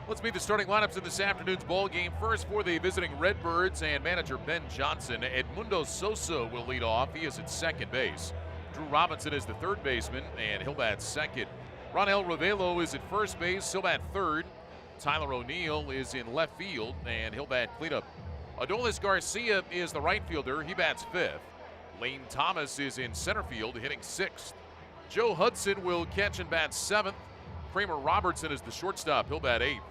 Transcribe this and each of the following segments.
Let's meet the starting lineups in this afternoon's ball game. First for the visiting Redbirds and manager Ben Johnson. Edmundo Sosa will lead off. He is at second base. Drew Robinson is the third baseman, and he'll bat second. Ronel Ravelo is at first base. He'll bat third. Tyler O'Neill is in left field, and he'll bat cleanup. Adolis Garcia is the right fielder. He bats fifth. Lane Thomas is in center field, hitting sixth. Joe Hudson will catch and bat seventh. Kramer Robertson is the shortstop. He'll bat eighth.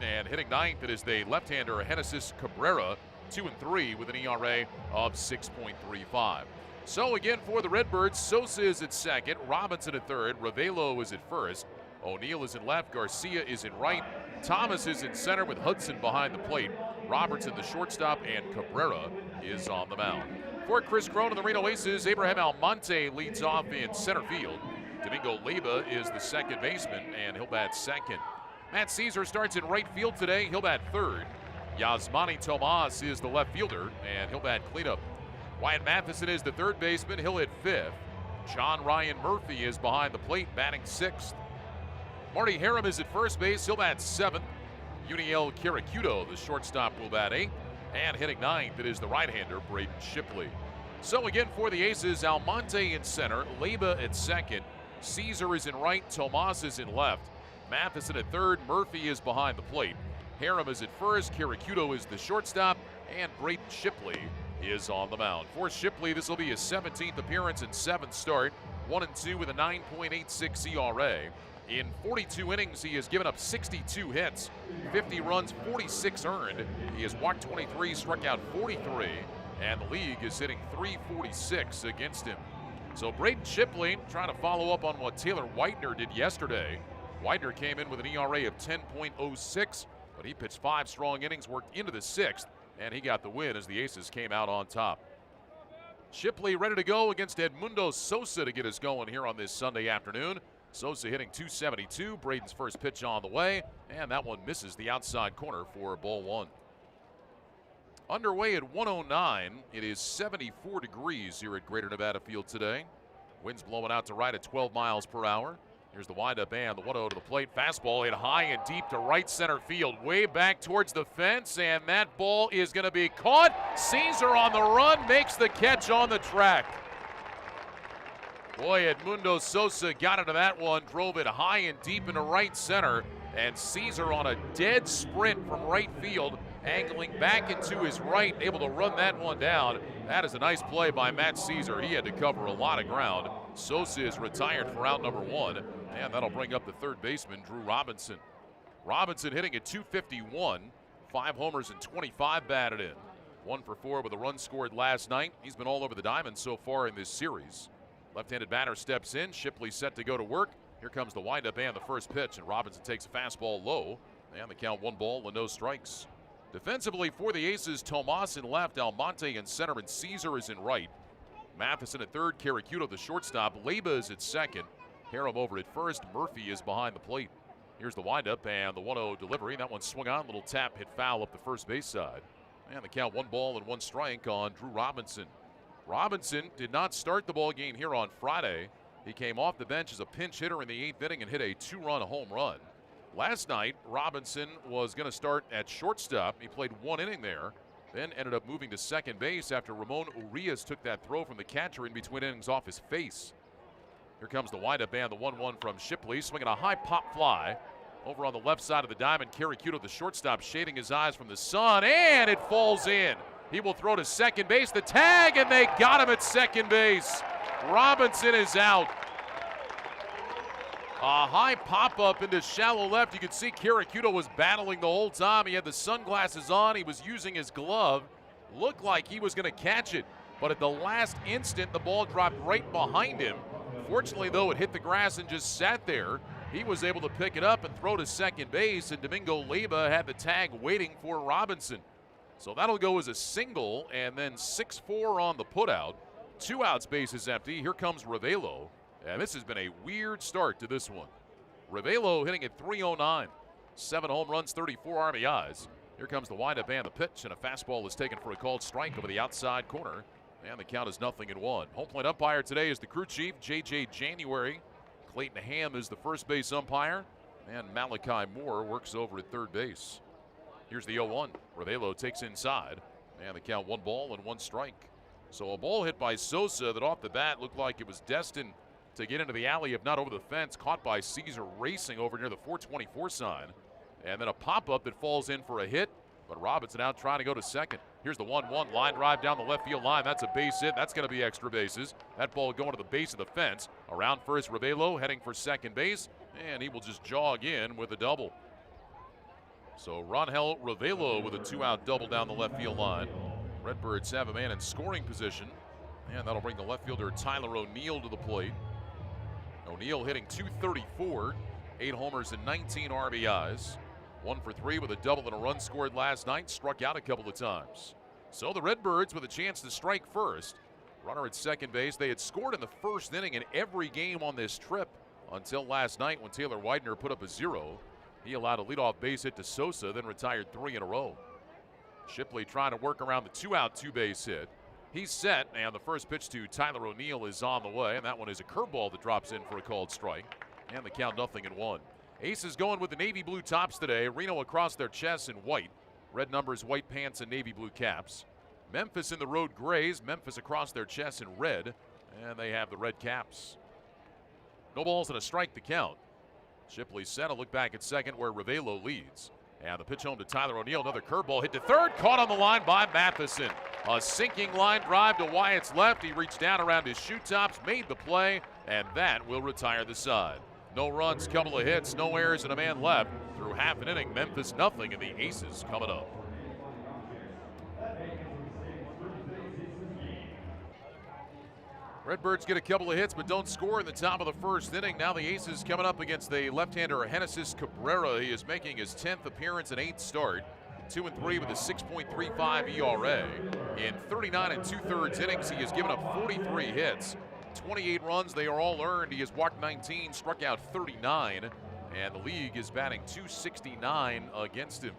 And hitting ninth, it is the left-hander Genesis Cabrera, 2-3 with an ERA of 6.35. So again for the Redbirds, Sosa is at second, Robinson at third, Ravelo is at first, O'Neill is in left, Garcia is in right, Thomas is in center with Hudson behind the plate, Robertson the shortstop, and Cabrera is on the mound. For Chris Crone and the Reno Aces, Abraham Almonte leads off in center field. Domingo Leyba is the second baseman, and he'll bat second. Matt Caesar starts in right field today. He'll bat third. Yasmani Tomas is the left fielder, and he'll bat cleanup. Wyatt Matheson is the third baseman. He'll hit fifth. John Ryan Murphy is behind the plate, batting sixth. Marty Harum is at first base. He'll bat seventh. Uniel Kirakudo, the shortstop, will bat eighth. And hitting ninth, it is the right-hander, Braden Shipley. So again for the Aces, Almonte in center, Leyba at second. Caesar is in right, Tomas is in left. Matheson at third, Murphy is behind the plate. Harum is at first, Kirakudo is the shortstop, and Braden Shipley is on the mound. For Shipley, this will be his 17th appearance and 7th start, 1-2 with a 9.86 ERA. In 42 innings, he has given up 62 hits, 50 runs, 46 earned. He has walked 23, struck out 43, and the league is hitting .346 against him. So Braden Shipley trying to follow up on what Taylor Whitener did yesterday. Whitener came in with an ERA of 10.06, but he pitched 5 strong innings, worked into the 6th, and he got the win as the Aces came out on top. Shipley ready to go against Edmundo Sosa to get us going here on this Sunday afternoon. Sosa hitting .272, Braden's first pitch on the way, and that one misses the outside corner for ball one. Underway at 109, it is 74 degrees here at Greater Nevada Field today. Winds blowing out to right at 12 miles per hour. Here's the windup and the 1-0 to the plate. Fastball hit high and deep to right center field, way back towards the fence, and that ball is going to be caught. Caesar on the run, makes the catch on the track. Boy, Edmundo Sosa got into that one, drove it high and deep into right center, and Caesar on a dead sprint from right field, angling back into his right, able to run that one down. That is a nice play by Matt Caesar. He had to cover a lot of ground. Sosa is retired for out number one, and that'll bring up the third baseman, Drew Robinson. Robinson hitting at .251, 5 homers and 25 batted in. 1 for 4 with a run scored last night. He's been all over the diamond so far in this series. Left-handed batter steps in. Shipley set to go to work. Here comes the windup and the first pitch, and Robinson takes a fastball low, and the count 1 ball and no strikes. Defensively for the Aces, Tomas in left, Almonte in center, and Caesar is in right. Matheson at third, Kirakudo the shortstop, Leyba is at second, Harum over at first, Murphy is behind the plate. Here's the windup and the 1-0 delivery. That one swung on, little tap, hit foul up the first base side. And the count 1 ball and 1 strike on Drew Robinson. Robinson did not start the ball game here on Friday. He came off the bench as a pinch hitter in the 8th inning and hit a 2-run home run. Last night, Robinson was going to start at shortstop. He played 1 inning there, then ended up moving to second base after Ramon Urias took that throw from the catcher in between innings off his face. Here comes the windup and the 1-1 from Shipley, swinging a high pop fly. Over on the left side of the diamond, Kirakudo, the shortstop, shading his eyes from the sun, and it falls in. He will throw to second base, the tag, and they got him at second base. Robinson is out. A high pop-up into shallow left. You could see Kirakudo was battling the whole time. He had the sunglasses on. He was using his glove. Looked like he was going to catch it. But at the last instant, the ball dropped right behind him. Fortunately, though, it hit the grass and just sat there. He was able to pick it up and throw to second base, and Domingo Leyba had the tag waiting for Robinson. So that'll go as a single, and then 6-4 on the putout. 2 outs, base is empty. Here comes Ravelo. And this has been a weird start to this one. Ravelo hitting at .309. 7 home runs, 34 RBIs. Here comes the windup and the pitch, and a fastball is taken for a called strike over the outside corner. And the count is 0-1. Home plate umpire today is the crew chief, J.J. January. Clayton Ham is the first base umpire. And Malachi Moore works over at third base. Here's the 0-1. Ravelo takes inside. And the count 1 ball and 1 strike. So a ball hit by Sosa that off the bat looked like it was destined to get into the alley, if not over the fence. Caught by Caesar racing over near the 424 sign. And then a pop-up that falls in for a hit. But Robinson out trying to go to second. Here's the 1-1 line drive down the left field line. That's a base hit. That's going to be extra bases. That ball going to the base of the fence. Around first, Ravelo heading for second base. And he will just jog in with a double. So Ronhel Ravelo with a 2-out double down the left field line. Redbirds have a man in scoring position. And that'll bring the left fielder Tyler O'Neill to the plate. O'Neill hitting .234. 8 homers and 19 RBIs. 1 for 3 with a double and a run scored last night. Struck out a couple of times. So the Redbirds with a chance to strike first. Runner at second base. They had scored in the first inning in every game on this trip until last night when Taylor Widener put up a 0. He allowed a leadoff base hit to Sosa, then retired 3 in a row. Shipley trying to work around the 2-out, 2-base hit. He's set, and the first pitch to Tyler O'Neill is on the way, and that one is a curveball that drops in for a called strike. And the count 0-1. Aces going with the navy blue tops today. Reno across their chests in white. Red numbers, white pants, and navy blue caps. Memphis in the road grays. Memphis across their chests in red. And they have the red caps. No balls and a strike to count. Shipley set a look back at second where Ravelo leads. And the pitch home to Tyler O'Neill. Another curveball hit to third. Caught on the line by Matheson. A sinking line drive to Wyatt's left. He reached down around his shoe tops, made the play, and that will retire the side. No runs, couple of hits, no errors, and a man left. Through half an inning, Memphis nothing, and the Aces coming up. Redbirds get a couple of hits but don't score in the top of the first inning. Now the Aces coming up against the left-hander Genesis Cabrera. He is making his 10th appearance and 8th start. 2-3 with a 6.35 ERA. In 39 2/3 innings, he has given up 43 hits. 28 runs, they are all earned. He has walked 19, struck out 39, and the league is batting .269 against him.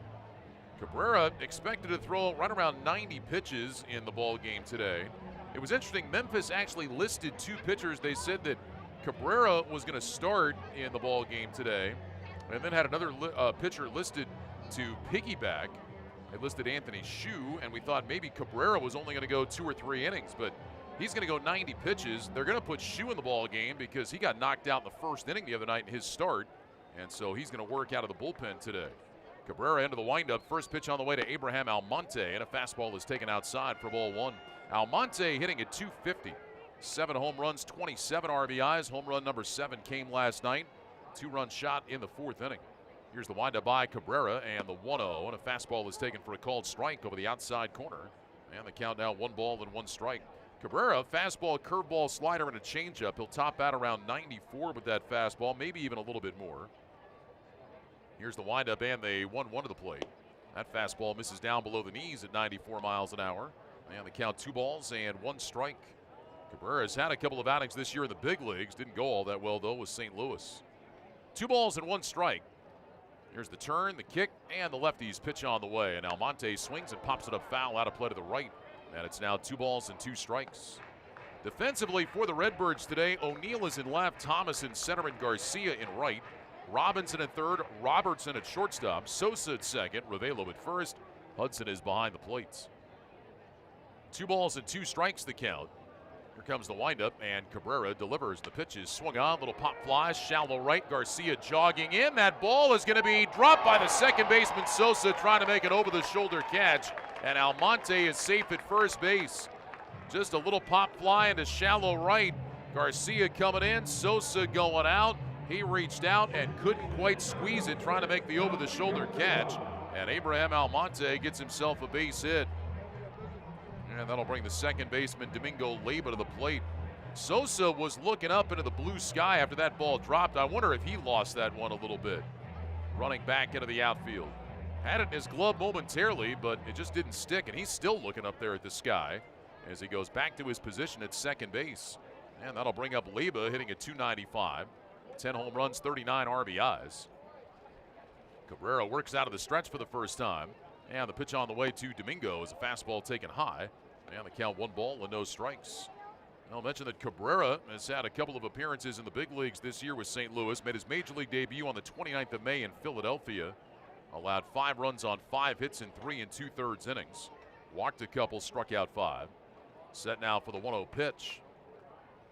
Cabrera expected to throw right around 90 pitches in the ball game today. It was interesting, Memphis actually listed 2 pitchers. They said that Cabrera was going to start in the ball game today, and then had another pitcher listed to piggyback. They listed Anthony Shue, and we thought maybe Cabrera was only going to go 2 or 3 innings, but he's going to go 90 pitches. They're going to put Shue in the ball game because he got knocked out in the first inning the other night in his start, and so he's going to work out of the bullpen today. Cabrera into the windup. First pitch on the way to Abraham Almonte, and a fastball is taken outside for ball 1. Almonte hitting at .250. 7 home runs, 27 RBIs. Home run number 7 came last night. 2-run shot in the 4th inning. Here's the windup by Cabrera, and the 1-0, and a fastball is taken for a called strike over the outside corner. And the count now 1 ball and 1 strike. Cabrera, fastball, curveball, slider, and a changeup. He'll top out around 94 with that fastball, maybe even a little bit more. Here's the windup and the 1-1 to the plate. That fastball misses down below the knees at 94 miles an hour. And the count 2 balls and 1 strike. Cabrera's had a couple of outings this year in the big leagues. Didn't go all that well, though, with St. Louis. 2 balls and 1 strike. Here's the turn, the kick, and the lefty's pitch on the way. And Almonte swings and pops it up foul out of play to the right. And it's now 2 balls and 2 strikes. Defensively for the Redbirds today, O'Neill is in left, Thomas in center, and Garcia in right. Robinson at third, Robertson at shortstop, Sosa at second, Ravelo at first. Hudson is behind the plates. 2 balls and 2 strikes the count. Here comes the windup, and Cabrera delivers. The pitch is swung on, little pop fly, shallow right. Garcia jogging in. That ball is going to be dropped by the second baseman, Sosa, trying to make an over-the-shoulder catch. And Almonte is safe at first base. Just a little pop fly into shallow right. Garcia coming in, Sosa going out. He reached out and couldn't quite squeeze it, trying to make the over-the-shoulder catch. And Abraham Almonte gets himself a base hit. And that'll bring the second baseman, Domingo Leyba, to the plate. Sosa was looking up into the blue sky after that ball dropped. I wonder if he lost that one a little bit. Running back into the outfield. Had it in his glove momentarily, but it just didn't stick, and he's still looking up there at the sky as he goes back to his position at second base. And that'll bring up Leyba, hitting at .295. 10 home runs, 39 RBIs. Cabrera works out of the stretch for the first time. And the pitch on the way to Domingo is a fastball taken high. And the count 1 ball and no strikes. I'll mention that Cabrera has had a couple of appearances in the big leagues this year with St. Louis. Made his major league debut on the 29th of May in Philadelphia. Allowed 5 runs on 5 hits in 3 2/3 innings. Walked a couple, struck out 5. Set now for the 1-0 pitch.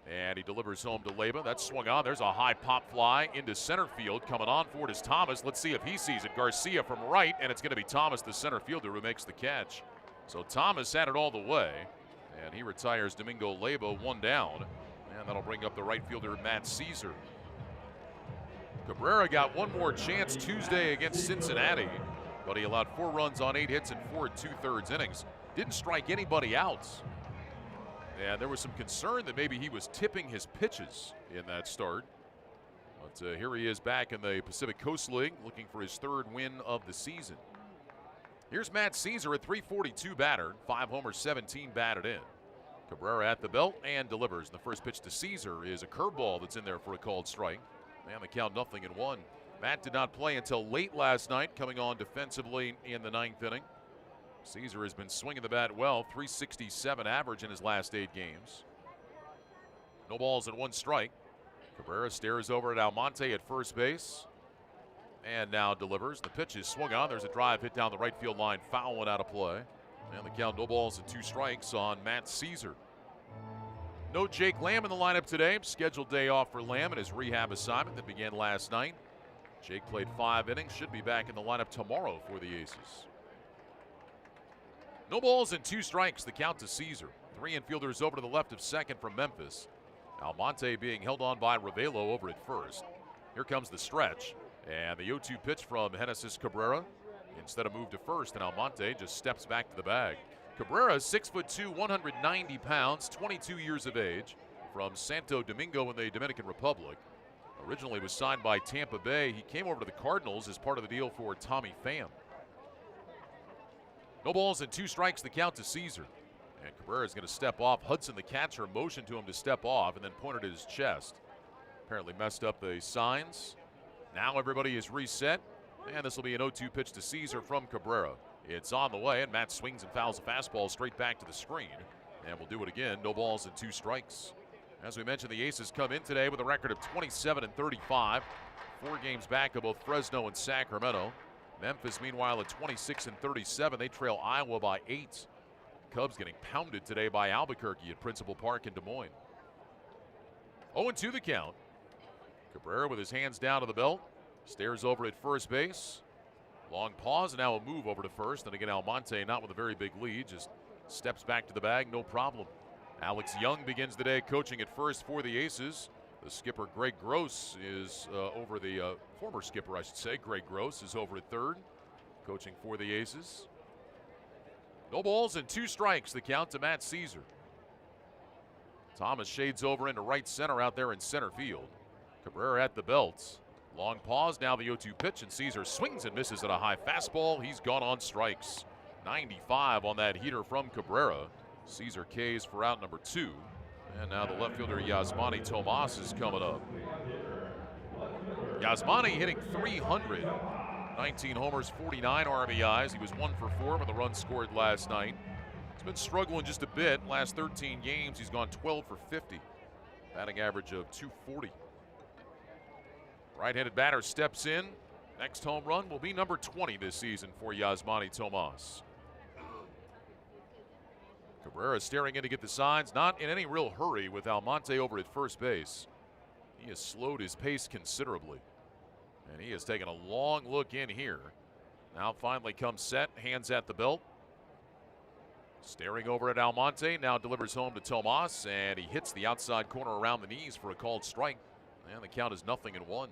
And he delivers home to Leyba. That's swung on. There's a high pop fly into center field. Coming on for it is Thomas. Let's see if he sees it. Garcia from right, and it's going to be Thomas, the center fielder, who makes the catch. So Thomas had it all the way, and he retires Domingo Leyba 1 down. And that'll bring up the right fielder, Matt Caesar. Cabrera got one more chance Tuesday against Cincinnati, but he allowed 4 runs on 8 hits in 4 2/3 innings. Didn't strike anybody out. And there was some concern that maybe he was tipping his pitches in that start. But here he is back in the Pacific Coast League, looking for his 3rd win of the season. Here's Matt Caesar, a .342 batter, 5 homers, 17 batted in. Cabrera at the belt and delivers. The first pitch to Caesar is a curveball that's in there for a called strike. And the count 0-1. Matt did not play until late last night, coming on defensively in the 9th inning. Caesar has been swinging the bat well, .367 average in his last 8 games. No balls and 1 strike. Cabrera stares over at Almonte at first base and now delivers. The pitch is swung on. There's a drive hit down the right field line, foul and out of play. And the count, no balls and 2 strikes on Matt Caesar. No Jake Lamb in the lineup today. Scheduled day off for Lamb in his rehab assignment that began last night. Jake played 5 innings, should be back in the lineup tomorrow for the Aces. No balls and 2 strikes, the count to Caesar. 3 infielders over to the left of second from Memphis. Almonte being held on by Ravelo over at first. Here comes the stretch, and the 0-2 pitch from Genesis Cabrera. Instead of move to first, and Almonte just steps back to the bag. Cabrera is 6'2", 190 pounds, 22 years of age, from Santo Domingo in the Dominican Republic. Originally was signed by Tampa Bay. He came over to the Cardinals as part of the deal for Tommy Pham. No balls and 2 strikes, the count to Caesar. And Cabrera is going to step off. Hudson, the catcher, motioned to him to step off and then pointed at his chest. Apparently messed up the signs. Now everybody is reset. And this will be an 0-2 pitch to Caesar from Cabrera. It's on the way, and Matt swings and fouls a fastball straight back to the screen. And we'll do it again. No balls and 2 strikes. As we mentioned, the Aces come in today with a record of 27-35. 4 games back of both Fresno and Sacramento. Memphis, meanwhile, at 26-37. They trail Iowa by 8. Cubs getting pounded today by Albuquerque at Principal Park in Des Moines. 0-2 the count. Cabrera with his hands down to the belt. Stares over at first base. Long pause, and now a move over to first. And again, Almonte, not with a very big lead, just steps back to the bag, no problem. Alex Young begins the day coaching at first for the Aces. The skipper, Greg Gross, is over the former skipper, I should say. Greg Gross is over at third, coaching for the Aces. No balls and 2 strikes, the count to Matt Caesar. Thomas shades over into right center out there in center field. Cabrera at the belt. Long pause, now the 0-2 pitch, and Caesar swings and misses at a high fastball. He's gone on strikes. 95 on that heater from Cabrera. Caesar K's for out number 2. And now the left fielder, Yasmani Tomas, is coming up. Yasmani hitting .300. 19 homers, 49 RBIs. He was 1 for 4 with a run scored last night. He's been struggling just a bit. Last 13 games, he's gone 12 for 50. Batting average of .240. Right-handed batter steps in. Next home run will be number 20 this season for Yasmani Tomas. Cabrera staring in to get the signs, not in any real hurry with Almonte over at first base. He has slowed his pace considerably. And he has taken a long look in here. Now finally comes set, hands at the belt. Staring over at Almonte, now delivers home to Tomas, and he hits the outside corner around the knees for a called strike. And the count is 0-1.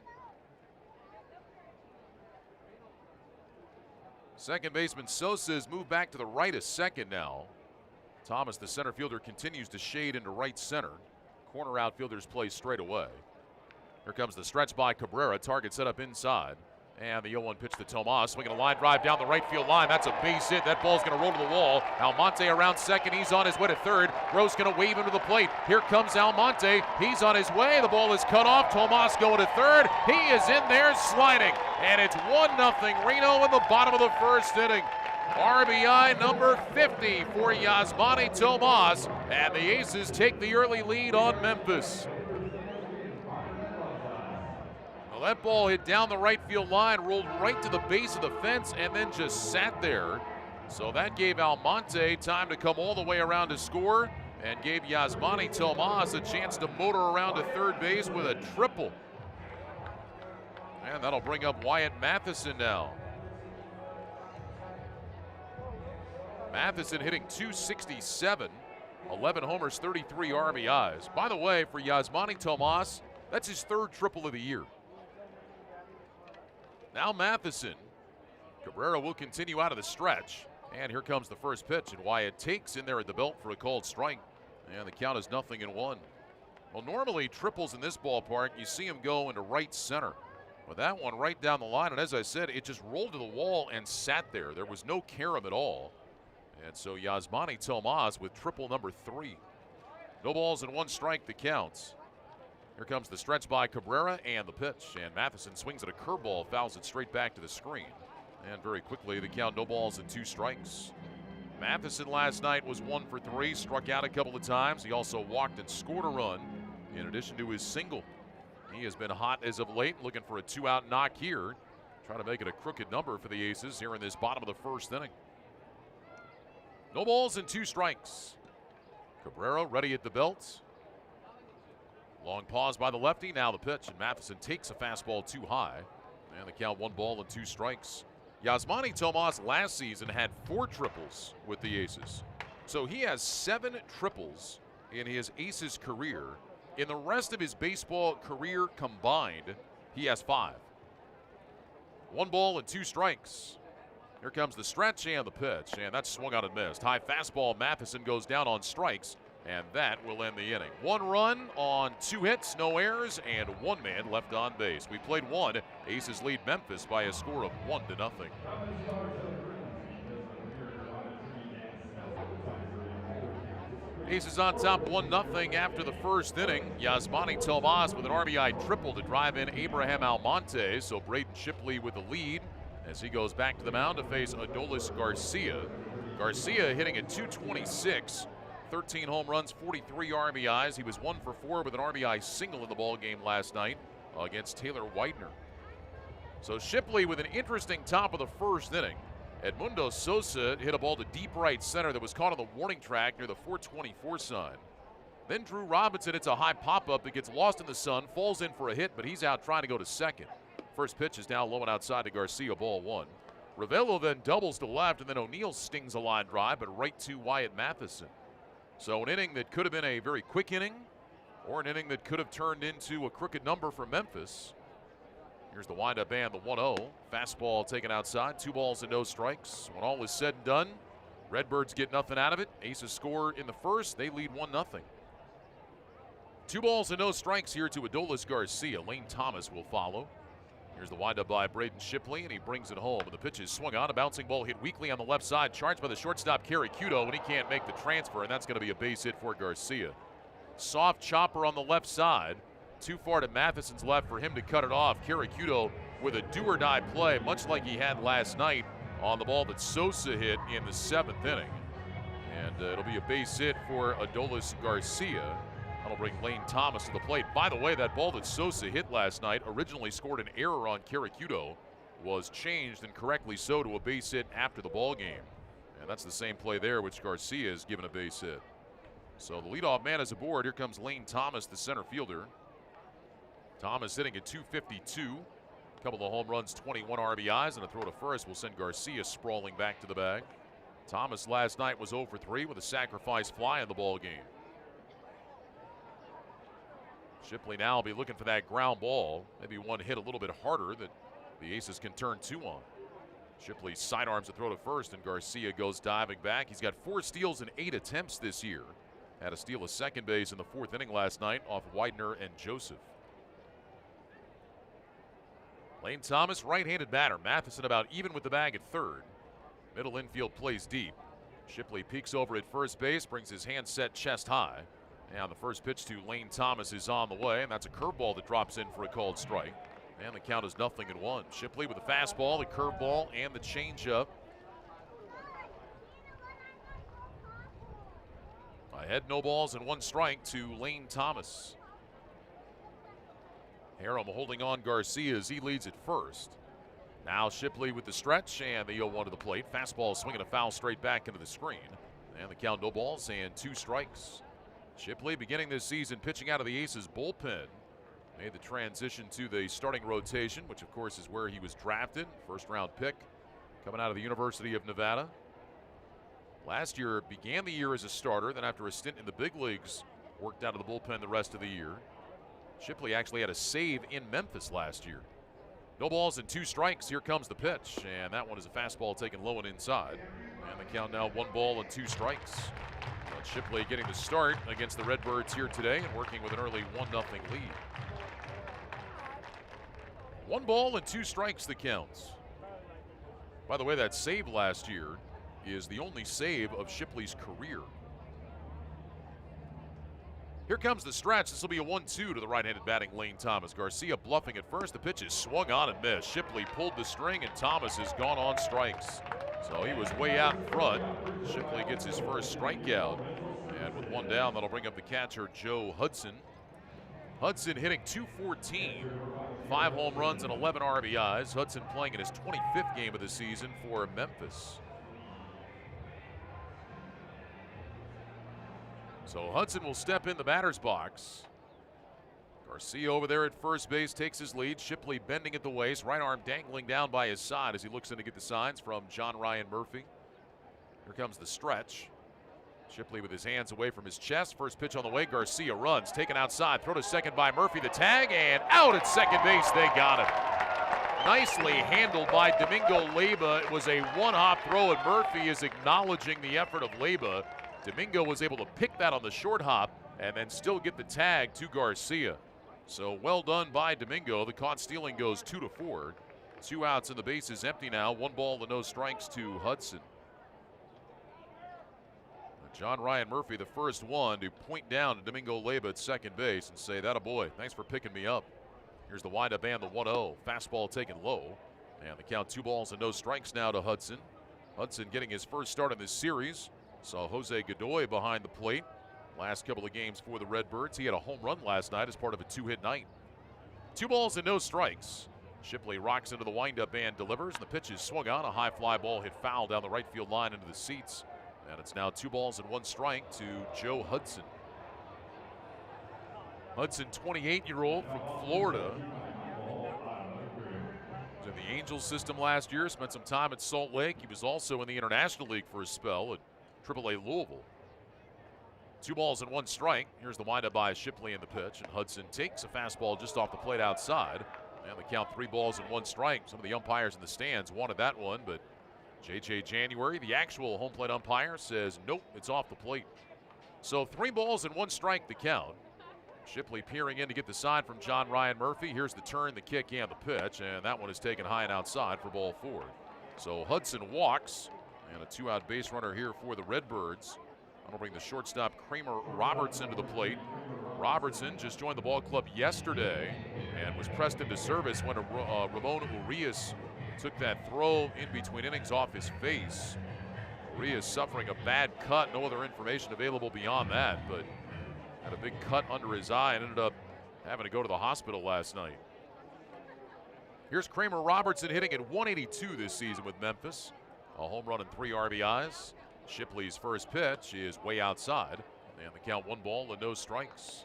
Second baseman Sosa has moved back to the right a second now. Thomas, the center fielder, continues to shade into right center. Corner outfielders play straight away. Here comes the stretch by Cabrera. Target set up inside. And the 0-1 pitch to Tomas. Swinging a line drive down the right field line. That's a base hit. That ball's going to roll to the wall. Almonte around second. He's on his way to third. Gross going to wave him to the plate. Here comes Almonte. He's on his way. The ball is cut off. Tomas going to third. He is in there sliding. And it's 1-0 Reno in the bottom of the first inning. RBI number 50 for Yasmani Tomas, and the Aces take the early lead on Memphis. Well, that ball hit down the right field line, rolled right to the base of the fence, and then just sat there. So that gave Almonte time to come all the way around to score, and gave Yasmani Tomas a chance to motor around to third base with a triple. And that'll bring up Wyatt Matheson now. Matheson hitting .267, 11 homers, 33 RBIs. By the way, for Yasmani Tomas, that's his third triple of the year. Now Matheson. Cabrera will continue out of the stretch. And here comes the first pitch, and Wyatt takes in there at the belt for a called strike. And the count is 0-1. Well, normally triples in this ballpark, you see him go into right center. But that one right down the line, and as I said, it just rolled to the wall and sat there. There was no carom at all. And so Yasmani Tomas with triple number 3. No balls and 1 strike, the counts. Here comes the stretch by Cabrera and the pitch. And Matheson swings at a curveball, fouls it straight back to the screen. And very quickly, the count, no balls and 2 strikes. Matheson last night was 1 for 3, struck out a couple of times. He also walked and scored a run in addition to his single. He has been hot as of late, looking for a 2-out knock here. Trying to make it a crooked number for the Aces here in this bottom of the first inning. No balls and 2 strikes. Cabrera ready at the belt. Long pause by the lefty, now the pitch, and Matheson takes a fastball too high. And the count 1 ball and 2 strikes. Yasmani Tomas last season had 4 triples with the Aces. So he has 7 triples in his Aces career. In the rest of his baseball career combined, he has 5. 1 ball and 2 strikes. Here comes the stretch and the pitch, and that's swung out and missed. High fastball, Matheson goes down on strikes, and that will end the inning. 1 run on 2 hits, no errors, and 1 man left on base. We played 1. Aces lead Memphis by a score of 1-0. Aces on top 1-0 after the first inning. Yasmani Tomas with an RBI triple to drive in Abraham Almonte. So Braden Shipley with the lead as he goes back to the mound to face Adolis Garcia. Garcia hitting at .226, 13 home runs, 43 RBIs. He was 1 for 4 with an RBI single in the ball game last night against Taylor Widener. So Shipley with an interesting top of the first inning. Edmundo Sosa hit a ball to deep right center that was caught on the warning track near the 424 sign. Then Drew Robinson hits a high pop-up that gets lost in the sun, falls in for a hit, but he's out trying to go to second. First pitch is now low and outside to Garcia, ball 1. Ravello then doubles to left, and then O'Neill stings a line drive, but right to Wyatt Matheson. So an inning that could have been a very quick inning, or an inning that could have turned into a crooked number for Memphis. Here's the windup and the 1-0. Fastball taken outside, 2 balls and no strikes. When all is said and done, Redbirds get nothing out of it. Aces score in the first, they lead 1-0. 2 balls and no strikes here to Adolis Garcia. Lane Thomas will follow. Here's the windup by Braden Shipley, and he brings it home. And the pitch is swung on. A bouncing ball hit weakly on the left side, charged by the shortstop, Caracuto, and he can't make the transfer, and that's going to be a base hit for Garcia. Soft chopper on the left side. Too far to Matheson's left for him to cut it off. Caracuto with a do-or-die play, much like he had last night on the ball that Sosa hit in the 7th inning. And it'll be a base hit for Adolis Garcia. That'll bring Lane Thomas to the plate. By the way, that ball that Sosa hit last night originally scored an error on Caracuto, was changed, and correctly so, to a base hit after the ball game. And that's the same play there, which Garcia is given a base hit. So the leadoff man is aboard. Here comes Lane Thomas, the center fielder. Thomas hitting at .252. A couple of home runs, 21 RBIs, and a throw to first will send Garcia sprawling back to the bag. Thomas last night was 0 for 3 with a sacrifice fly in the ball game. Shipley now will be looking for that ground ball. Maybe one hit a little bit harder that the Aces can turn 2 on. Shipley sidearms a throw to first, and Garcia goes diving back. He's got 4 steals in 8 attempts this year. Had a steal of second base in the 4th inning last night off Widener and Joseph. Lane Thomas, right-handed batter. Matheson about even with the bag at third. Middle infield plays deep. Shipley peeks over at first base, brings his hand set chest high. And the first pitch to Lane Thomas is on the way, and that's a curveball that drops in for a called strike. And the count is 0-1. Shipley with the fastball, the curveball, and the changeup. Ahead, no balls and 1 strike to Lane Thomas. Harum holding on Garcia as he leads at first. Now Shipley with the stretch and the 0-1 to the plate. Fastball swinging a foul straight back into the screen. And the count, no balls and 2 strikes. Shipley beginning this season pitching out of the Aces bullpen. Made the transition to the starting rotation, which of course is where he was drafted. First round pick coming out of the University of Nevada. Last year began the year as a starter, then after a stint in the big leagues, worked out of the bullpen the rest of the year. Shipley actually had a save in Memphis last year. No balls and 2 strikes. Here comes the pitch, and that one is a fastball taken low and inside. And the count now 1 ball and 2 strikes. But Shipley getting the start against the Redbirds here today and working with an early 1-0 lead. 1 ball and 2 strikes the counts. By the way, that save last year is the only save of Shipley's career. Here comes the stretch. This will be a 1-2 to the right-handed batting Lane Thomas. Garcia bluffing at first. The pitch is swung on and missed. Shipley pulled the string, and Thomas has gone on strikes. So he was way out in front. Shipley gets his first strikeout. And with 1 down, that'll bring up the catcher, Joe Hudson. Hudson hitting .214, 5 home runs and 11 RBIs. Hudson playing in his 25th game of the season for Memphis. So Hudson will step in the batter's box. Garcia over there at first base takes his lead. Shipley bending at the waist, right arm dangling down by his side as he looks in to get the signs from John Ryan Murphy. Here comes the stretch. Shipley with his hands away from his chest. First pitch on the way. Garcia runs, taken outside, throw to second by Murphy. The tag, and out at second base. They got him. Nicely handled by Domingo Leyba. It was a 1-hop throw, and Murphy is acknowledging the effort of Leyba. Domingo was able to pick that on the short hop and then still get the tag to Garcia. So well done by Domingo. The caught stealing goes 2-4. 2 outs and the base is empty now. 1 ball and no strikes to Hudson. John Ryan Murphy, the first one to point down to Domingo Leyba at second base and say, "That a boy, thanks for picking me up." Here's the windup and the 1-0. Fastball taken low. And the count 2 balls and no strikes now to Hudson. Hudson getting his first start in this series. Saw Jose Godoy behind the plate. Last couple of games for the Redbirds. He had a home run last night as part of a 2-hit night. 2 balls and no strikes. Shipley rocks into the windup and delivers. The pitch is swung on. A high fly ball hit foul down the right field line into the seats. And it's now 2 balls and 1 strike to Joe Hudson. Hudson, 28-year-old from Florida. Was in the Angels system last year. Spent some time at Salt Lake. He was also in the International League for a spell at AAA Louisville. 2 balls and 1 strike. Here's the windup by Shipley in the pitch, and Hudson takes a fastball just off the plate outside. And the count 3 balls and 1 strike. Some of the umpires in the stands wanted that one, but J.J. January, the actual home plate umpire, says nope, it's off the plate. So 3 balls and 1 strike the count. Shipley peering in to get the sign from John Ryan Murphy. Here's the turn, the kick, and the pitch, and that one is taken high and outside for ball 4. So Hudson walks. And a 2-out base runner here for the Redbirds. That'll bring the shortstop Kramer Robertson to the plate. Robertson just joined the ball club yesterday and was pressed into service when Ramon Urias took that throw in between innings off his face. Urias suffering a bad cut. No other information available beyond that, but had a big cut under his eye and ended up having to go to the hospital last night. Here's Kramer Robertson hitting at .182 this season with Memphis. A home run and 3 RBIs. Shipley's first pitch is way outside. And the count 1 ball and no strikes.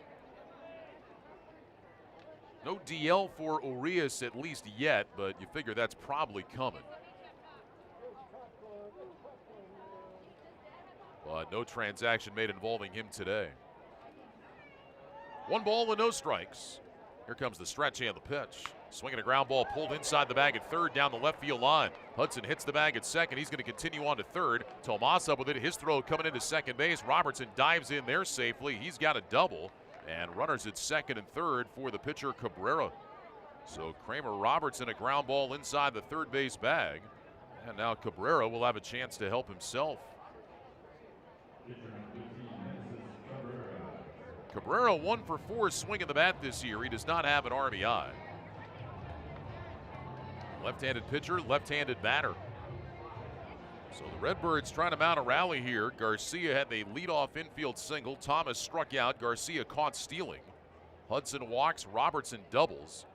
No DL for Urias at least yet, but you figure that's probably coming. But no transaction made involving him today. 1 ball and no strikes. Here comes the stretch and the pitch. Swinging a ground ball pulled inside the bag at third down the left field line. Hudson hits the bag at second. He's going to continue on to third. Tomas up with it. His throw coming into second base. Robertson dives in there safely. He's got a double. And runners at second and third for the pitcher Cabrera. So Kramer Robertson, a ground ball inside the third base bag. And now Cabrera will have a chance to help himself. Cabrera 1 for 4 swinging the bat this year. He does not have an RBI. Left-handed pitcher, left-handed batter. So the Redbirds trying to mount a rally here. Garcia had the leadoff infield single. Thomas struck out. Garcia caught stealing. Hudson walks. Robertson doubles.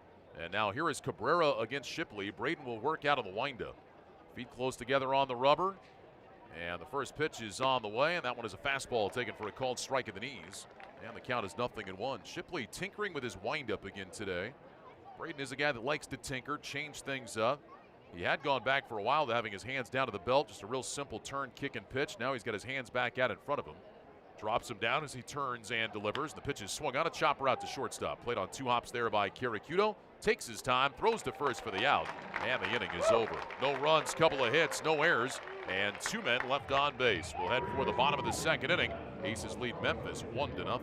And now here is Cabrera against Shipley. Braden will work out of the windup. Feet close together on the rubber. And the first pitch is on the way, and that one is a fastball taken for a called strike in the knees. And the count is 0-1. Shipley tinkering with his windup again today. Braden is a guy that likes to tinker, change things up. He had gone back for a while to having his hands down to the belt, just a real simple turn, kick, and pitch. Now he's got his hands back out in front of him. Drops him down as he turns and delivers. The pitch is swung on a chopper out to shortstop. Played on 2 hops there by Karakudo. Takes his time, throws to first for the out, and the inning is over. No runs, couple of hits, no errors, and 2 men left on base. We'll head for the bottom of the 2nd inning. Aces lead Memphis 1-0.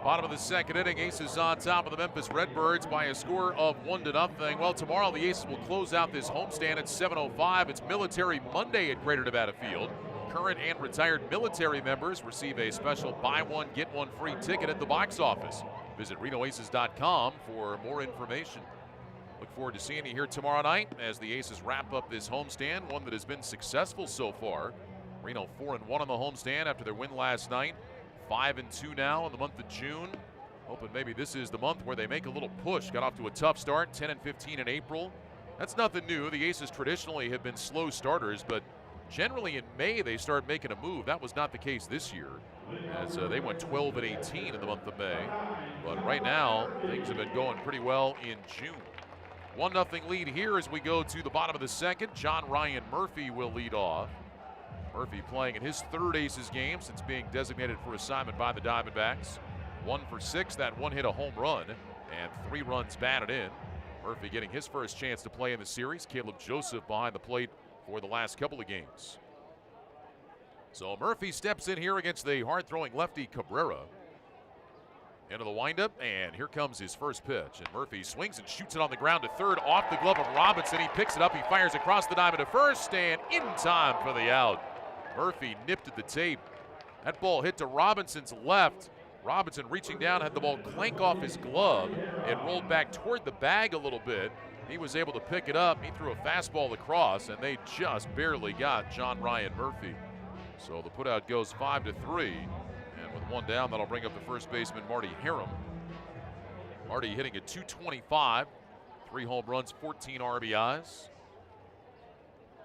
Bottom of the 2nd inning, Aces on top of the Memphis Redbirds by a score of 1-0. Well, tomorrow the Aces will close out this homestand at 7:05. It's Military Monday at Greater Nevada Field. Current and retired military members receive a special buy one, get one free ticket at the box office. Visit RenoAces.com for more information. Look forward to seeing you here tomorrow night as the Aces wrap up this homestand, one that has been successful so far. Reno 4-1 on the homestand after their win last night. 5-2 now in the month of June. Hoping maybe this is the month where they make a little push. Got off to a tough start, 10-15 in April. That's nothing new. The Aces traditionally have been slow starters, but generally in May they start making a move. That was not the case this year, as they went 12-18 in the month of May. But right now, things have been going pretty well in June. 1-0 lead here as we go to the bottom of the 2nd. John Ryan Murphy will lead off. Murphy playing in his 3rd Aces game since being designated for assignment by the Diamondbacks. 1 for 6, that one hit a home run, and 3 runs batted in. Murphy getting his first chance to play in the series. Caleb Joseph behind the plate for the last couple of games. So Murphy steps in here against the hard-throwing lefty Cabrera. Into the windup, and here comes his first pitch. And Murphy swings and shoots it on the ground to third, off the glove of Robinson. He picks it up, he fires across the diamond to first, and in time for the out. Murphy nipped at the tape. That ball hit to Robinson's left. Robinson reaching down, had the ball clank off his glove. It rolled back toward the bag a little bit. He was able to pick it up. He threw a fastball across, and they just barely got John Ryan Murphy. So the putout goes 5-3. And with 1 down, that'll bring up the first baseman, Marty Harum. Marty hitting at .225. 3 home runs, 14 RBIs.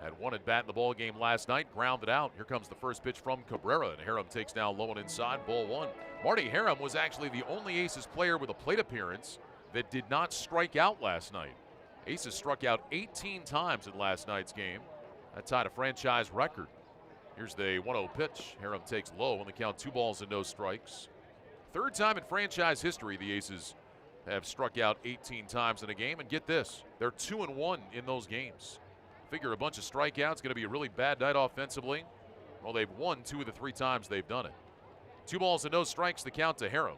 Had 1 at bat in the ball game last night, grounded out. Here comes the first pitch from Cabrera, and Harum takes down low and inside, ball 1. Marty Harum was actually the only Aces player with a plate appearance that did not strike out last night. Aces struck out 18 times in last night's game. That tied a franchise record. Here's the 1-0 pitch. Harum takes low on the count, 2 balls and no strikes. 3rd time in franchise history the Aces have struck out 18 times in a game, and get this, they're 2-1 in those games. Figure a bunch of strikeouts, going to be a really bad night offensively. Well, they've won 2 of the 3 times they've done it. 2 balls and no strikes, the count to Harum.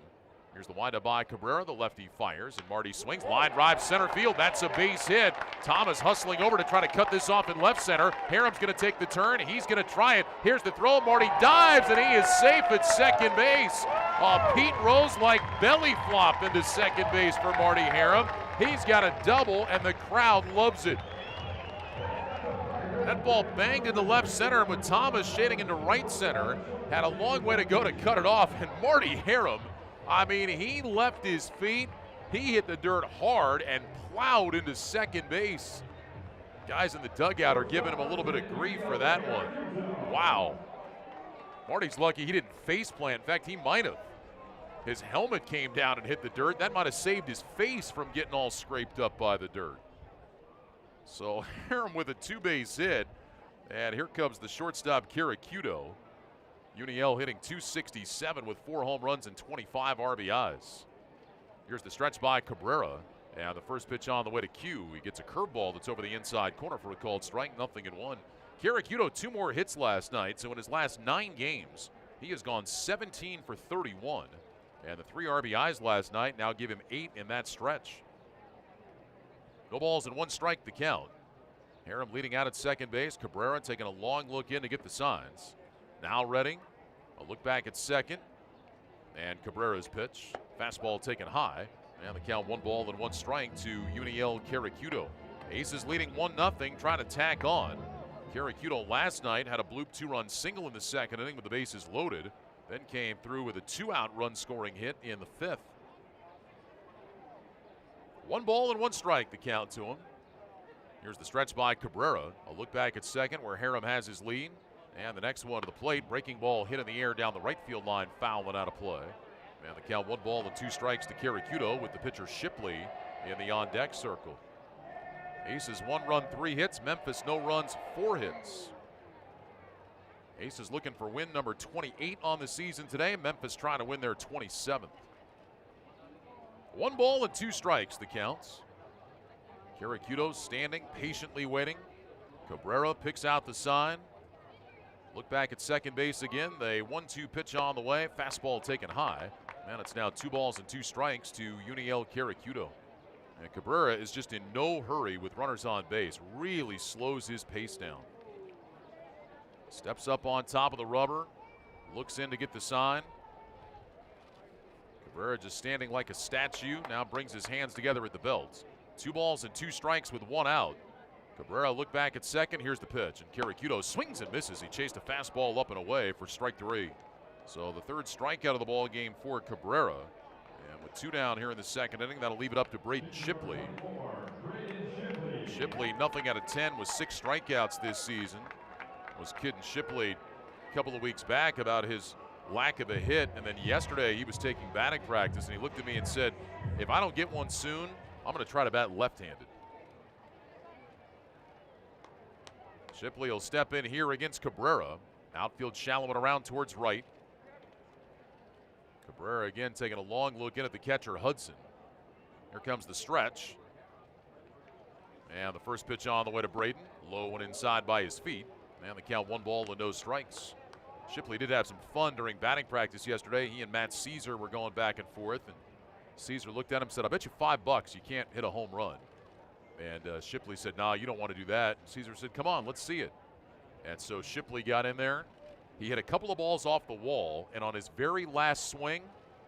Here's the windup by Cabrera. The lefty fires, and Marty swings. Line drive center field. That's a base hit. Thomas hustling over to try to cut this off in left center. Harum's going to take the turn. He's going to try it. Here's the throw. Marty dives, and he is safe at second base. Pete Rose-like belly flop into second base for Marty Harum. He's got a double, and the crowd loves it. That ball banged into left center, and with Thomas shading into right center, had a long way to go to cut it off. And Marty Harum, I mean, he left his feet, he hit the dirt hard and plowed into second base. Guys in the dugout are giving him a little bit of grief for that one. Wow. Marty's lucky he didn't face plant. In fact, he might have. His helmet came down and hit the dirt. That might have saved his face from getting all scraped up by the dirt. So Harum with a 2-base hit, and here comes the shortstop Karakudo. Uniel hitting .267 with 4 home runs and 25 RBIs. Here's the stretch by Cabrera, and the first pitch on the way to Q. He gets a curveball that's over the inside corner for a called strike, 0-1. Karakudo 2 more hits last night, so in his last 9 games, he has gone 17 for 31. And the 3 RBIs last night now give him 8 in that stretch. No balls and 1 strike the count. Harum leading out at second base. Cabrera taking a long look in to get the signs. Now Redding, a look back at second. And Cabrera's pitch. Fastball taken high. And the count 1 ball and 1 strike to Uniel Karakudo. Aces leading 1-0, trying to tack on. Caracudo last night had a bloop 2-run single in the second inning with the bases loaded, then came through with a 2-out run scoring hit in the fifth. 1 ball and 1 strike, the count to him. Here's the stretch by Cabrera. A look back at second where Harum has his lead. And the next one to the plate, breaking ball hit in the air down the right field line, foul and out of play. And the count 1 ball and 2 strikes to Caracudo with the pitcher Shipley in the on-deck circle. Aces 1 run, 3 hits. Memphis no runs, 4 hits. Aces looking for win number 28 on the season today. Memphis trying to win their 27th. 1 ball and 2 strikes, the counts. Caracudo standing, patiently waiting. Cabrera picks out the sign. Look back at second base again. The 1-2 pitch on the way. Fastball taken high. And it's now 2 balls and 2 strikes to Yuniel Caracudo. And Cabrera is just in no hurry with runners on base. Really slows his pace down. Steps up on top of the rubber. Looks in to get the sign. Cabrera just standing like a statue. Now brings his hands together at the belt. 2 balls and 2 strikes with 1 out. Cabrera look back at second. Here's the pitch. And Caracudo swings and misses. He chased a fastball up and away for strike 3. So the 3rd strikeout of the ball game for Cabrera. And with 2 down here in the second inning, that'll leave it up to Braden Shipley. Shipley, nothing out of 10 with 6 strikeouts this season. Was kidding Shipley a couple of weeks back about his lack of a hit. And then yesterday he was taking batting practice and he looked at me and said, if I don't get one soon, I'm going to try to bat left-handed. Shipley will step in here against Cabrera. Outfield shallow and around towards right. Cabrera again taking a long look in at the catcher, Hudson. Here comes the stretch. And the first pitch on the way to Braden. Low and inside by his feet. And the count 1 ball and no strikes. Shipley did have some fun during batting practice yesterday. He and Matt Caesar were going back and forth. And Caesar looked at him and said, I bet you $5 you can't hit a home run. And Shipley said, nah, you don't want to do that. Caesar said, come on, let's see it. And so Shipley got in there. He hit a couple of balls off the wall, and on his very last swing,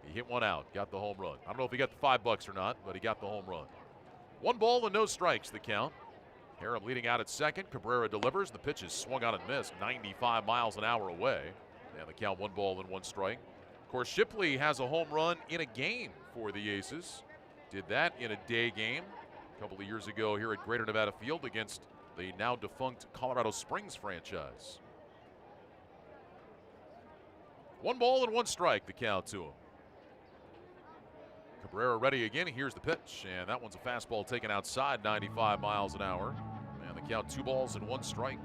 he hit 1 out, got the home run. I don't know if he got the $5 or not, but he got the home run. 1 ball and no strikes, the count. Harum leading out at second. Cabrera delivers. The pitch is swung on and missed, 95 miles an hour away. And the count 1 ball and 1 strike. Of course, Shipley has a home run in a game for the Aces. Did that in a day game a couple of years ago here at Greater Nevada Field against the now defunct Colorado Springs franchise. 1 ball and 1 strike, the count to him. Cabrera ready again. Here's the pitch, and that one's a fastball taken outside, 95 miles an hour. And the count 2 balls and 1 strike.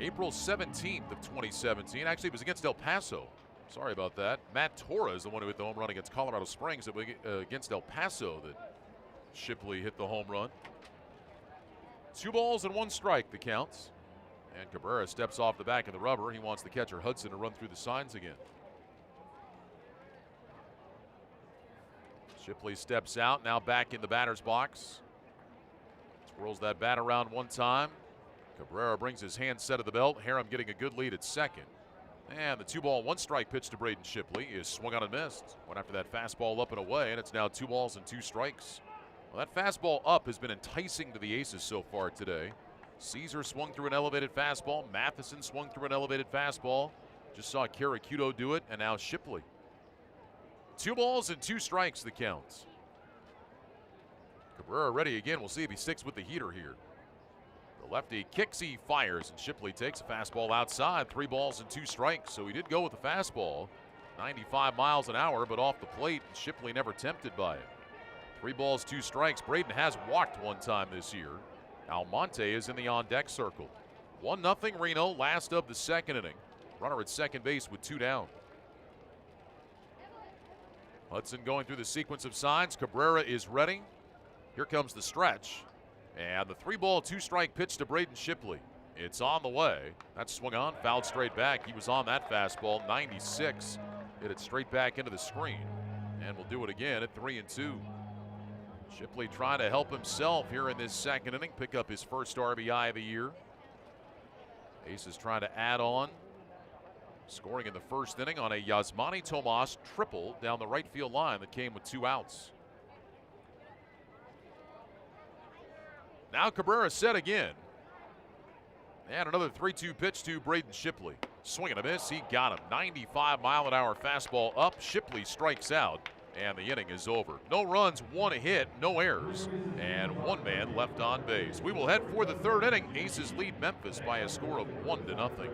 April 17th of 2017. Actually, it was against El Paso. Sorry about that. Matt Torres, the one who hit the home run against Colorado Springs. It was against El Paso that Shipley hit the home run. 2 balls and 1 strike, the counts. And Cabrera steps off the back of the rubber. He wants the catcher Hudson to run through the signs again. Shipley steps out, now back in the batter's box. Swirls that bat around 1 time. Cabrera brings his hand set of the belt. Harum getting a good lead at second. And the 2 ball, 1 strike pitch to Braden Shipley is swung on and missed. Went after that fastball up and away, and it's now 2 balls and 2 strikes. Well, that fastball up has been enticing to the Aces so far today. Caesar swung through an elevated fastball. Matheson swung through an elevated fastball. Just saw Caracudo do it, and now Shipley. 2 balls and 2 strikes, the counts. Cabrera ready again. We'll see if he sticks with the heater here. The lefty kicks, he fires, and Shipley takes a fastball outside. 3 balls and 2 strikes, so he did go with the fastball. 95 miles an hour, but off the plate, and Shipley never tempted by it. 3 balls, 2 strikes. Braden has walked 1 time this year. Almonte is in the on-deck circle. 1-0 Reno, last of the second inning. Runner at second base with 2 down. Hudson going through the sequence of signs. Cabrera is ready. Here comes the stretch. And the 3 ball, 2 strike pitch to Braden Shipley. It's on the way. That swung on, fouled straight back. He was on that fastball, 96. Hit it straight back into the screen. And we'll do it again at 3-2. Shipley trying to help himself here in this second inning, pick up his first RBI of the year. Aces trying to add on. Scoring in the first inning on a Yasmani Tomas triple down the right field line that came with 2 outs. Now Cabrera set again. And another 3-2 pitch to Braden Shipley. Swing and a miss. He got him. 95-mile-an-hour fastball up. Shipley strikes out, and the inning is over. No runs, one hit, no errors, and one man left on base. We will head for the third inning. Aces lead Memphis by a score of 1-0.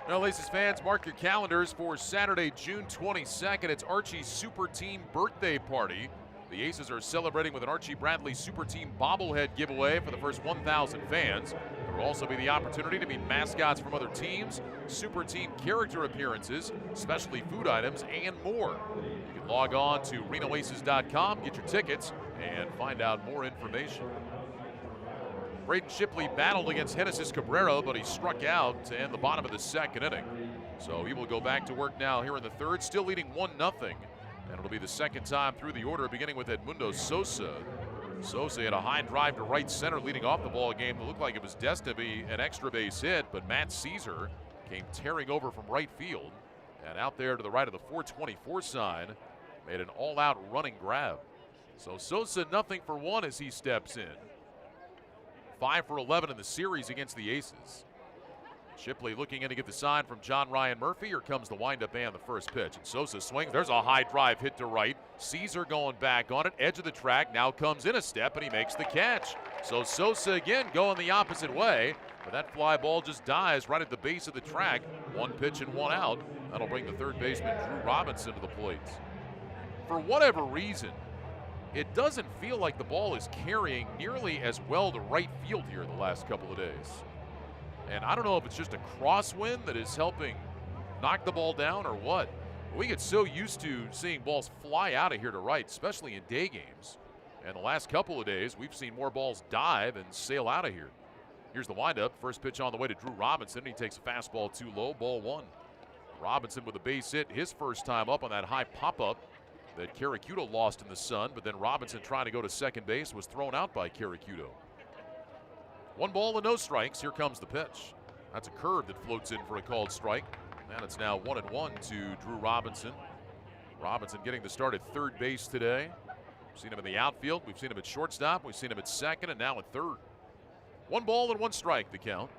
Now, Aces fans, mark your calendars for Saturday, June 22nd. It's Archie's Super Team birthday party. The Aces are celebrating with an Archie Bradley Super Team bobblehead giveaway for the first 1,000 fans. There will also be the opportunity to meet mascots from other teams, Super Team character appearances, specialty food items, and more. You can log on to RenoAces.com, get your tickets, and find out more information. Braden Shipley battled against Genesis Cabrera, but he struck out to end the bottom of the second inning. So he will go back to work now here in the third, still leading 1-0. And it'll be the second time through the order, beginning with Edmundo Sosa. Sosa had a high drive to right center leading off the ball game that looked like it was destined to be an extra base hit, but Matt Caesar came tearing over from right field. And out there to the right of the 424 sign, made an all-out running grab. So Sosa nothing for one as he steps in. 5 for 11 in the series against the Aces. Shipley looking in to get the sign from John Ryan Murphy. Here comes the windup and the first pitch. And Sosa swings. There's a high drive hit to right. Caesar going back on it. Edge of the track. Now comes in a step and he makes the catch. So Sosa again going the opposite way. But that fly ball just dies right at the base of the track. One pitch and one out. That'll bring the third baseman Drew Robinson to the plate. For whatever reason, it doesn't feel like the ball is carrying nearly as well to right field here the last couple of days. And I don't know if it's just a crosswind that is helping knock the ball down or what. But we get so used to seeing balls fly out of here to right, especially in day games. And the last couple of days, we've seen more balls dive and sail out of here. Here's the windup. First pitch on the way to Drew Robinson. He takes a fastball too low, ball one. Robinson with a base hit his first time up on that high pop-up that Caracuto lost in the sun. But then Robinson trying to go to second base was thrown out by Caracuto. 1 ball and no strikes. Here comes the pitch. That's a curve that floats in for a called strike. And it's now 1-1 to Drew Robinson. Robinson getting the start at third base today. We've seen him in the outfield. We've seen him at shortstop. We've seen him at second and now at third. 1 ball and 1 strike, the count.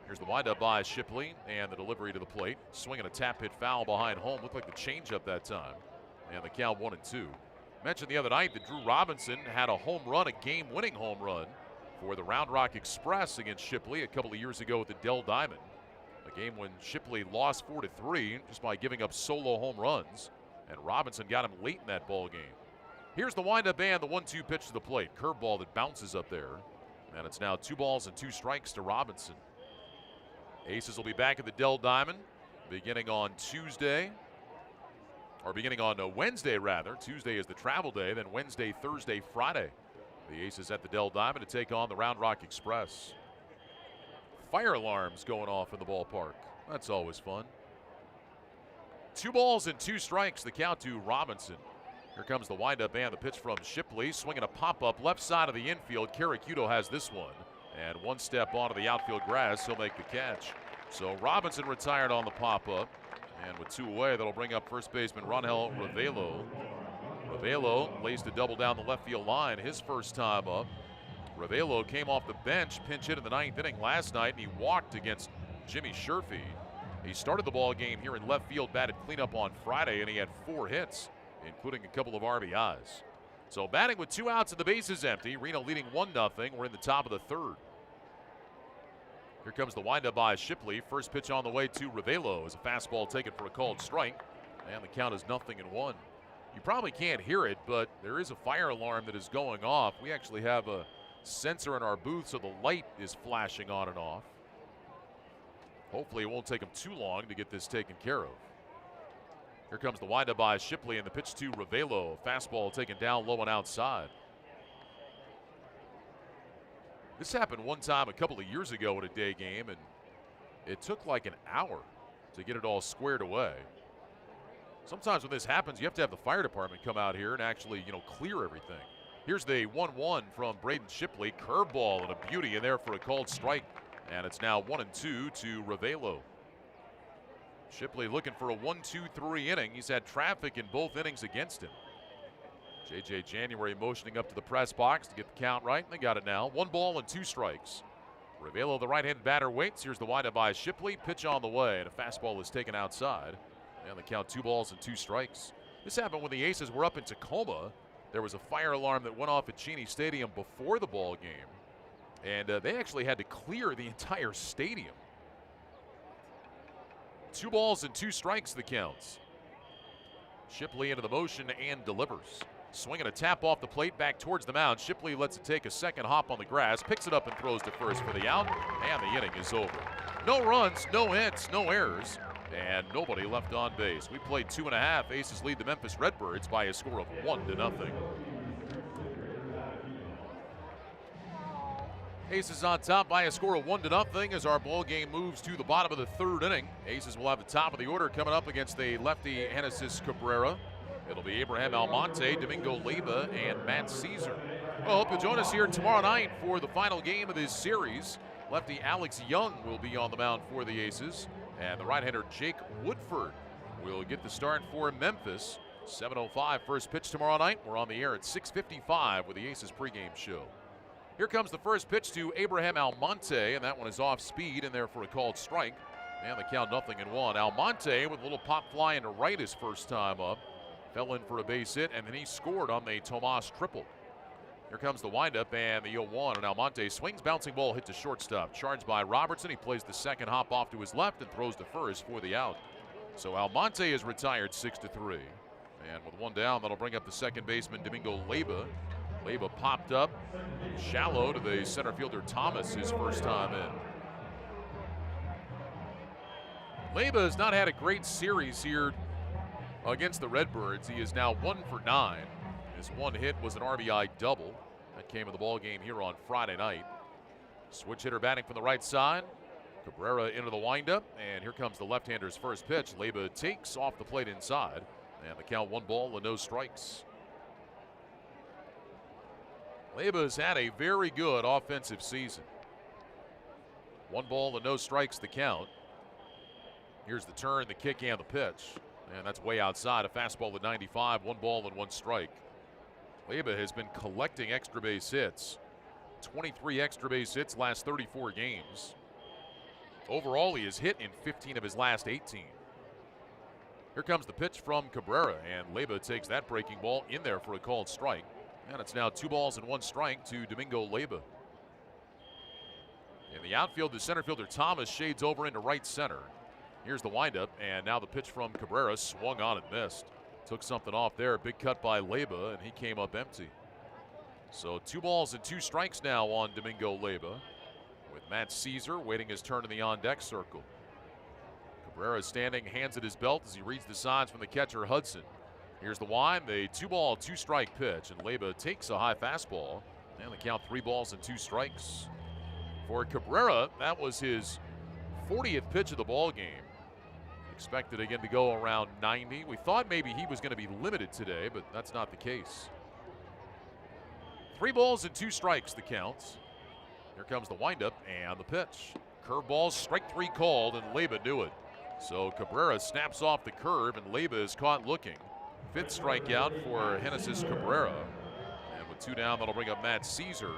Here's the windup by Shipley and the delivery to the plate. Swinging a tap hit foul behind home. Looked like the changeup that time. And the count 1-2. Mentioned the other night that Drew Robinson had a home run, a game-winning home run for the Round Rock Express against Shipley a couple of years ago at the Dell Diamond. A game when Shipley lost 4-3 just by giving up solo home runs. And Robinson got him late in that ball game. Here's the windup and the 1-2 pitch to the plate. Curveball that bounces up there. And it's now 2 balls and 2 strikes to Robinson. Aces will be back at the Dell Diamond beginning on Tuesday. Or beginning on Wednesday, rather. Tuesday is the travel day, then Wednesday, Thursday, Friday. The Aces at the Dell Diamond to take on the Round Rock Express. Fire alarms going off in the ballpark. That's always fun. 2 balls and 2 strikes, the count to Robinson. Here comes the windup and the pitch from Shipley. Swinging a pop-up left side of the infield. Caracuto has this one. And 1 step onto the outfield grass, he'll make the catch. So Robinson retired on the pop-up. And with 2 away, that'll bring up first baseman Ronel Ravelo. Ravelo lays the double down the left field line his first time up. Ravelo came off the bench, pinch hit in the 9th inning last night, and he walked against Jimmy Sherfy. He started the ball game here in left field, batted cleanup on Friday, and he had 4 hits, including a couple of RBIs. So batting with 2 outs and the bases empty, Reno leading 1-0. We're in the top of the third. Here comes the windup by Shipley. First pitch on the way to Ravelo as a fastball taken for a called strike. And the count is 0-1. You probably can't hear it, but there is a fire alarm that is going off. We actually have a sensor in our booth, so the light is flashing on and off. Hopefully it won't take them too long to get this taken care of. Here comes the windup by Shipley and the pitch to Ravelo. Fastball taken down low and outside. This happened one time a couple of years ago in a day game, and it took like an hour to get it all squared away. Sometimes when this happens, you have to have the fire department come out here and actually, clear everything. Here's the 1-1 from Braden Shipley. Curveball and a beauty in there for a called strike. And it's now 1-2 to Ravelo. Shipley looking for a 1-2-3 inning. He's had traffic in both innings against him. J.J. January motioning up to the press box to get the count right, and they got it now. 1 ball and 2 strikes. Ravelo, the right-handed batter, waits. Here's the windup by Shipley. Pitch on the way, and a fastball is taken outside. And they count 2 balls and 2 strikes. This happened when the Aces were up in Tacoma. There was a fire alarm that went off at Cheney Stadium before the ball game. And they actually had to clear the entire stadium. 2 balls and 2 strikes, the counts. Shipley into the motion and delivers. Swinging a tap off the plate back towards the mound. Shipley lets it take a second hop on the grass, picks it up and throws to first for the out, and the inning is over. No runs, no hits, no errors, and nobody left on base. We played 2.5. Aces lead the Memphis Redbirds by a score of 1-0. Aces on top by a score of 1-0 as our ball game moves to the bottom of the 3rd inning. Aces will have the top of the order coming up against the lefty Genesis Cabrera. It'll be Abraham Almonte, Domingo Leyba, and Matt Caesar. Well, hope you'll join us here tomorrow night for the final game of this series. Lefty Alex Young will be on the mound for the Aces, and the right-hander Jake Woodford will get the start for Memphis. 7:05 first pitch tomorrow night. We're on the air at 6:55 with the Aces pregame show. Here comes the first pitch to Abraham Almonte, and that one is off speed and there for a called strike. And the count 0-1. Almonte with a little pop fly into right his first time up. Fell in for a base hit, and then he scored on the Tomas triple. Here comes the windup and the 0-1, and Almonte swings, bouncing ball hit to shortstop. Charged by Robertson. He plays the second hop off to his left and throws to first for the out. So Almonte is retired 6-3. And with 1 down, that'll bring up the second baseman, Domingo Leyba. Leyba popped up shallow to the center fielder Thomas his first time in. Leyba has not had a great series here against the Redbirds. He is now 1 for 9. His one hit was an RBI double. That came in the ball game here on Friday night. Switch hitter batting from the right side. Cabrera into the windup, and here comes the left-hander's first pitch. Leyba takes off the plate inside, and the count 1 ball and no strikes. Leyba has had a very good offensive season. 1 ball and no strikes the count. Here's the turn, the kick, and the pitch. And that's way outside. A fastball at 95, 1 ball and 1 strike. Leyba has been collecting extra base hits. 23 extra base hits last 34 games. Overall, he has hit in 15 of his last 18. Here comes the pitch from Cabrera, and Leyba takes that breaking ball in there for a called strike. And it's now 2 balls and 1 strike to Domingo Leyba. In the outfield, the center fielder Thomas shades over into right center. Here's the windup, and now the pitch from Cabrera, swung on and missed. Took something off there, big cut by Leyba, and he came up empty. So 2 balls and 2 strikes now on Domingo Leyba, with Matt Caesar waiting his turn in the on-deck circle. Cabrera is standing, hands at his belt as he reads the signs from the catcher Hudson. Here's the wind, the 2 ball, 2 strike pitch, and Leyba takes a high fastball, and they count 3 balls and 2 strikes. For Cabrera, that was his 40th pitch of the ball game. Expected again to go around 90. We thought maybe he was going to be limited today, but that's not the case. 3 balls and 2 strikes the counts. Here comes the windup and the pitch. Curveball, strike 3 called, and Leyba knew it. So Cabrera snaps off the curve, and Leyba is caught looking. 5th strikeout for Genesis Cabrera. And with 2 down, that'll bring up Matt Caesar.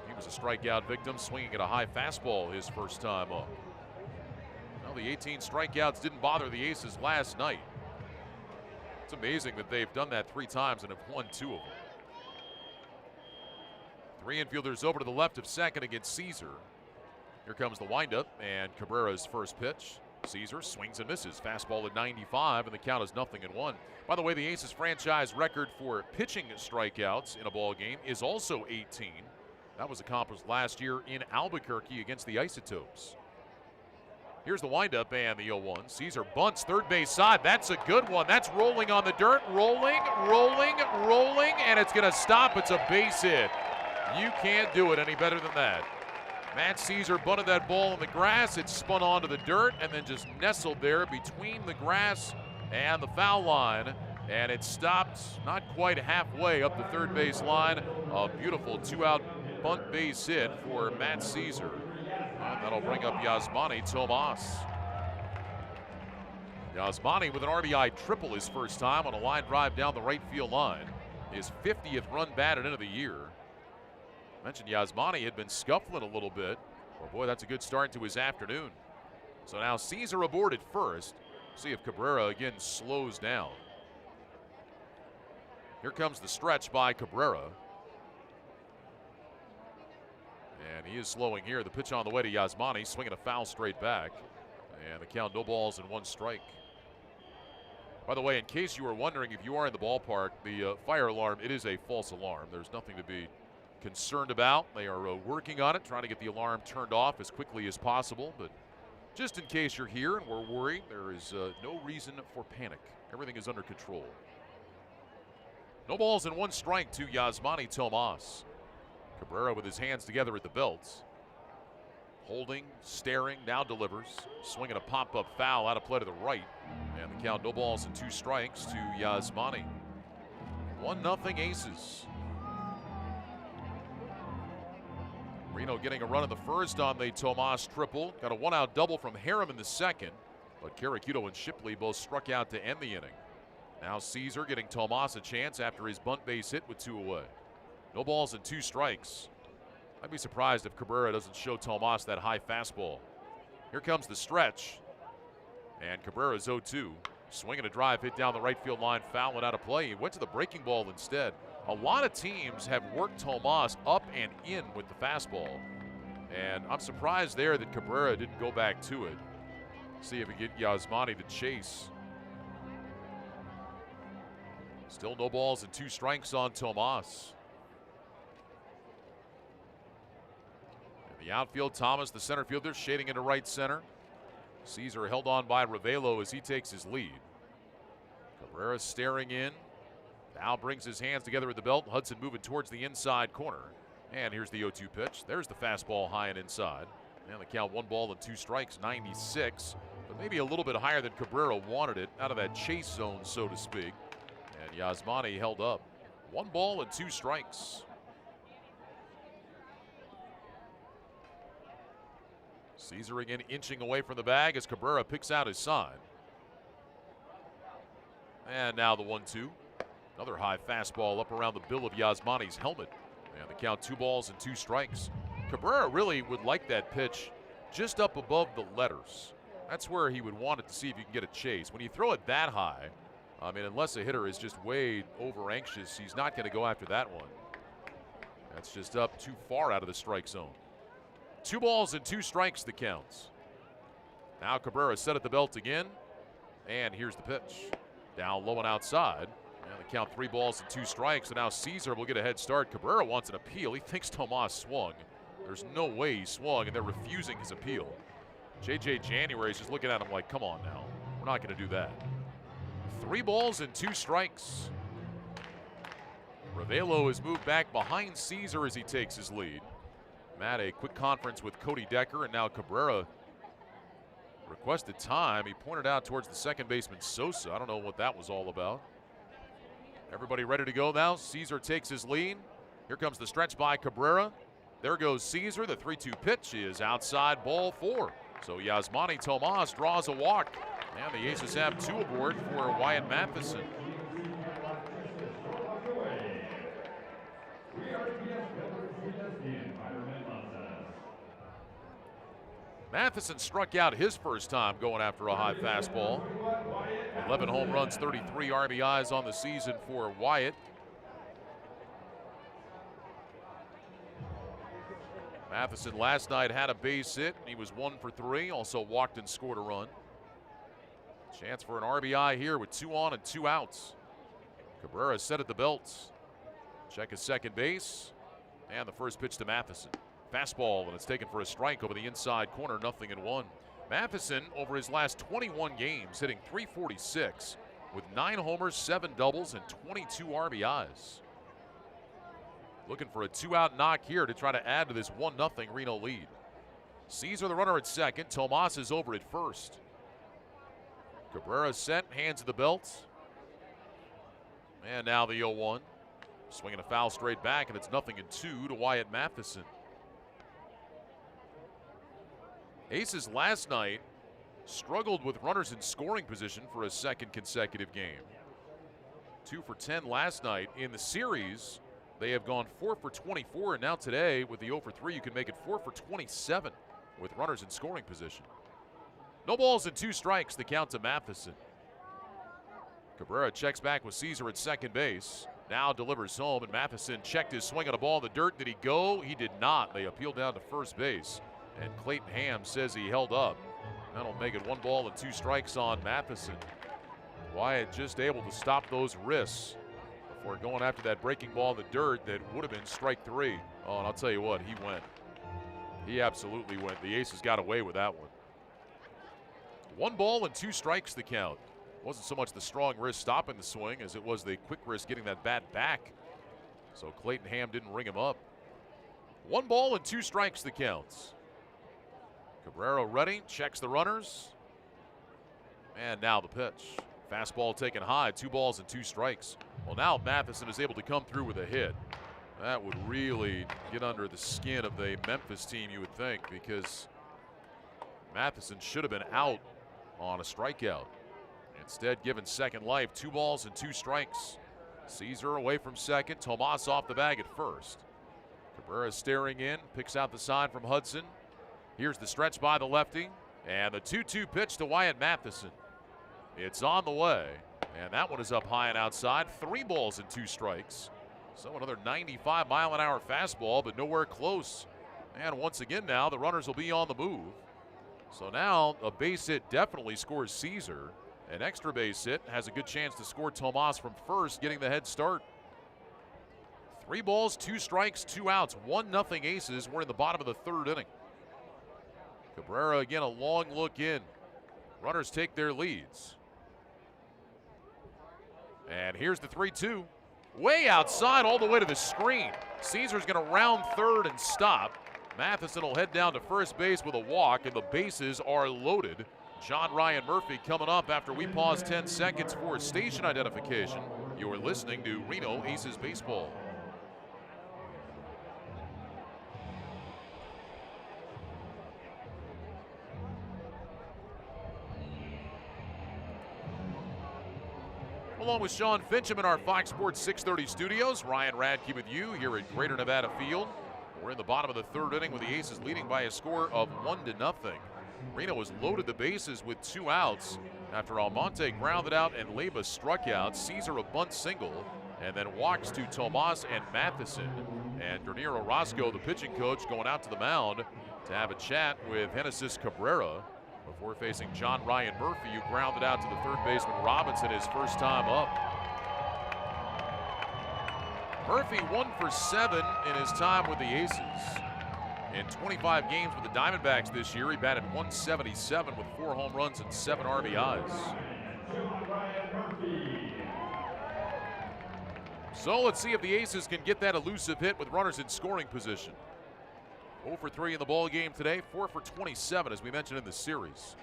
He was a strikeout victim, swinging at a high fastball his first time up. Well, the 18 strikeouts didn't bother the Aces last night. It's amazing that they've done that 3 times and have won 2 of them. 3 infielders over to the left of second against Caesar. Here comes the windup and Cabrera's first pitch. Caesar swings and misses. Fastball at 95, and the count is 0-1. By the way, the Aces franchise record for pitching strikeouts in a ball game is also 18. That was accomplished last year in Albuquerque against the Isotopes. Here's the windup and the 0-1. Caesar bunts third base side. That's a good one. That's rolling on the dirt. Rolling, and it's going to stop. It's a base hit. You can't do it any better than that. Matt Caesar bunted that ball in the grass. It spun onto the dirt and then just nestled there between the grass and the foul line. And it stopped not quite halfway up the third base line. A beautiful 2-out bunt base hit for Matt Caesar. And that'll bring up Yasmani Tomas. Yasmani with an RBI triple his first time on a line drive down the right field line. His 50th run batted into the year. I mentioned Yasmani had been scuffling a little bit Well, boy, that's a good start to his afternoon. So now Caesar aboard at first. See if Cabrera again slows down. Here comes the stretch by Cabrera. And he is slowing here. The pitch on the way to Yasmani, swinging a foul straight back. And the count, no balls and 1 strike. By the way, in case you were wondering, if you are in the ballpark, the fire alarm, it is a false alarm. There's nothing to be concerned about. They are working on it, trying to get the alarm turned off as quickly as possible. But just in case you're here and we're worried, there is no reason for panic. Everything is under control. No balls and 1 strike to Yasmani Tomas. Cabrera with his hands together at the belt. Holding, staring, now delivers. Swinging a pop-up foul out of play to the right. And the count, no balls and 2 strikes to Yasmani. 1-0 Aces. Reno getting a run in the first on the Tomas triple. Got a 1-out double from Harem in the second. But Caracuto and Shipley both struck out to end the inning. Now Caesar getting Tomas a chance after his bunt base hit with 2 away. No balls and 2 strikes. I'd be surprised if Cabrera doesn't show Tomas that high fastball. Here comes the stretch. And Cabrera's 0-2. Swinging a drive hit down the right field line, foul and out of play. He went to the breaking ball instead. A lot of teams have worked Tomas up and in with the fastball. And I'm surprised there that Cabrera didn't go back to it. See if he get Yasmani to chase. Still no balls and 2 strikes on Tomas. In the outfield, Thomas, the center fielder, shading into right center. Caesar held on by Ravelo as he takes his lead. Cabrera staring in. Now brings his hands together at the belt. Hudson moving towards the inside corner. And here's the 0-2 pitch. There's the fastball high and inside. And the count, 1 ball and 2 strikes, 96. But maybe a little bit higher than Cabrera wanted it, out of that chase zone, so to speak. And Yasmani held up. 1 ball and 2 strikes. Caesar again inching away from the bag as Cabrera picks out his side. And now the 1-2. Another high fastball up around the bill of Yasmani's helmet. And the count, 2 balls and 2 strikes. Cabrera really would like that pitch just up above the letters. That's where he would want it to see if you can get a chase. When you throw it that high, I mean, unless a hitter is just way over anxious, he's not going to go after that one. That's just up too far out of the strike zone. 2 balls and 2 strikes, the counts. Now Cabrera set at the belt again. And here's the pitch. Down low and outside. And the count, 3 balls and 2 strikes. And now Caesar will get a head start. Cabrera wants an appeal. He thinks Tomas swung. There's no way he swung, and they're refusing his appeal. J.J. January is just looking at him like, come on now. We're not going to do that. 3 balls and 2 strikes. Ravelo has moved back behind Caesar as he takes his lead. Matt, a quick conference with Cody Decker, and now Cabrera requested time. He pointed out towards the second baseman Sosa. I don't know what that was all about. Everybody ready to go now. Caesar takes his lead. Here comes the stretch by Cabrera. There goes Caesar. The 3-2 pitch is outside, ball 4. So Yasmani Tomas draws a walk. And the Aces have 2 aboard for Wyatt Matheson. Matheson struck out his first time going after a high fastball. 11 home runs, 33 RBIs on the season for Wyatt. Matheson last night had a base hit. He was 1 for 3, also walked and scored a run. Chance for an RBI here with 2 on and 2 outs. Cabrera set at the belt. Check his second base. And the first pitch to Matheson. Fastball, and it's taken for a strike over the inside corner, 0-1. Matheson, over his last 21 games, hitting .346 with 9 homers, 7 doubles, and 22 RBIs. Looking for a 2-out knock here to try to add to this 1-0 Reno lead. Caesar the runner at second. Tomas is over at first. Cabrera set, hands at the belt. And now the 0-1. Swinging a foul straight back, and it's 0-2 to Wyatt Matheson. Aces last night struggled with runners in scoring position for a second consecutive game. 2 for 10 last night. In the series, they have gone 4 for 24, and now today with the 0 for 3, you can make it 4 for 27. with runners in scoring position. No balls and 2 strikes, the count to Matheson. Cabrera checks back with Caesar at second base. Now delivers home, and Matheson checked his swing on a ball in the dirt. Did he go? He did not. They appealed down to first base, and Clayton Ham says he held up. That'll make it 1 ball and 2 strikes on Matheson. Wyatt just able to stop those wrists before going after that breaking ball in the dirt that would have been strike 3. Oh, and I'll tell you what, he went. He absolutely went. The Aces got away with that one. 1 ball and 2 strikes the count. Wasn't so much the strong wrist stopping the swing as it was the quick wrist getting that bat back. So Clayton Ham didn't ring him up. 1 ball and 2 strikes the counts. Cabrera ready, checks the runners. And now the pitch. Fastball taken high, 2 balls and 2 strikes. Well, now Matheson is able to come through with a hit. That would really get under the skin of the Memphis team, you would think, because Matheson should have been out on a strikeout. Instead, given second life, 2 balls and 2 strikes. Caesar away from second, Tomas off the bag at first. Cabrera staring in, picks out the sign from Hudson. Here's the stretch by the lefty, and the 2-2 pitch to Wyatt Matheson. It's on the way, and that one is up high and outside. 3 balls and 2 strikes. So another 95-mile-an-hour fastball, but nowhere close. And once again now, the runners will be on the move. So now a base hit definitely scores Caesar. An extra base hit has a good chance to score Tomas from first, getting the head start. 3 balls, 2 strikes, 2 outs, 1-0 Aces. We're in the bottom of the 3rd inning. Cabrera again, a long look in. Runners take their leads. And here's the 3-2. Way outside, all the way to the screen. Caesar's going to round third and stop. Matheson will head down to first base with a walk, and the bases are loaded. John Ryan Murphy coming up after we pause 10 seconds for station identification. You're listening to Reno Aces Baseball. Along with Sean Fincham in our Fox Sports 630 studios, Ryan Radke with you here at Greater Nevada Field. We're in the bottom of the 3rd inning with the Aces leading by a score of 1-0. Reno has loaded the bases with 2 outs after Almonte grounded out and Leyba struck out. Caesar a bunt single, and then walks to Tomas and Matheson. And Dernier Orozco, the pitching coach, going out to the mound to have a chat with Genesis Cabrera before facing John Ryan Murphy, who grounded out to the 3rd baseman Robinson his first time up. Murphy 1 for 7 in his time with the Aces. In 25 games with the Diamondbacks this year, he batted .177 with 4 home runs and 7 RBIs. So let's see if the Aces can get that elusive hit with runners in scoring position. 0 for 3 in the ball game today, 4 for 27 as we mentioned in the series.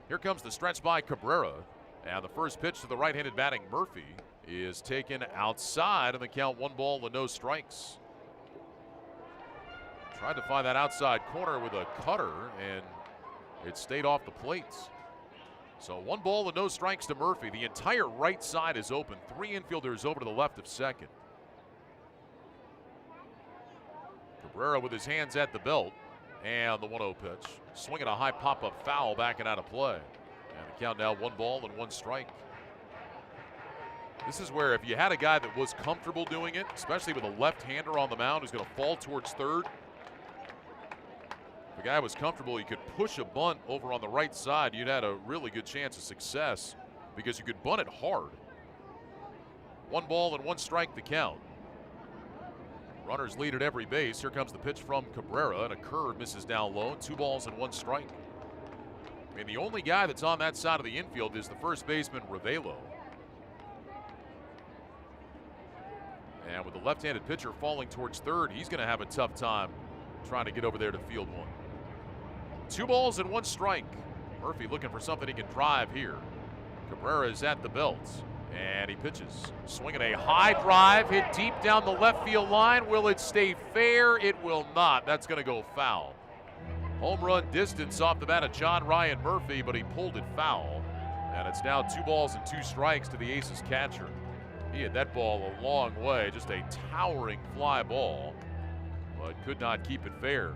Here comes the stretch by Cabrera, and the first pitch to the right-handed batting Murphy is taken outside, and the count 1 ball and no strikes. Tried to find that outside corner with a cutter, and it stayed off the plates. So 1 ball and no strikes to Murphy. The entire right side is open. 3 infielders over to the left of second. Cabrera with his hands at the belt, and the 1-0 pitch. Swinging a high pop-up foul, backing out of play. And the count now 1 ball and 1 strike. This is where if you had a guy that was comfortable doing it, especially with a left-hander on the mound who's going to fall towards third, if the guy was comfortable, you could push a bunt over on the right side. You'd had a really good chance of success because you could bunt it hard. 1 ball and 1 strike the count. Runners lead at every base. Here comes the pitch from Cabrera, and a curve misses down low. 2 balls and 1 strike. I mean, the only guy that's on that side of the infield is the first baseman, Ravelo. And with the left-handed pitcher falling towards third, he's going to have a tough time trying to get over there to field 1. 2 balls and 1 strike. Murphy looking for something he can drive here. Cabrera is at the belt, and he pitches. Swinging a high drive, hit deep down the left field line. Will it stay fair? It will not. That's going to go foul. Home run distance off the bat of John Ryan Murphy, but he pulled it foul. And it's now 2 balls and 2 strikes to the Aces catcher. He hit that ball a long way, just a towering fly ball, but could not keep it fair.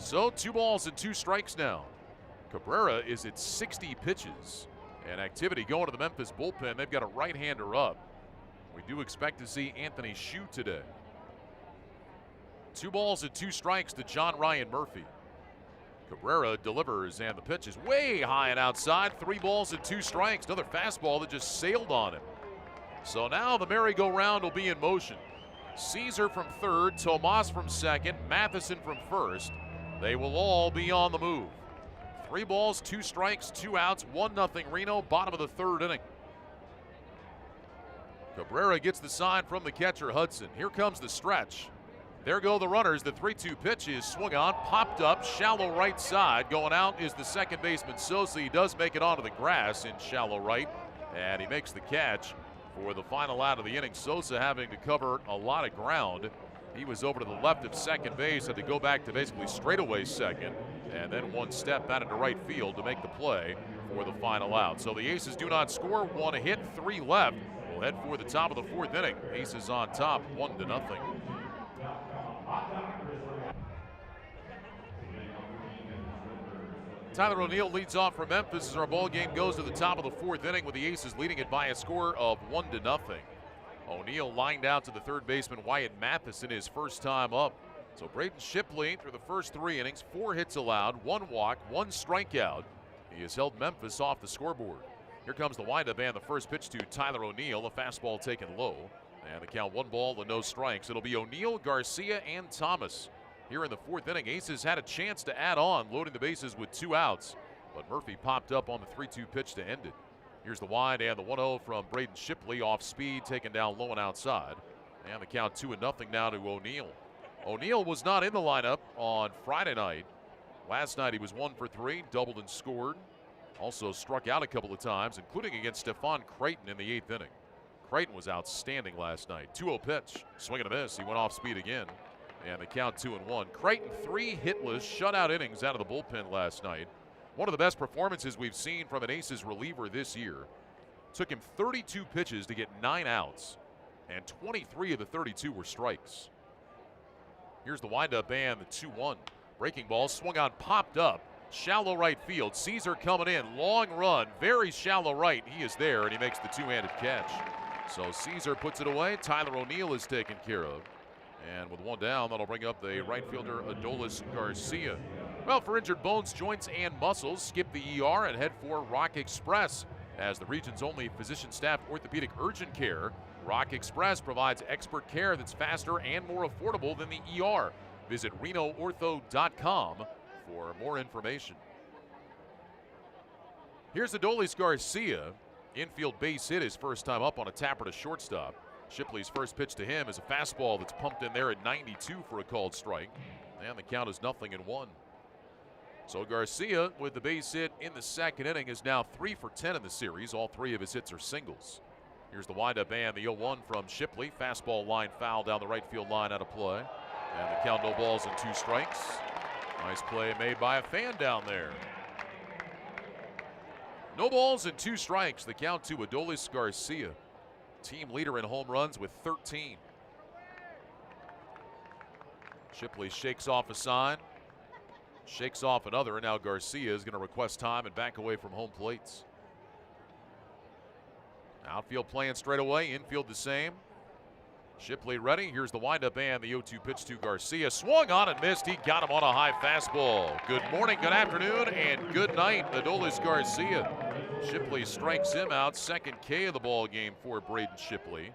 So 2 balls and 2 strikes now. Cabrera is at 60 pitches. And activity going to the Memphis bullpen. They've got a right-hander up. We do expect to see Anthony Shue today. 2 balls and 2 strikes to John Ryan Murphy. Cabrera delivers, and the pitch is way high and outside. 3 balls and 2 strikes. Another fastball that just sailed on him. So now the merry-go-round will be in motion. Caesar from third, Tomas from second, Matheson from first. They will all be on the move. 3 balls, 2 strikes, 2 outs, 1-0 Reno, bottom of the 3rd inning. Cabrera gets the sign from the catcher, Hudson. Here comes the stretch. There go the runners. The 3-2 pitch is swung on, popped up, shallow right side. Going out is the second baseman, Sosa. He does make it onto the grass in shallow right, and he makes the catch for the final out of the inning. Sosa having to cover a lot of ground. He was over to the left of second base, had to go back to basically straightaway second, and then 1 step out into right field to make the play for the final out. So the Aces do not score. 1 hit, 3 left. We'll head for the top of the 4th inning. Aces on top, 1-0. Tyler O'Neill leads off for Memphis as our ball game goes to the top of the 4th inning with the Aces leading it by a score of 1-0. O'Neill lined out to the third baseman Wyatt Matheson his first time up. So Braden Shipley through the first 3 innings, 4 hits allowed, 1 walk, 1 strikeout. He has held Memphis off the scoreboard. Here comes the windup and the first pitch to Tyler O'Neill, a fastball taken low. And the count 1 ball and no strikes. It'll be O'Neill, Garcia, and Thomas. Here in the 4th inning, Aces had a chance to add on, loading the bases with 2 outs. But Murphy popped up on the 3-2 pitch to end it. Here's the wind and the 1-0 from Braden Shipley off speed, taken down low and outside. And the count 2-0 now to O'Neill. O'Neill was not in the lineup on Friday night. Last night he was 1 for 3, doubled and scored. Also struck out a couple of times, including against Stephon Creighton in the 8th inning. Creighton was outstanding last night. 2-0 pitch, swing and a miss. He went off speed again. And the count 2-1. Creighton 3 hitless shutout innings out of the bullpen last night. One of the best performances we've seen from an Aces reliever this year. Took him 32 pitches to get 9 outs, and 23 of the 32 were strikes. Here's the windup and the 2-1. Breaking ball swung on, popped up. Shallow right field. Caesar coming in. Long run. Very shallow right. He is there, and he makes the 2-handed catch. So Caesar puts it away. Tyler O'Neill is taken care of. And with 1 down, that'll bring up the right fielder, Adolis Garcia. Well, for injured bones, joints, and muscles, skip the ER and head for Rock Express. As the region's only physician-staffed orthopedic urgent care, Rock Express provides expert care that's faster and more affordable than the ER. Visit renoortho.com for more information. Here's Adolis Garcia. Infield base hit his first time up on a tapper to shortstop. Shipley's first pitch to him is a fastball that's pumped in there at 92 for a called strike. And the count is 0-1. So Garcia, with the base hit in the 2nd inning, is now 3 for 10 in the series. All 3 of his hits are singles. Here's the windup and the 0-1 from Shipley. Fastball line foul down the right field line out of play. And the count, no balls and 2 strikes. Nice play made by a fan down there. No balls and 2 strikes. The count to Adolis Garcia. Team leader in home runs with 13. Shipley shakes off a sign. Shakes off another, and now Garcia is going to request time and back away from home plates. Outfield playing straight away, infield the same. Shipley ready. Here's the windup and the 0-2 pitch to Garcia. Swung on and missed. He got him on a high fastball. Good morning, good afternoon, and good night, Adolis Garcia. Shipley strikes him out. 2nd K of the ball game for Braden Shipley.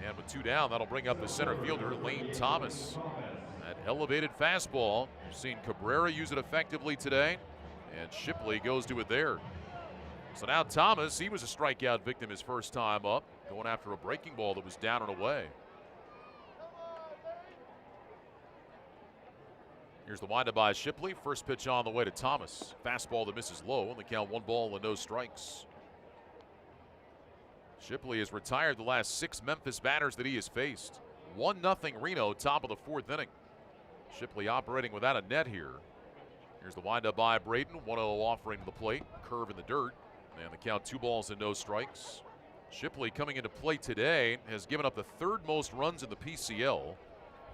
And with 2 down, that'll bring up the center fielder, Lane Thomas. That elevated fastball. We've seen Cabrera use it effectively today, and Shipley goes to it there. So now Thomas, he was a strikeout victim his first time up, going after a breaking ball that was down and away. Here's the windup by Shipley. First pitch on the way to Thomas. Fastball that misses low, and the count 1 ball and no strikes. Shipley has retired the last 6 Memphis batters that he has faced. 1-0 Reno, top of the 4th inning. Shipley operating without a net here. Here's the windup by Braden. 1-0 offering to the plate. Curve in the dirt. And the count 2 balls and no strikes. Shipley coming into play today has given up the 3rd most runs in the PCL.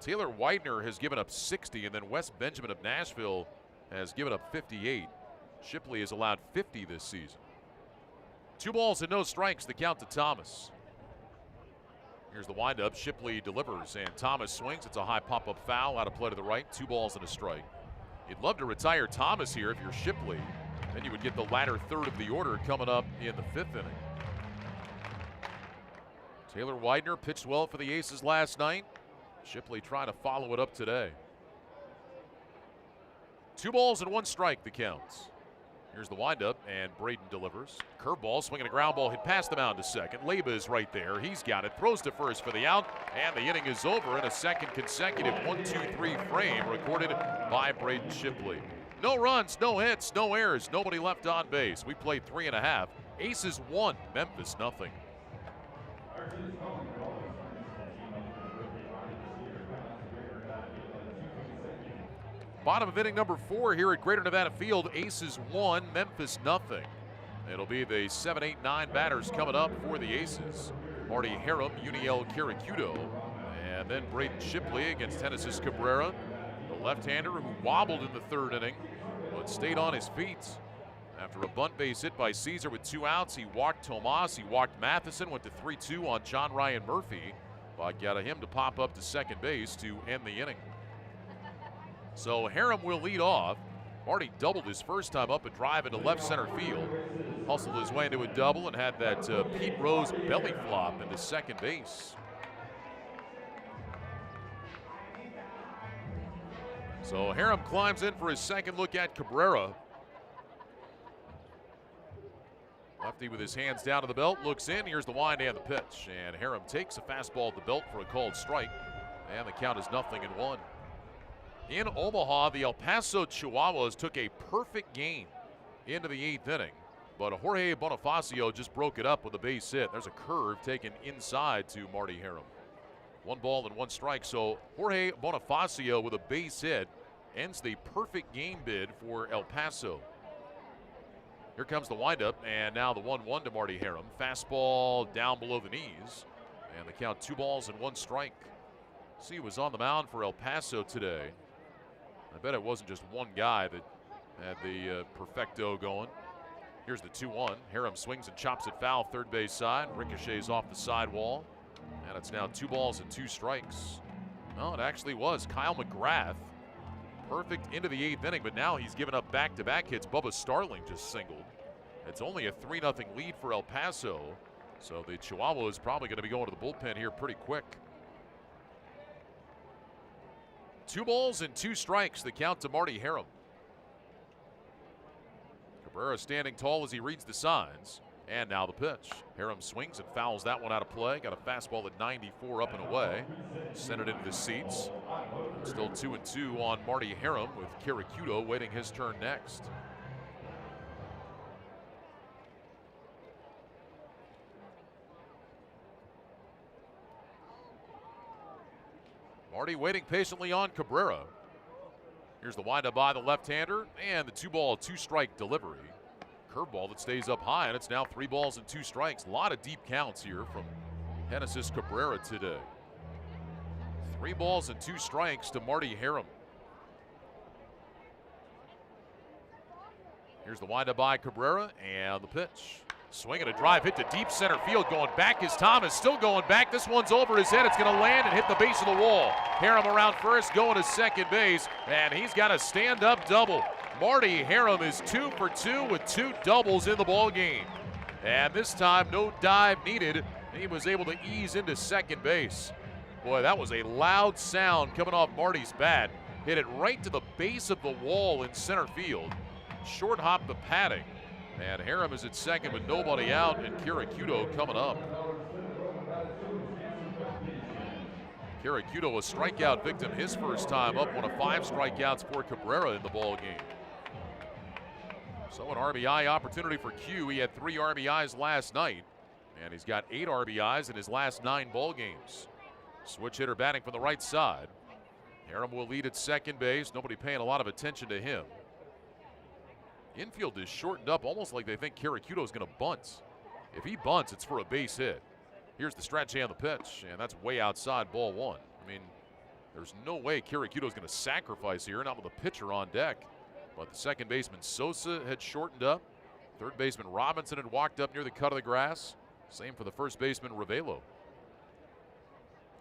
Taylor Widener has given up 60, and then Wes Benjamin of Nashville has given up 58. Shipley has allowed 50 this season. 2 balls and no strikes, the count to Thomas. Here's the windup. Shipley delivers, and Thomas swings. It's a high pop-up foul out of play to the right. 2 balls and a strike. You'd love to retire Thomas here if you're Shipley. Then you would get the latter third of the order coming up in the 5th inning. Taylor Widener pitched well for the Aces last night. Shipley trying to follow it up today. 2 balls and 1 strike, the counts. Here's the windup, and Braden delivers. Curveball, swinging a ground ball, hit past the mound to second. Leyba is right there. He's got it. Throws to first for the out, and the inning is over in a second consecutive 1-2-3 frame recorded by Braden Shipley. No runs, no hits, no errors, nobody left on base. We played 3.5. Aces 1, Memphis nothing. Bottom of inning number 4 here at Greater Nevada Field. Aces 1, Memphis nothing. It'll be the 7, 8, 9 batters coming up for the Aces. Marty Harum, Uniel Kirakudo, and then Braden Shipley against Genesis Cabrera, the left-hander who wobbled in the 3rd inning but stayed on his feet. After a bunt base hit by Caesar with 2 outs, he walked Tomas, he walked Matheson, went to 3-2 on John Ryan Murphy, but got him to pop up to second base to end the inning. So Harum will lead off. Marty doubled his first time up a drive into left center field. Hustled his way into a double and had that Pete Rose belly flop into second base. So Harum climbs in for his second look at Cabrera. Lefty with his hands down to the belt, looks in, here's the wind and the pitch. And Harum takes a fastball at the belt for a called strike. And the count is 0-1. In Omaha, the El Paso Chihuahuas took a perfect game into the 8th inning, but Jorge Bonifacio just broke it up with a base hit. There's a curve taken inside to Marty Harum. 1 ball and 1 strike, so Jorge Bonifacio with a base hit ends the perfect game bid for El Paso. Here comes the windup, and now the 1-1 to Marty Harum. Fastball down below the knees, and the count 2 balls and 1 strike. See, was on the mound for El Paso today. I bet it wasn't just one guy that had the perfecto going. Here's the 2-1. Harum swings and chops it foul, 3rd base side. Ricochets off the sidewall. And it's now 2 balls and 2 strikes. No, it actually was Kyle McGrath. Perfect into the 8th inning, but now he's given up back-to-back hits. Bubba Starling just singled. It's only a 3-0 lead for El Paso. So the Chihuahua is probably going to be going to the bullpen here pretty quick. 2 balls and 2 strikes, the count to Marty Harum. Cabrera standing tall as he reads the signs. And now the pitch. Harum swings and fouls that one out of play. Got a fastball at 94 up and away. Sent it into the seats. Still 2-2 on Marty Harum with Kirakudo waiting his turn next. Marty waiting patiently on Cabrera. Here's the windup by the left-hander and the 2 ball, 2 strike delivery. Curveball that stays up high, and it's now 3 balls and 2 strikes. A lot of deep counts here from Genesis Cabrera today. 3 balls and 2 strikes to Marty Harum. Here's the windup by Cabrera and the pitch. Swinging a drive hit to deep center field. Going back is Thomas. Still going back. This one's over his head. It's going to land and hit the base of the wall. Harum around first, going to second base, and he's got a stand-up double. Marty Harum is 2 for 2 with 2 doubles in the ball game. And this time, no dive needed. He was able to ease into second base. Boy, that was a loud sound coming off Marty's bat. Hit it right to the base of the wall in center field. Short hop the padding. And Harum is at second with nobody out, and Kirakudo coming up. Kirakudo, a strikeout victim his first time up, one of 5 strikeouts for Cabrera in the ball game. So an RBI opportunity for Q. He had 3 RBIs last night, and he's got 8 RBIs in his last 9 ball games. Switch hitter batting from the right side. Harum will lead at second base. Nobody paying a lot of attention to him. Infield is shortened up, almost like they think Kirakudo is going to bunt. If he bunts, it's for a base hit. Here's the stretch and the pitch, and that's way outside ball 1. I mean, There's no way Kiriakuto's going to sacrifice here, not with a pitcher on deck. But the second baseman Sosa had shortened up. Third baseman Robinson had walked up near the cut of the grass. Same for the first baseman Ravello.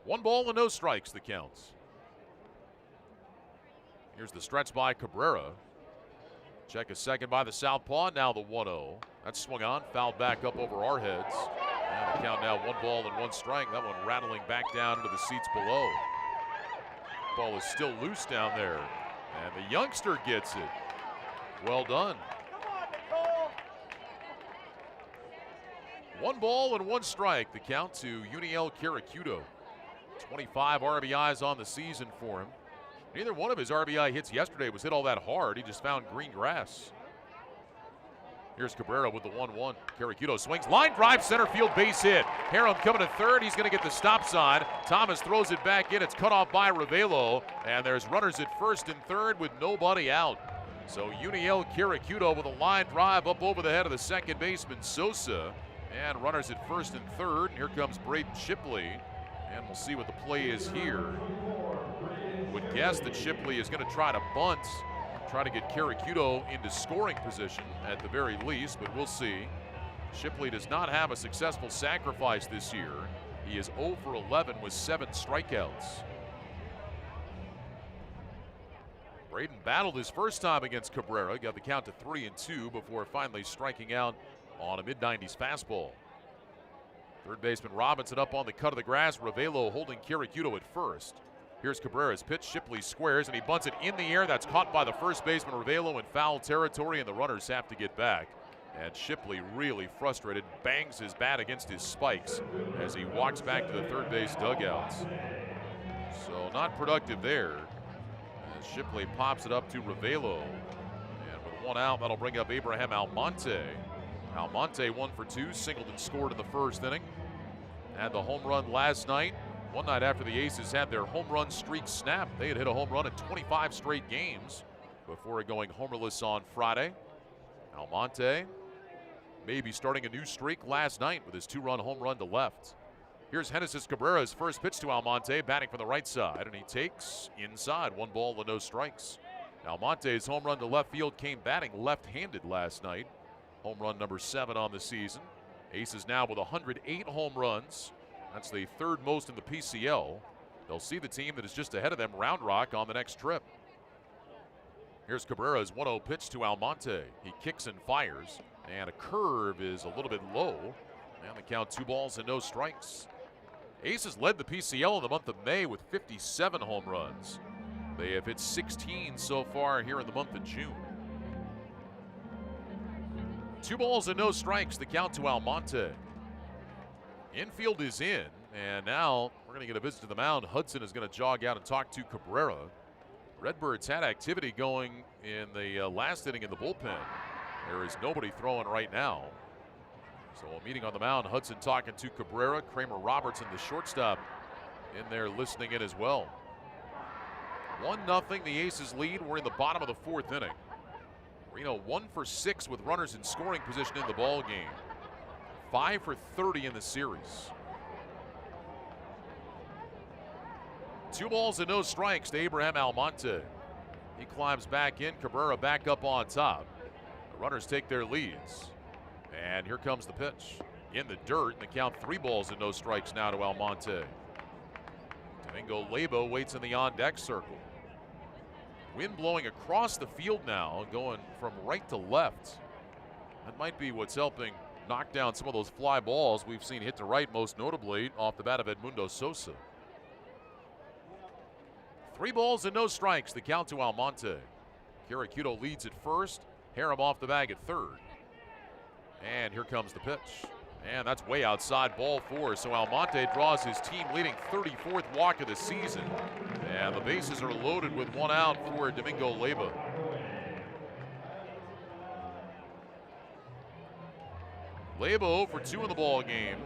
1 ball and no strikes, the counts. Here's the stretch by Cabrera. Check a second by the southpaw. Now the 1-0. That's swung on, fouled back up over our heads. And the count now 1 ball and 1 strike. That one rattling back down into the seats below. Ball is still loose down there. And the youngster gets it. Well done. 1 ball and 1 strike. The count to Yuniel Kiriakuto. 25 RBIs on the season for him. Neither one of his RBI hits yesterday was hit all that hard. He just found green grass. Here's Cabrera with the 1-1. Kiriakuto swings. Line drive, center field, base hit. Harum coming to third. He's going to get the stop sign. Thomas throws it back in. It's cut off by Ravello. And there's runners at first and third with nobody out. So Yuniel Kiriakuto with a line drive up over the head of the second baseman Sosa. And runners at first and third. And here comes Braden Shipley. And we'll see what the play is here. Would guess that Shipley is going to try to bunt, try to get Kiriakuto into scoring position at the very least, but we'll see. Shipley does not have a successful sacrifice this year. He is 0 for 11 with 7 strikeouts. Braden battled his first time against Cabrera, got the count to 3-2 before finally striking out on a mid-90s fastball. Third baseman Robinson up on the cut of the grass. Ravello holding Kiriakuto at first. Here's Cabrera's pitch. Shipley squares, and he bunts it in the air. That's caught by the first baseman Ravello in foul territory, and the runners have to get back. And Shipley, really frustrated, bangs his bat against his spikes as he walks back to the third base dugouts. So not productive there. As Shipley pops it up to Ravello. And with 1 out, that'll bring up Abraham Almonte. Almonte 1 for 2, singled and scored in the first inning. Had the home run last night. One night after the Aces had their home run streak snapped. They had hit a home run in 25 straight games before going homerless on Friday. Almonte maybe starting a new streak last night with his 2-run home run to left. Here's Genesis Cabrera's first pitch to Almonte, batting from the right side, and he takes inside. 1 ball and no strikes. Almonte's home run to left field came batting left-handed last night. Home run number 7 on the season. Aces now with 108 home runs. That's the 3rd most in the PCL. They'll see the team that is just ahead of them, Round Rock, on the next trip. Here's Cabrera's 1-0 pitch to Almonte. He kicks and fires, and a curve is a little bit low. And the count 2 balls and no strikes. Aces led the PCL in the month of May with 57 home runs. They have hit 16 so far here in the month of June. 2 balls and no strikes, the count to Almonte. Infield is in, and now we're going to get a visit to the mound. Hudson is going to jog out and talk to Cabrera. Redbirds had activity going in the last inning in the bullpen. There is nobody throwing right now. So a meeting on the mound, Hudson talking to Cabrera. Kramer Robertson, the shortstop, in there listening in as well. 1-0, the Aces lead. We're in the bottom of the 4th inning. Reno 1 for 6 with runners in scoring position in the ball game. 5 for 30 in the series. 2 balls and no strikes to Abraham Almonte. He climbs back in, Cabrera back up on top. The runners take their leads. And here comes the pitch. In the dirt, and the count 3 balls and no strikes now to Almonte. Domingo Lebo waits in the on-deck circle. Wind blowing across the field now, going from right to left. That might be what's helping knock down some of those fly balls we've seen hit to right, most notably off the bat of Edmundo Sosa. 3 balls and no strikes, the count to Almonte. Kiriakuto leads at first, Harum off the bag at third. And here comes the pitch. And that's way outside, ball 4. So Almonte draws his team-leading 34th walk of the season. And the bases are loaded with 1 out for Domingo Leba. Leba 0 for 2 in the ball game.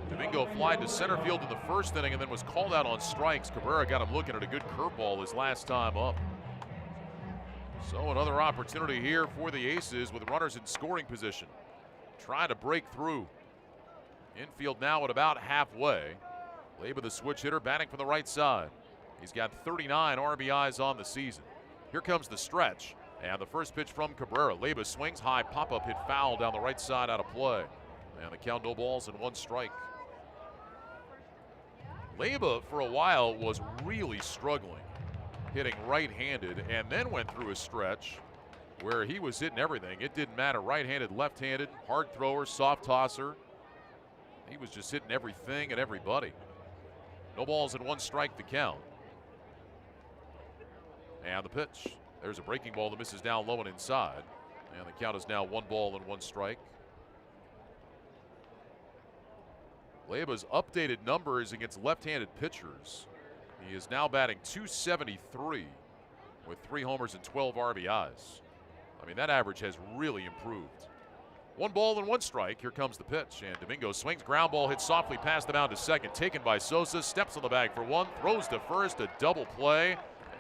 Domingo flied to center field in the first inning and then was called out on strikes. Cabrera got him looking at a good curveball his last time up. So another opportunity here for the Aces with runners in scoring position. Trying to break through. Infield now at about halfway. Leba, the switch hitter, batting from the right side. He's got 39 RBIs on the season. Here comes the stretch. And the first pitch from Cabrera. Leyba swings, high pop-up hit foul down the right side out of play. And the count, no balls and 1 strike. Leyba, for a while, was really struggling, hitting right-handed, and then went through a stretch where he was hitting everything. It didn't matter, right-handed, left-handed, hard thrower, soft tosser. He was just hitting everything and everybody. No balls and 1 strike to count. And the pitch. There's a breaking ball that misses down low and inside. And the count is now 1 ball and 1 strike. Leyba's updated numbers against left-handed pitchers. He is now batting .273 with 3 homers and 12 RBIs. I mean, that average has really improved. 1 ball and 1 strike. Here comes the pitch. And Domingo swings. Ground ball hit softly past the mound to second. Taken by Sosa. Steps on the bag for 1. Throws to first. A double play.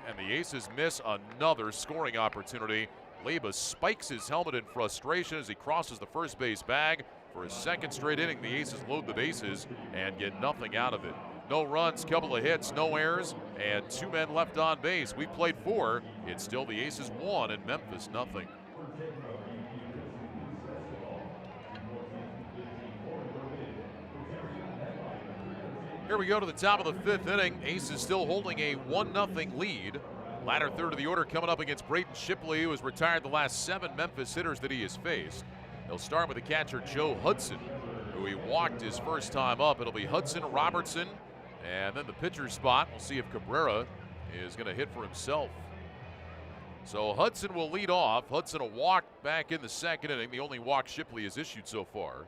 And the Aces miss another scoring opportunity. Leyba spikes his helmet in frustration as he crosses the first base bag. For his second straight inning, the Aces load the bases and get nothing out of it. No runs, couple of hits, no errors, and 2 men left on base. We played 4. It's still the Aces 1 and Memphis nothing. Here we go to the top of the 5th inning. Aces still holding a 1-0 lead. Latter third of the order coming up against Braden Shipley, who has retired the last 7 Memphis hitters that he has faced. They'll start with the catcher Joe Hudson, who he walked his first time up. It'll be Hudson, Robertson, and then the pitcher's spot. We'll see if Cabrera is going to hit for himself. So Hudson will lead off. Hudson a walk back in the 2nd inning, the only walk Shipley has issued so far.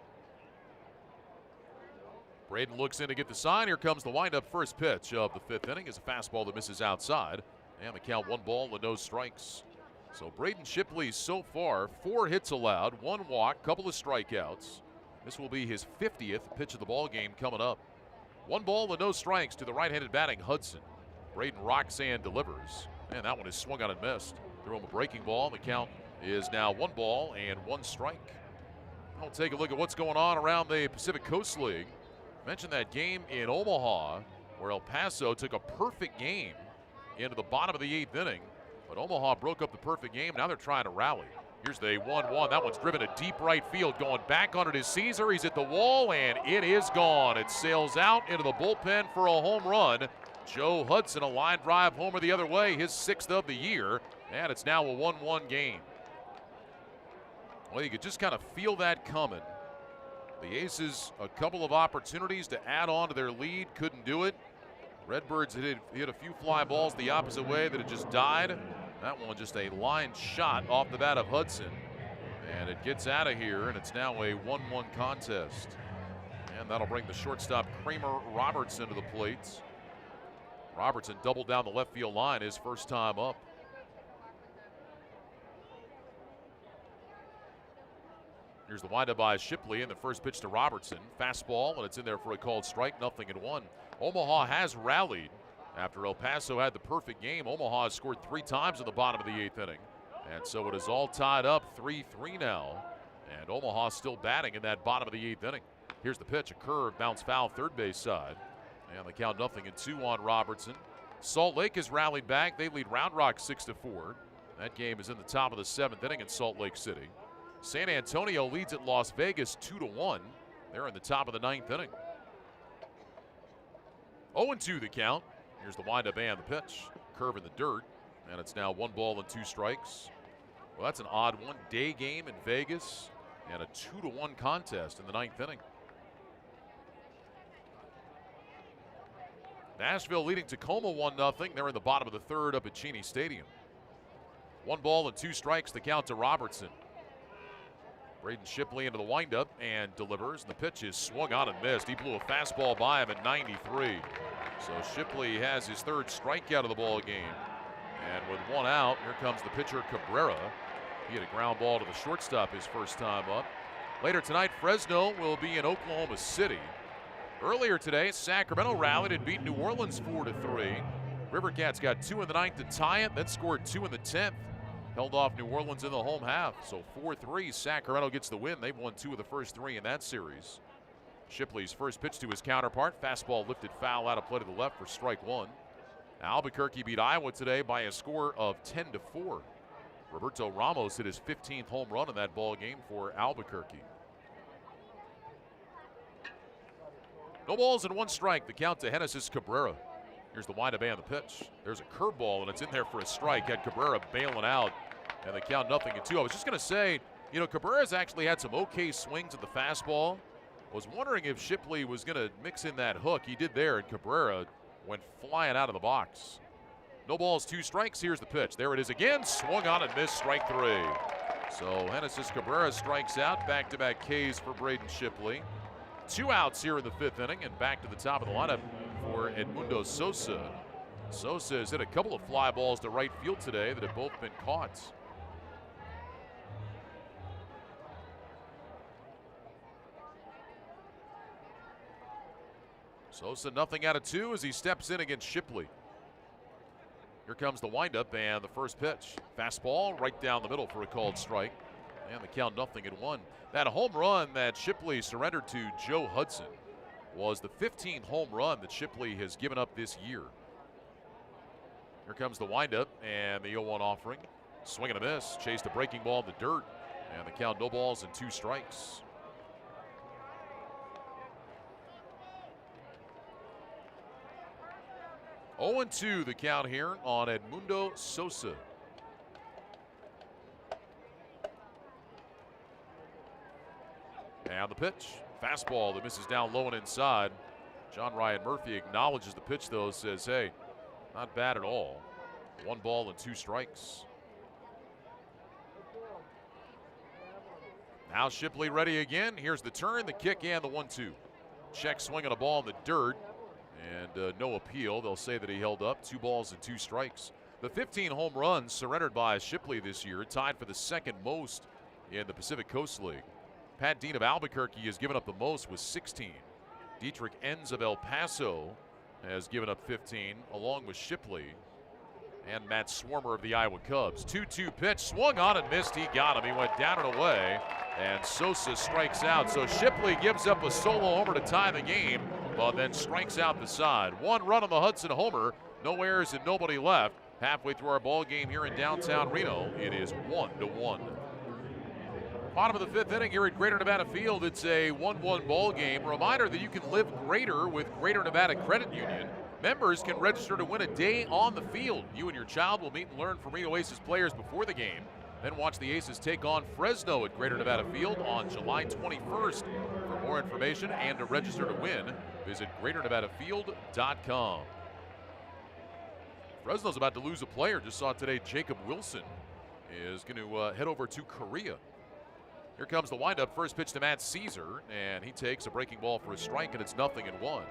Braden looks in to get the sign. Here comes the windup first pitch of the 5th inning. Is a fastball that misses outside. And the count 1 ball and no strikes. So Braden Shipley so far 4 hits allowed, 1 walk, couple of strikeouts. This will be his 50th pitch of the ball game coming up. 1 ball and no strikes to the right-handed batting Hudson. Braden rocks and delivers. And that one is swung on and missed. Throw him a breaking ball. The count is now 1 ball and 1 strike. I'll take a look at what's going on around the Pacific Coast League. Mentioned that game in Omaha where El Paso took a perfect game into the bottom of the 8th inning, but Omaha broke up the perfect game. Now they're trying to rally. Here's the 1-1. That one's driven to deep right field, going back on it is Caesar. He's at the wall, and it is gone. It sails out into the bullpen for a home run. Joe Hudson, a line drive homer the other way, his 6th of the year, and it's now a 1-1 game. Well, you could just kind of feel that coming. The Aces, a couple of opportunities to add on to their lead, couldn't do it. Redbirds hit a few fly balls the opposite way that had just died. That one just a line shot off the bat of Hudson. And it gets out of here, and it's now a 1-1 contest. And that'll bring the shortstop Kramer Robertson to the plate. Robertson doubled down the left field line his first time up. Here's the windup by Shipley, and the first pitch to Robertson. Fastball, and it's in there for a called strike, 0-1. Omaha has rallied after El Paso had the perfect game. Omaha has scored 3 times in the bottom of the 8th inning. And so it is all tied up 3-3 now. And Omaha still batting in that bottom of the 8th inning. Here's the pitch, a curve, bounce foul, third base side. And they count 0-2 on Robertson. Salt Lake has rallied back. They lead Round Rock 6-4. That game is in the top of the 7th inning in Salt Lake City. San Antonio leads at Las Vegas 2-1. They're in the top of the 9th inning. 0-2 the count. Here's the windup and the pitch. Curve in the dirt. And it's now 1 ball and 2 strikes. Well, that's an odd one-day game in Vegas. And a 2-1 contest in the 9th inning. Nashville leading Tacoma 1-0. They're in the bottom of the 3rd up at Cheney Stadium. 1 ball and 2 strikes, the count to Robertson. Braden Shipley into the windup and delivers. And the pitch is swung on and missed. He blew a fastball by him at 93. So Shipley has his 3rd strikeout of the ball game. And with 1 out, here comes the pitcher Cabrera. He had a ground ball to the shortstop his first time up. Later tonight, Fresno will be in Oklahoma City. Earlier today, Sacramento rallied and beat New Orleans 4-3. Rivercats got 2 in the 9th to tie it, then scored 2 in the 10th. Held off New Orleans in the home half. So 4-3, Sacramento gets the win. They've won 2 of the first 3 in that series. Shipley's first pitch to his counterpart. Fastball lifted foul out of play to the left for strike 1. Albuquerque beat Iowa today by a score of 10-4. Roberto Ramos hit his 15th home run in that ball game for Albuquerque. No balls and one strike. The count to Genesis Cabrera. Here's the windup and the pitch. There's a curveball, and it's in there for a strike. Had Cabrera bailing out, and the count 0-2. I was just going to say, you know, Cabrera's actually had some okay swings at the fastball. I was wondering if Shipley was going to mix in that hook. He did there, and Cabrera went flying out of the box. No balls, 2 strikes. Here's the pitch. There it is again. Swung on and missed, strike 3. So Genesis Cabrera strikes out. Back-to-back Ks for Braden Shipley. 2 outs here in the 5th inning, and back to the top of the lineup for Edmundo Sosa. Sosa has hit a couple of fly balls to right field today that have both been caught. Sosa 0-2 as he steps in against Shipley. Here comes the windup and the first pitch. Fastball right down the middle for a called strike. And the count 0-1. That home run that Shipley surrendered to Joe Hudson was the 15th home run that Shipley has given up this year. Here comes the windup and the 0-1 offering. Swing and a miss. Chased the breaking ball in the dirt. And the count, no balls and 2 strikes. Oh, 0-2 the count here on Edmundo Sosa. And the pitch. Fastball that misses down low and inside. John Ryan Murphy acknowledges the pitch, though, says, hey, not bad at all. 1 ball and 2 strikes. Now Shipley ready again. Here's the turn, the kick, and the 1-2. Check swing on a ball in the dirt. And no appeal. They'll say that he held up. 2 balls and 2 strikes. The 15 home runs surrendered by Shipley this year, tied for the 2nd most in the Pacific Coast League. Pat Dean of Albuquerque has given up the most with 16. Dietrich Enns of El Paso has given up 15, along with Shipley. And Matt Swarmer of the Iowa Cubs. 2-2 pitch, swung on and missed. He got him. He went down and away, and Sosa strikes out. So Shipley gives up a solo homer to tie the game, but then strikes out the side. 1 run on the Hudson homer, no errors and nobody left. Halfway through our ball game here in downtown Reno, it is 1-1. Bottom of the 5th inning here at Greater Nevada Field. It's a 1-1 ball game. Reminder that you can live greater with Greater Nevada Credit Union. Members can register to win a day on the field. You and your child will meet and learn from Reno Aces players before the game. Then watch the Aces take on Fresno at Greater Nevada Field on July 21st. For more information and to register to win, visit GreaterNevadaField.com. Fresno's about to lose a player. Just saw today Jacob Wilson is going to head over to Korea. Here comes the windup. First pitch to Matt Caesar, and he takes a breaking ball for a strike, and it's 0-1.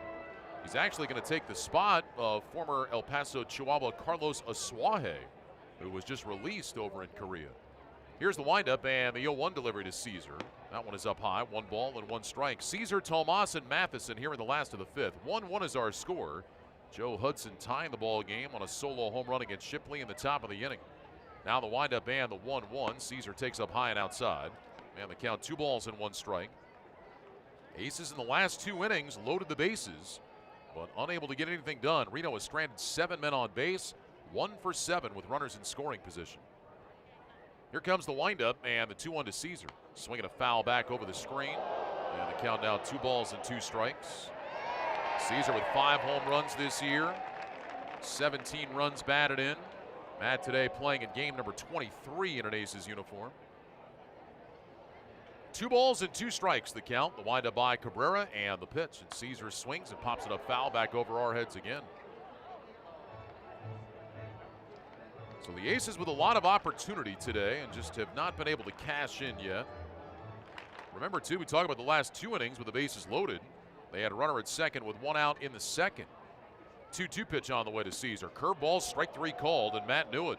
He's actually going to take the spot of former El Paso Chihuahua Carlos Asuaje, who was just released over in Korea. Here's the windup and the 0-1 delivery to Caesar. That one is up high. 1 ball and 1 strike. Caesar, Tomas, and Matheson here in the last of the 5th. 1-1 is our score. Joe Hudson tying the ball game on a solo home run against Shipley in the top of the inning. Now the windup and the 1-1. Caesar takes up high and outside. And the count 2 balls and 1 strike. Aces in the last 2 innings loaded the bases, but unable to get anything done. Reno has stranded 7 men on base, 1 for 7 with runners in scoring position. Here comes the windup and the 2-1 to Caesar. Swinging a foul back over the screen. And the count now 2 balls and 2 strikes. Caesar with 5 home runs this year, 17 runs batted in. Matt today playing in game number 23 in an Aces uniform. 2 balls and 2 strikes the count. The windup by Cabrera and the pitch. And Caesar swings and pops it up foul back over our heads again. So the Aces with a lot of opportunity today and just have not been able to cash in yet. Remember, too, we talked about the last 2 innings with the bases loaded. They had a runner at second with 1 out in the second. 2-2 pitch on the way to Caesar. Curveball, strike 3 called, and Matt knew it.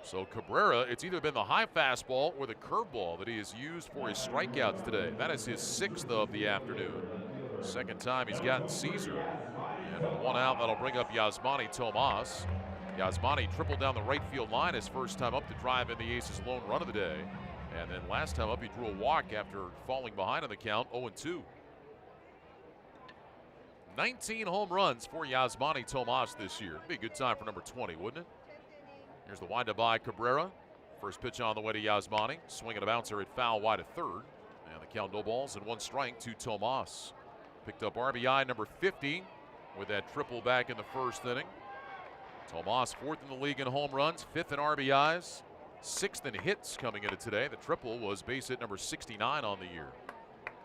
So Cabrera, it's either been the high fastball or the curveball that he has used for his strikeouts today. That is his 6th of the afternoon. Second time he's gotten Caesar. And 1 out, that'll bring up Yasmani Tomas. Yasmani tripled down the right field line his first time up to drive in the Aces' lone run of the day. And then last time up, he drew a walk after falling behind on the count, 0-2. 19 home runs for Yasmani Tomas this year. Be a good time for number 20, wouldn't it? Here's the windup by Cabrera. First pitch on the way to Yasmani. Swing and a bouncer at foul wide of third. And the count, no balls and 1 strike to Tomas. Picked up RBI number 50 with that triple back in the first inning. Tomas 4th in the league in home runs, 5th in RBIs, 6th in hits coming into today. The triple was base hit number 69 on the year.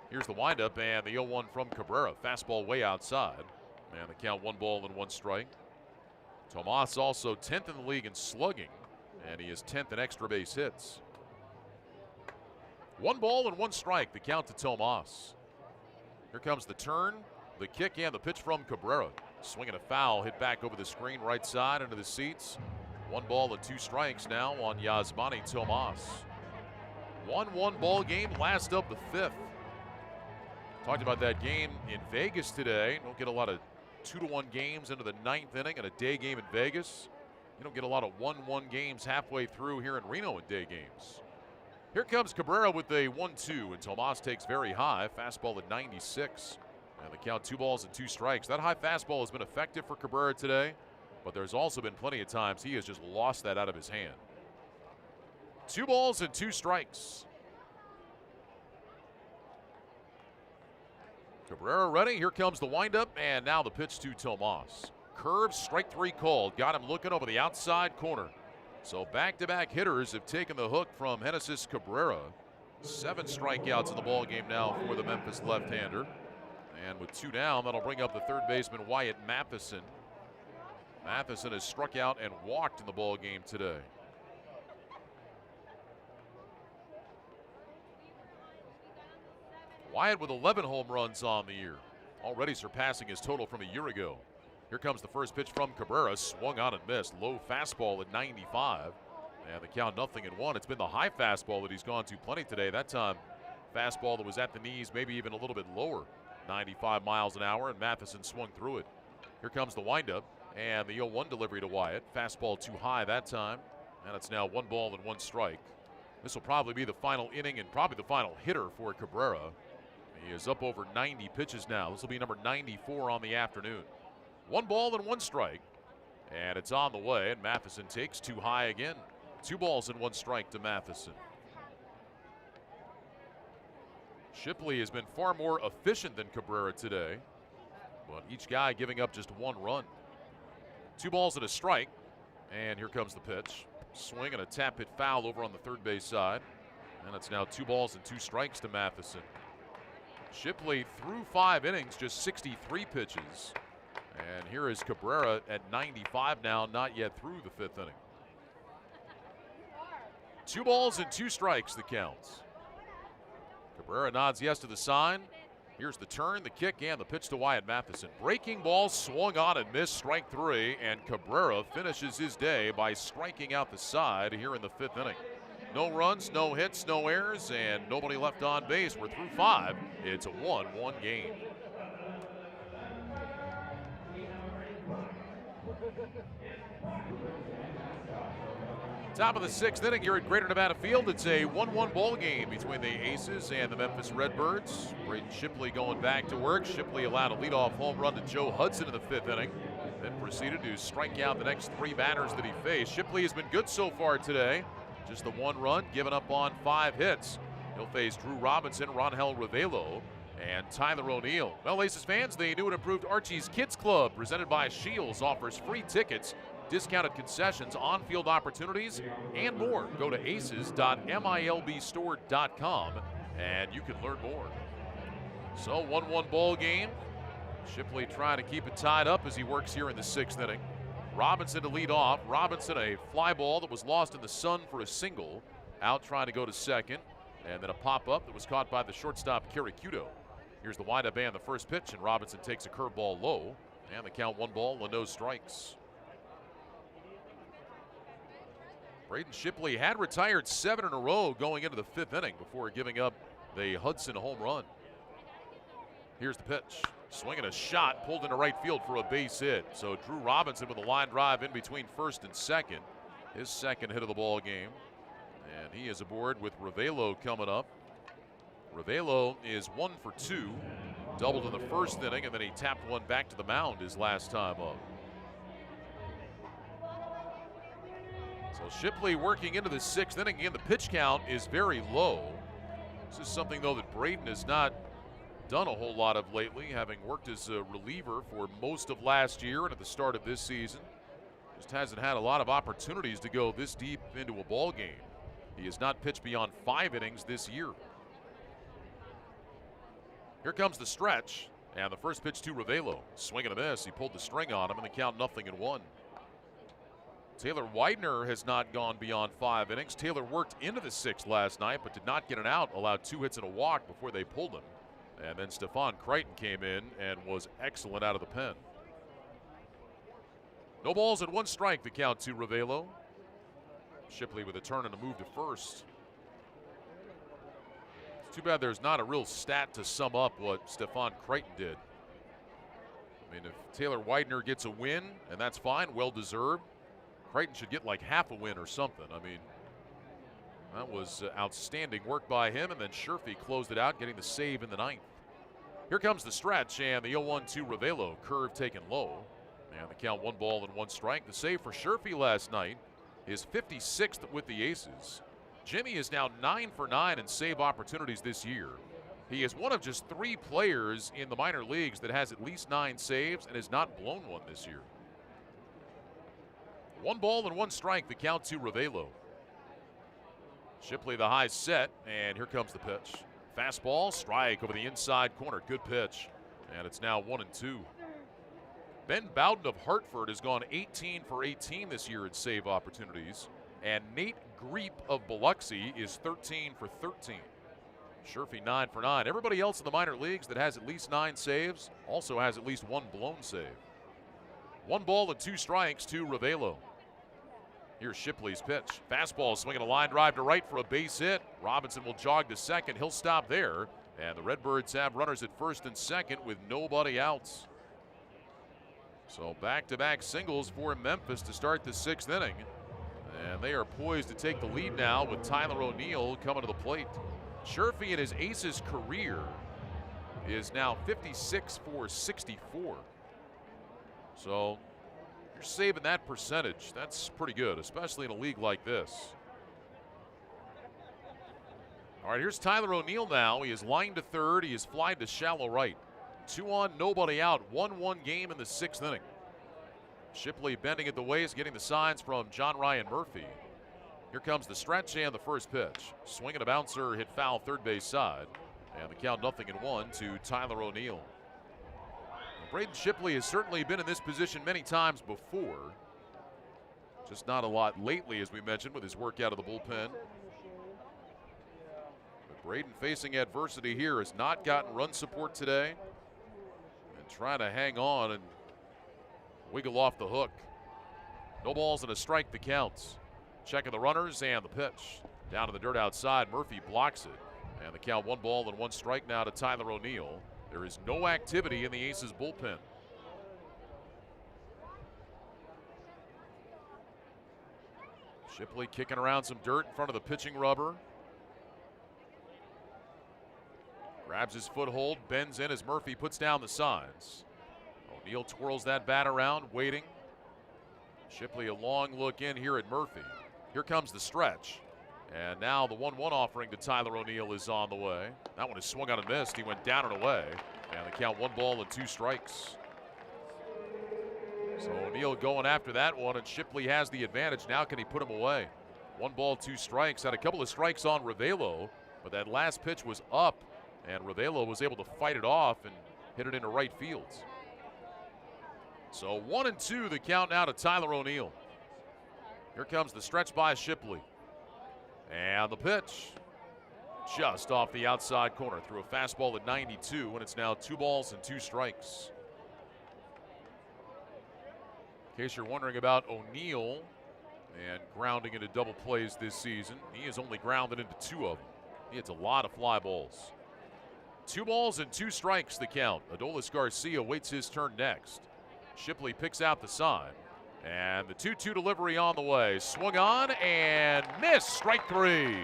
Here's the windup and the 0-1 from Cabrera. Fastball way outside. And the count, 1 ball and 1 strike. Tomas also 10th in the league in slugging, and he is 10th in extra base hits. 1 ball and 1 strike, the count to Tomas. Here comes the turn, the kick, and the pitch from Cabrera. Swinging a foul, hit back over the screen, right side into the seats. 1 ball and 2 strikes now on Yasmani Tomas. 1-1 ball game, last of the 5th. Talked about that game in Vegas today. Don't get a lot of 2-1 games into the 9th inning and a day game in Vegas. You don't get a lot of 1-1 games halfway through here in Reno in day games. Here comes Cabrera with a 1-2, and Tomas takes very high. Fastball at 96. And the count, 2 balls and 2 strikes. That high fastball has been effective for Cabrera today, but there's also been plenty of times he has just lost that out of his hand. 2 balls and 2 strikes. Cabrera ready. Here comes the windup, and now the pitch to Tomas. Curve, strike 3 called. Got him looking over the outside corner. So back-to-back hitters have taken the hook from Genesis Cabrera. 7 strikeouts in the ball game now for the Memphis left-hander. And with 2 down, that'll bring up the third baseman Wyatt Matheson. Matheson has struck out and walked in the ball game today. Wyatt with 11 home runs on the year, already surpassing his total from a year ago. Here comes the first pitch from Cabrera, swung on and missed. Low fastball at 95, and the count 0-1. It's been the high fastball that he's gone to plenty today. That time, fastball that was at the knees, maybe even a little bit lower, 95 miles an hour, and Matheson swung through it. Here comes the windup, and the 0-1 delivery to Wyatt. Fastball too high that time, and it's now 1 ball and 1 strike. This will probably be the final inning and probably the final hitter for Cabrera. He is up over 90 pitches now. This will be number 94 on the afternoon. 1 ball and 1 strike, and it's on the way, and Matheson takes too high again. 2 balls and 1 strike to Matheson. Shipley has been far more efficient than Cabrera today, but each guy giving up just 1 run. 2 balls and a strike, and here comes the pitch. Swing and a tap hit foul over on the third base side, and it's now 2 balls and 2 strikes to Matheson. Shipley through 5 innings, just 63 pitches. And here is Cabrera at 95 now, not yet through the 5th inning. 2 balls and 2 strikes, the counts. Cabrera nods yes to the sign. Here's the turn, the kick, and the pitch to Wyatt Matheson. Breaking ball swung on and missed, strike 3, and Cabrera finishes his day by striking out the side here in the 5th inning. No runs, no hits, no errors, and nobody left on base. We're through 5. It's a 1-1 game. Top of the 6th inning here at Greater Nevada Field. It's a 1-1 ball game between the Aces and the Memphis Redbirds. Braden Shipley going back to work. Shipley allowed a leadoff home run to Joe Hudson in the 5th inning, then proceeded to strike out the next 3 batters that he faced. Shipley has been good so far today. Just the 1 run, given up on 5 hits. He'll face Drew Robinson, Ronhel Ravelo, and Tyler O'Neill. Well, Aces fans, the new and improved Archie's Kids Club, presented by Shields, offers free tickets, discounted concessions, on-field opportunities, and more. Go to aces.milbstore.com, and you can learn more. So, 1-1 ball game. Shipley trying to keep it tied up as he works here in the 6th inning. Robinson to lead off. Robinson, a fly ball that was lost in the sun for a single. Out trying to go to second. And then a pop-up that was caught by the shortstop, Kiricudo. Here's the windup and the first pitch, and Robinson takes a curveball low. And the count 1 ball and no strikes. Braden Shipley had retired 7 in a row going into the 5th inning before giving up the Hudson home run. Here's the pitch. Swinging a shot, pulled into right field for a base hit. So Drew Robinson with a line drive in between first and second. His 2nd hit of the ball game. And he is aboard with Ravelo coming up. Ravelo is 1 for 2. Doubled in the first inning, and then he tapped one back to the mound his last time up. So Shipley working into the 6th inning. Again, the pitch count is very low. This is something, though, that Braden has not done a whole lot of lately, having worked as a reliever for most of last year and at the start of this season. Just hasn't had a lot of opportunities to go this deep into a ball game. He has not pitched beyond 5 innings this year. Here comes the stretch, and the first pitch to Ravelo. Swing and a miss. He pulled the string on him, and the count 0-1. Taylor Widener has not gone beyond 5 innings. Taylor worked into the 6th last night, but did not get an out. Allowed 2 hits and a walk before they pulled him. And then Stephon Crichton came in and was excellent out of the pen. No balls and 1 strike, the count to Ravelo. Shipley with a turn and a move to first. It's too bad there's not a real stat to sum up what Stephon Crichton did. I mean, if Taylor Widener gets a win, and that's fine, well-deserved, Crichton should get like half a win or something. I mean, that was outstanding work by him, and then Sherfy closed it out, getting the save in the 9th. Here comes the stretch, and the 0-1 to Ravelo. Curve taken low, and the count 1 ball and 1 strike. The save for Sherfy last night is 56th with the Aces. Jimmy is now 9 for 9 in save opportunities this year. He is one of just 3 players in the minor leagues that has at least 9 saves and has not blown one this year. 1 ball and 1 strike, the count to Ravelo. Shipley the high set, and here comes the pitch. Fastball, strike over the inside corner. Good pitch, and it's now 1-2. Ben Bowden of Hartford has gone 18 for 18 this year in save opportunities, and Nate Greep of Biloxi is 13 for 13. Sherfy 9 for 9. Everybody else in the minor leagues that has at least 9 saves also has at least 1 blown save. 1 ball and 2 strikes to Ravelo. Here's Shipley's pitch. Fastball swinging a line drive to right for a base hit. Robinson will jog to second. He'll stop there. And the Redbirds have runners at first and second with nobody outs. So back-to-back singles for Memphis to start the 6th inning. And they are poised to take the lead now with Tyler O'Neill coming to the plate. Sherfy in his Aces career is now 56 for 64. So you're saving that percentage. That's pretty good, especially in a league like this. All right, here's Tyler O'Neill now. He is lined to third. He is flied to shallow right. 2 on, nobody out. 1-1 game in the 6th inning. Shipley bending at the waist, getting the signs from John Ryan Murphy. Here comes the stretch and the first pitch. Swing and a bouncer, hit foul third base side. And the count 0-1 to Tyler O'Neill. Braden Shipley has certainly been in this position many times before. Just not a lot lately, as we mentioned, with his work out of the bullpen. But Braden facing adversity here has not gotten run support today. And trying to hang on and wiggle off the hook. No balls and a strike, the counts. Checking the runners and the pitch. Down to the dirt outside, Murphy blocks it. And the count 1 ball and 1 strike now to Tyler O'Neill. There is no activity in the Aces bullpen. Shipley kicking around some dirt in front of the pitching rubber. Grabs his foothold, bends in as Murphy puts down the signs. O'Neill twirls that bat around, waiting. Shipley a long look in here at Murphy. Here comes the stretch. And now the 1-1 offering to Tyler O'Neill is on the way. That one is swung on and missed. He went down and away. And the count 1 ball and 2 strikes. So O'Neill going after that one, and Shipley has the advantage. Now can he put him away? 1 ball, 2 strikes. Had a couple of strikes on Ravelo, but that last pitch was up, and Ravelo was able to fight it off and hit it into right field. So 1-2 the count now to Tyler O'Neill. Here comes the stretch by Shipley. And the pitch just off the outside corner. Threw a fastball at 92, and it's now 2 balls and 2 strikes. In case you're wondering about O'Neill and grounding into double plays this season, he has only grounded into 2 of them. He hits a lot of fly balls. 2 balls and 2 strikes the count. Adolis Garcia waits his turn next. Shipley picks out the sign. And the 2-2 delivery on the way. Swung on and missed. Strike 3.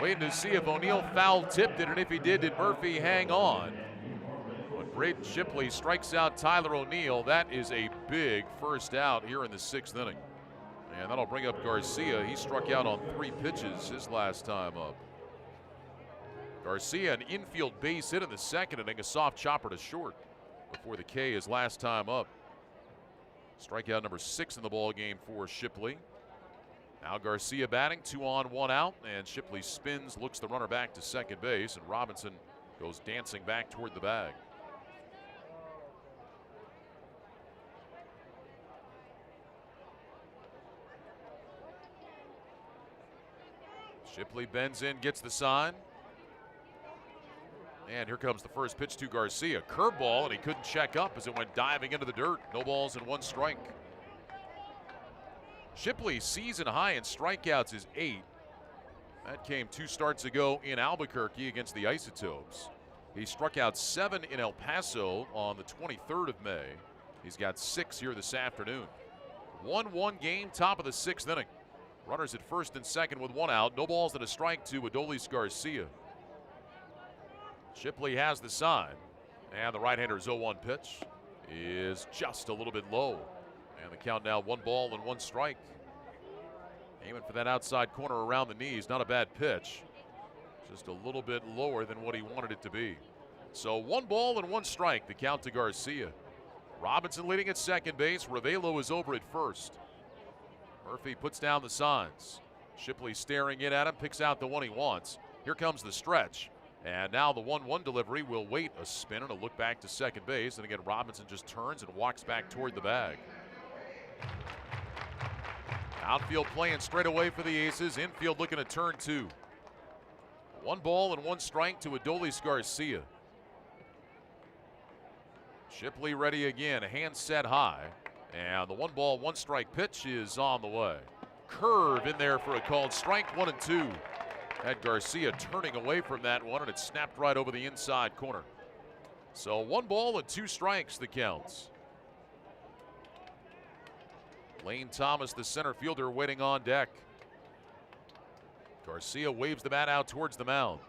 Waiting to see if O'Neill foul tipped it, and if he did Murphy hang on? But Braden Shipley strikes out Tyler O'Neill. That is a big first out here in the 6th inning. And that'll bring up Garcia. He struck out on 3 pitches his last time up. Garcia, an infield base hit in the 2nd inning, a soft chopper to short before the K his last time up. Strikeout number 6 in the ball game for Shipley. Now Garcia batting, 2 on, 1 out, and Shipley spins, looks the runner back to second base, and Robinson goes dancing back toward the bag. Shipley bends in, gets the sign. And here comes the first pitch to Garcia. Curveball, and he couldn't check up as it went diving into the dirt. No balls and 1 strike. Shipley's season high in strikeouts is 8. That came 2 starts ago in Albuquerque against the Isotopes. He struck out 7 in El Paso on the 23rd of May. He's got 6 here this afternoon. 1-1 game, top of the 6th inning. Runners at first and second with 1 out. No balls and a strike to Adolis Garcia. Shipley has the sign, and the right-hander's 0-1 pitch is just a little bit low. And the count now 1 ball and 1 strike. Aiming for that outside corner around the knees. Not a bad pitch. Just a little bit lower than what he wanted it to be. So 1 ball and 1 strike, the count to Garcia. Robinson leading at second base. Ravelo is over at first. Murphy puts down the signs. Shipley staring in at him, picks out the one he wants. Here comes the stretch. And now the 1-1 delivery will wait a spin and a look back to second base. And again, Robinson just turns and walks back toward the bag. Outfield playing straight away for the Aces. Infield looking to turn 2. 1 ball and 1 strike to Adolis Garcia. Shipley ready again, hand set high. And the 1 ball, 1 strike pitch is on the way. Curve in there for a called strike, 1 and 2. Had Garcia turning away from that one, and it snapped right over the inside corner. So 1 ball and 2 strikes, the counts. Lane Thomas, the center fielder, waiting on deck. Garcia waves the bat out towards the mound.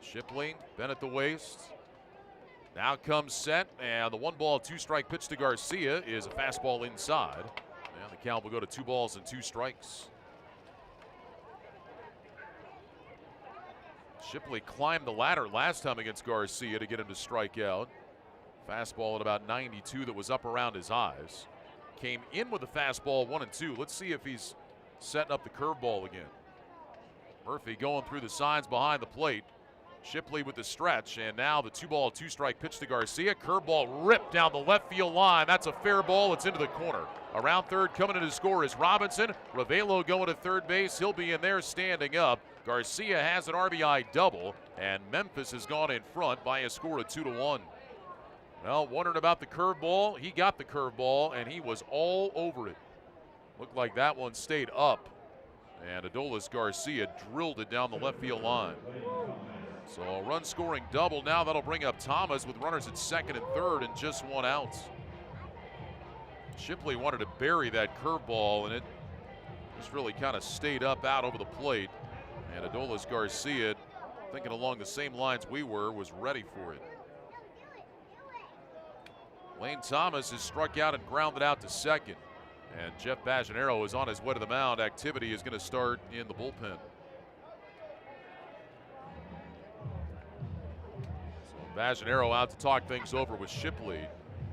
Shipley, bent at the waist. Now comes set, and the 1 ball, 2 strike pitch to Garcia is a fastball inside. And the count will go to 2 balls and 2 strikes. Shipley climbed the ladder last time against Garcia to get him to strike out. Fastball at about 92 that was up around his eyes. Came in with a fastball 1 and 2. Let's see if he's setting up the curveball again. Murphy going through the signs behind the plate. Shipley with the stretch, and now the 2 ball, 2 strike pitch to Garcia. Curveball ripped down the left field line. That's a fair ball. It's into the corner. Around third, coming in to score is Robinson. Ravelo going to third base. He'll be in there standing up. Garcia has an RBI double, and Memphis has gone in front by a score of 2-1. Well, wondering about the curveball. He got the curveball, and he was all over it. Looked like that one stayed up, and Adolis Garcia drilled it down the left field line. So a run-scoring double now. That'll bring up Thomas with runners at second and third and just 1 out. Shipley wanted to bury that curveball, and it just really kind of stayed up out over the plate. And Adolis Garcia, thinking along the same lines we were, was ready for it. Lane Thomas is struck out and grounded out to second. And Jeff Bajanero is on his way to the mound. Activity is going to start in the bullpen. So Bajanero out to talk things over with Shipley.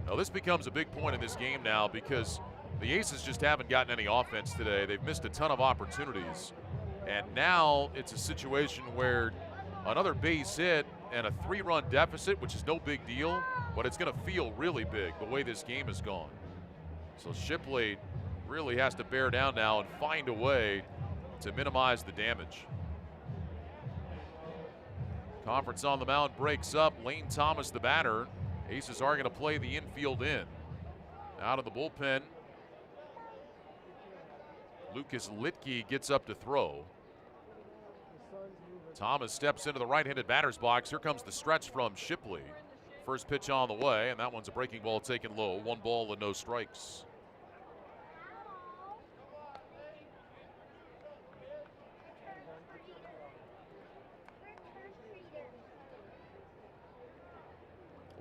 Now this becomes a big point in this game now because the Aces just haven't gotten any offense today. They've missed a ton of opportunities. And now it's a situation where another base hit and a 3-run deficit, which is no big deal, but it's going to feel really big the way this game has gone. So Shipley really has to bear down now and find a way to minimize the damage. Conference on the mound breaks up. Lane Thomas, the batter. Aces are going to play the infield in. Out of the bullpen, Lucas Litke gets up to throw. Thomas steps into the right-handed batter's box. Here comes the stretch from Shipley. First pitch on the way, and that one's a breaking ball taken low. 1 ball and no strikes.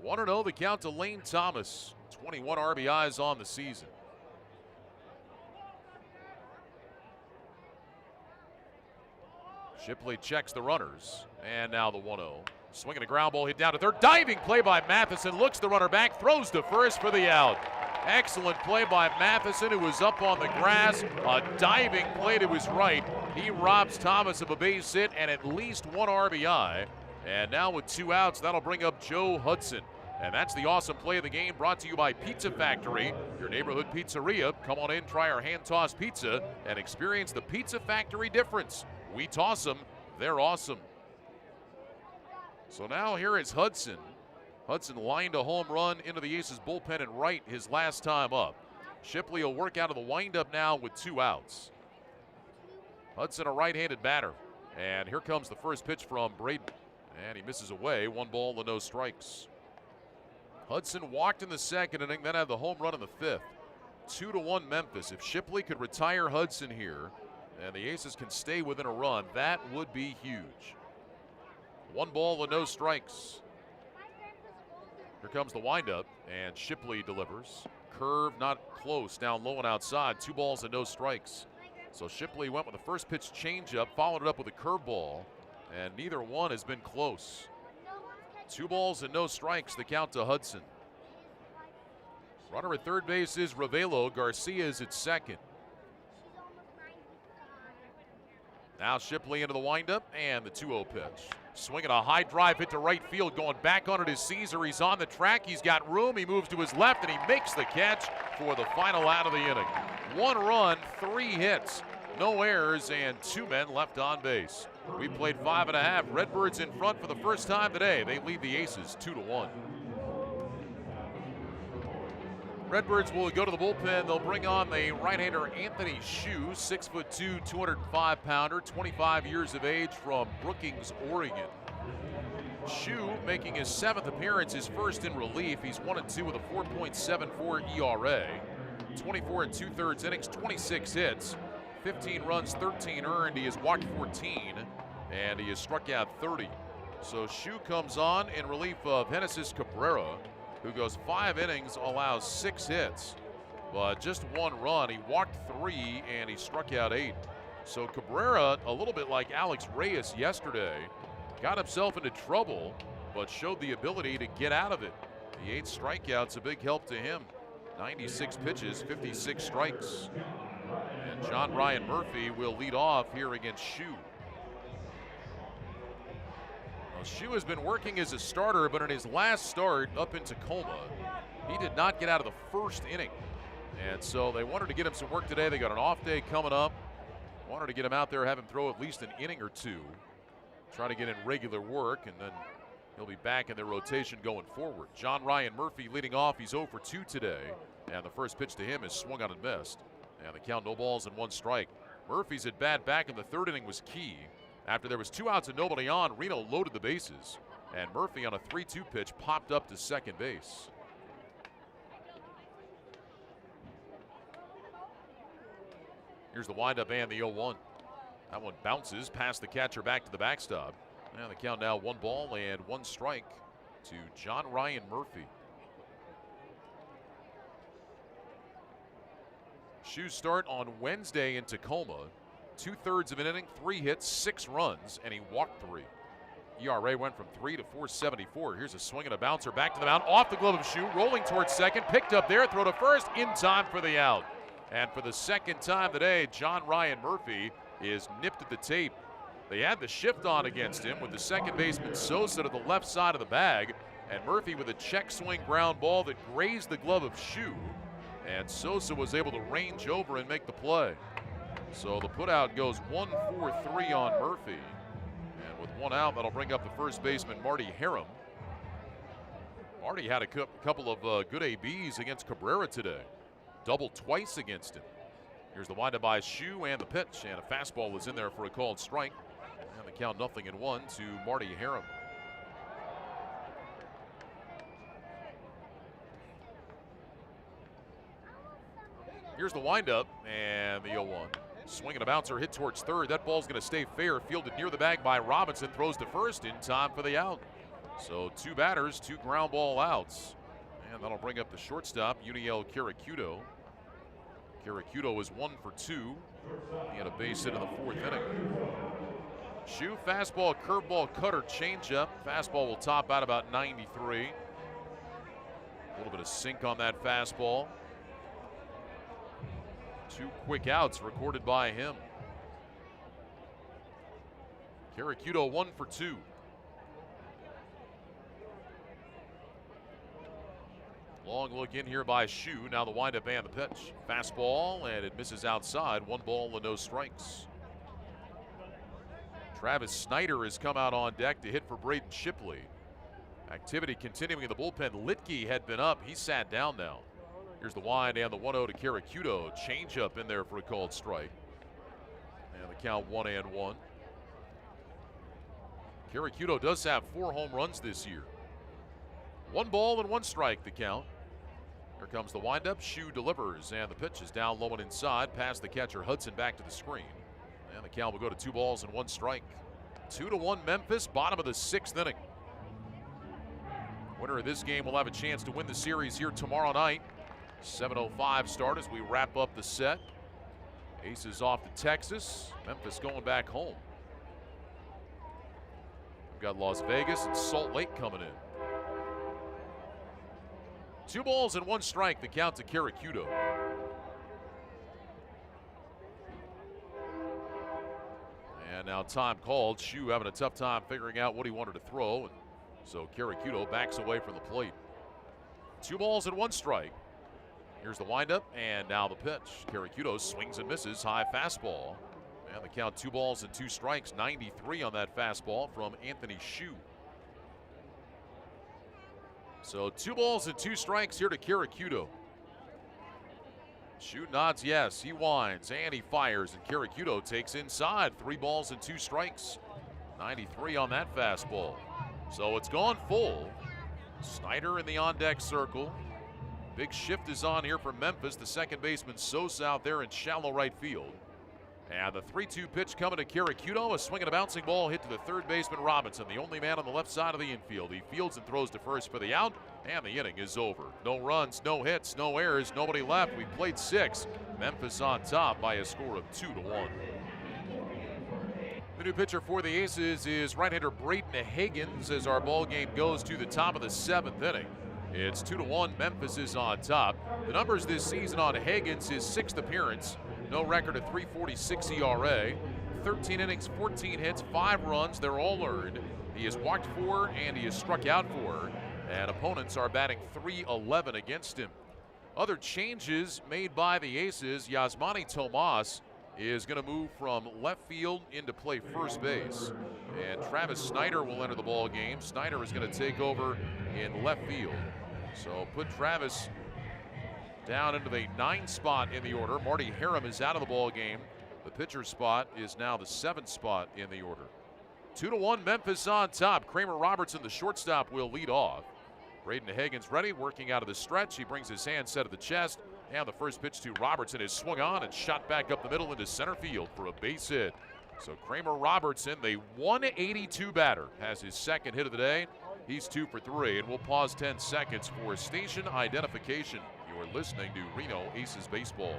1-0 the count to Lane Thomas. 21 RBIs on the season. Shipley checks the runners, and now the 1-0. Swinging a ground ball, hit down to third. Diving play by Matheson, looks the runner back, throws to first for the out. Excellent play by Matheson, who was up on the grass. A diving play to his right. He robs Thomas of a base hit and at least one RBI. And now with 2 outs, that'll bring up Joe Hudson. And that's the awesome play of the game, brought to you by Pizza Factory, your neighborhood pizzeria. Come on in, try our hand-tossed pizza, and experience the Pizza Factory difference. We toss them, they're awesome. So now here is Hudson. Hudson lined a home run into the Aces bullpen and right his last time up. Shipley will work out of the windup now with 2 outs. Hudson, a right-handed batter. And here comes the first pitch from Braden. And he misses away, 1 ball and no strikes. Hudson walked in the second inning, then had the home run in the 5th. 2-1 Memphis. If Shipley could retire Hudson here, and the Aces can stay within a run, that would be huge. 1 ball and no strikes. Here comes the windup, and Shipley delivers. Curve not close, down low and outside. 2 balls and no strikes. So Shipley went with the first pitch changeup, followed it up with a curveball, and neither one has been close. 2 balls and no strikes, the count to Hudson. Runner at third base is Ravelo. Garcia is at second. Now Shipley into the windup and the 2-0 pitch. Swinging a high drive hit to right field, going back on it is Caesar. He's on the track, he's got room, he moves to his left, and he makes the catch for the final out of the inning. 1 run, 3 hits, no errors, and 2 men left on base. We played 5.5. Redbirds in front for the first time today. They lead the Aces 2-1. Redbirds will go to the bullpen. They'll bring on the right-hander Anthony Shue, 6'2", 205-pounder, 25 years of age from Brookings, Oregon. Shue making his 7th appearance, his first in relief. He's 1-2 with a 4.74 ERA. 24 2/3 innings, 26 hits. 15 runs, 13 earned. He has walked 14, and he has struck out 30. So Shue comes on in relief of Genesis Cabrera, who goes 5 innings, allows 6 hits, but just 1 run. He walked 3, and he struck out 8. So Cabrera, a little bit like Alex Reyes yesterday, got himself into trouble, but showed the ability to get out of it. The 8 strikeouts, a big help to him. 96 pitches, 56 strikes. And John Ryan Murphy will lead off here against Shue. Well, Shue has been working as a starter, but in his last start up in Tacoma, he did not get out of the first inning. And so they wanted to get him some work today. They got an off day coming up. Wanted to get him out there, have him throw at least an inning or 2. Try to get in regular work, and then he'll be back in their rotation going forward. John Ryan Murphy leading off. He's 0 for 2 today. And the first pitch to him is swung on and missed. And the count, no balls and 1 strike. Murphy's at bat back in the 3rd inning was key. After there was 2 outs and nobody on, Reno loaded the bases. And Murphy on a 3-2 pitch popped up to second base. Here's the windup and the 0-1. That one bounces past the catcher back to the backstop. And the count now 1 ball and 1 strike to John Ryan Murphy. Shue's start on Wednesday in Tacoma. 2/3 of an inning, 3 hits, 6 runs, and he walked 3. ERA went from 3 to 4.74. Here's a swing and a bouncer back to the mound, off the glove of Shue, rolling towards second, picked up there, throw to first, in time for the out. And for the second time today, John Ryan Murphy is nipped at the tape. They had the shift on against him with the second baseman Sosa to the left side of the bag, and Murphy with a check swing ground ball that grazed the glove of Shue. And Sosa was able to range over and make the play. So the putout goes 1-4-3 on Murphy. And with 1 out, that'll bring up the first baseman, Marty Harum. Marty had a couple of good ABs against Cabrera today. Doubled twice against him. Here's the windup by Shue and the pitch. And a fastball is in there for a called strike. And the count 0-1 to Marty Harum. Here's the windup and the 0-1. Swing and a bouncer hit towards third. That ball's going to stay fair. Fielded near the bag by Robinson. Throws to first in time for the out. So 2 batters, 2 ground ball outs. And that'll bring up the shortstop, Uniel Karakudo. Karakudo is 1 for 2. He had a base hit in the 4th inning. Shu, fastball, curveball, cutter, changeup. Fastball will top out about 93. A little bit of sink on that fastball. 2 quick outs recorded by him. Karakudo 1 for 2. Long look in here by Shu. Now the windup and the pitch. Fastball, and it misses outside. 1 ball and no strikes. Travis Snyder has come out on deck to hit for Braden Shipley. Activity continuing in the bullpen. Litke had been up. He sat down now. Here's the wind and the 1-0 to Karakudo. Change up in there for a called strike. And the count 1-1. Karakudo does have 4 home runs this year. 1 ball and 1 strike, the count. Here comes the windup. Shu delivers, and the pitch is down low and inside. Past the catcher, Hudson back to the screen. And the count will go to 2 balls and 1 strike. 2-1 Memphis, bottom of the 6th inning. Winner of this game will have a chance to win the series here tomorrow night. 7:05 start as we wrap up the set. Aces off to Texas. Memphis going back home. We've got Las Vegas and Salt Lake coming in. 2 balls and 1 strike, the count to Karakudo. And now time called. Shu having a tough time figuring out what he wanted to throw. And so Karakudo backs away from the plate. 2 balls and 1 strike. Here's the windup, and now the pitch. Karakudo swings and misses. High fastball. And the count 2 balls and 2 strikes. 93 on that fastball from Anthony Shu. So 2 balls and 2 strikes here to Karakudo. Shu nods yes. He winds and he fires, and Karakudo takes inside. 3 balls and 2 strikes. 93 on that fastball. So it's gone full. Snyder in the on-deck circle. Big shift is on here for Memphis. The second baseman Sosa out there in shallow right field. And the 3-2 pitch coming to Karakudo. A swing and a bouncing ball hit to the third baseman Robinson, the only man on the left side of the infield. He fields and throws to first for the out, and the inning is over. No runs, no hits, no errors, nobody left. We played 6. Memphis on top by a score of 2-1. The new pitcher for the Aces is right-hander Braden Higgins as our ball game goes to the top of the 7th inning. It's 2-1. Memphis is on top. The numbers this season on Higgins, his 6th appearance. No record at .346 ERA. 13 innings, 14 hits, 5 runs. They're all earned. He has walked 4 and he has struck out 4. And opponents are batting .311 against him. Other changes made by the Aces. Yasmani Tomas is going to move from left field into play first base. And Travis Snyder will enter the ball game. Snyder is going to take over in left field. So put Travis down into the 9th spot in the order. Marty Harum is out of the ball game. The pitcher spot is now the 7th spot in the order. 2-1 Memphis on top. Kramer Robertson, the shortstop, will lead off. Braden Higgins ready, working out of the stretch. He brings his hand set to the chest. And the first pitch to Robertson is swung on and shot back up the middle into center field for a base hit. So Kramer Robertson, the 182 batter, has his 2nd hit of the day. He's 2 for 3, and we'll pause 10 seconds for station identification. You're listening to Reno Aces Baseball.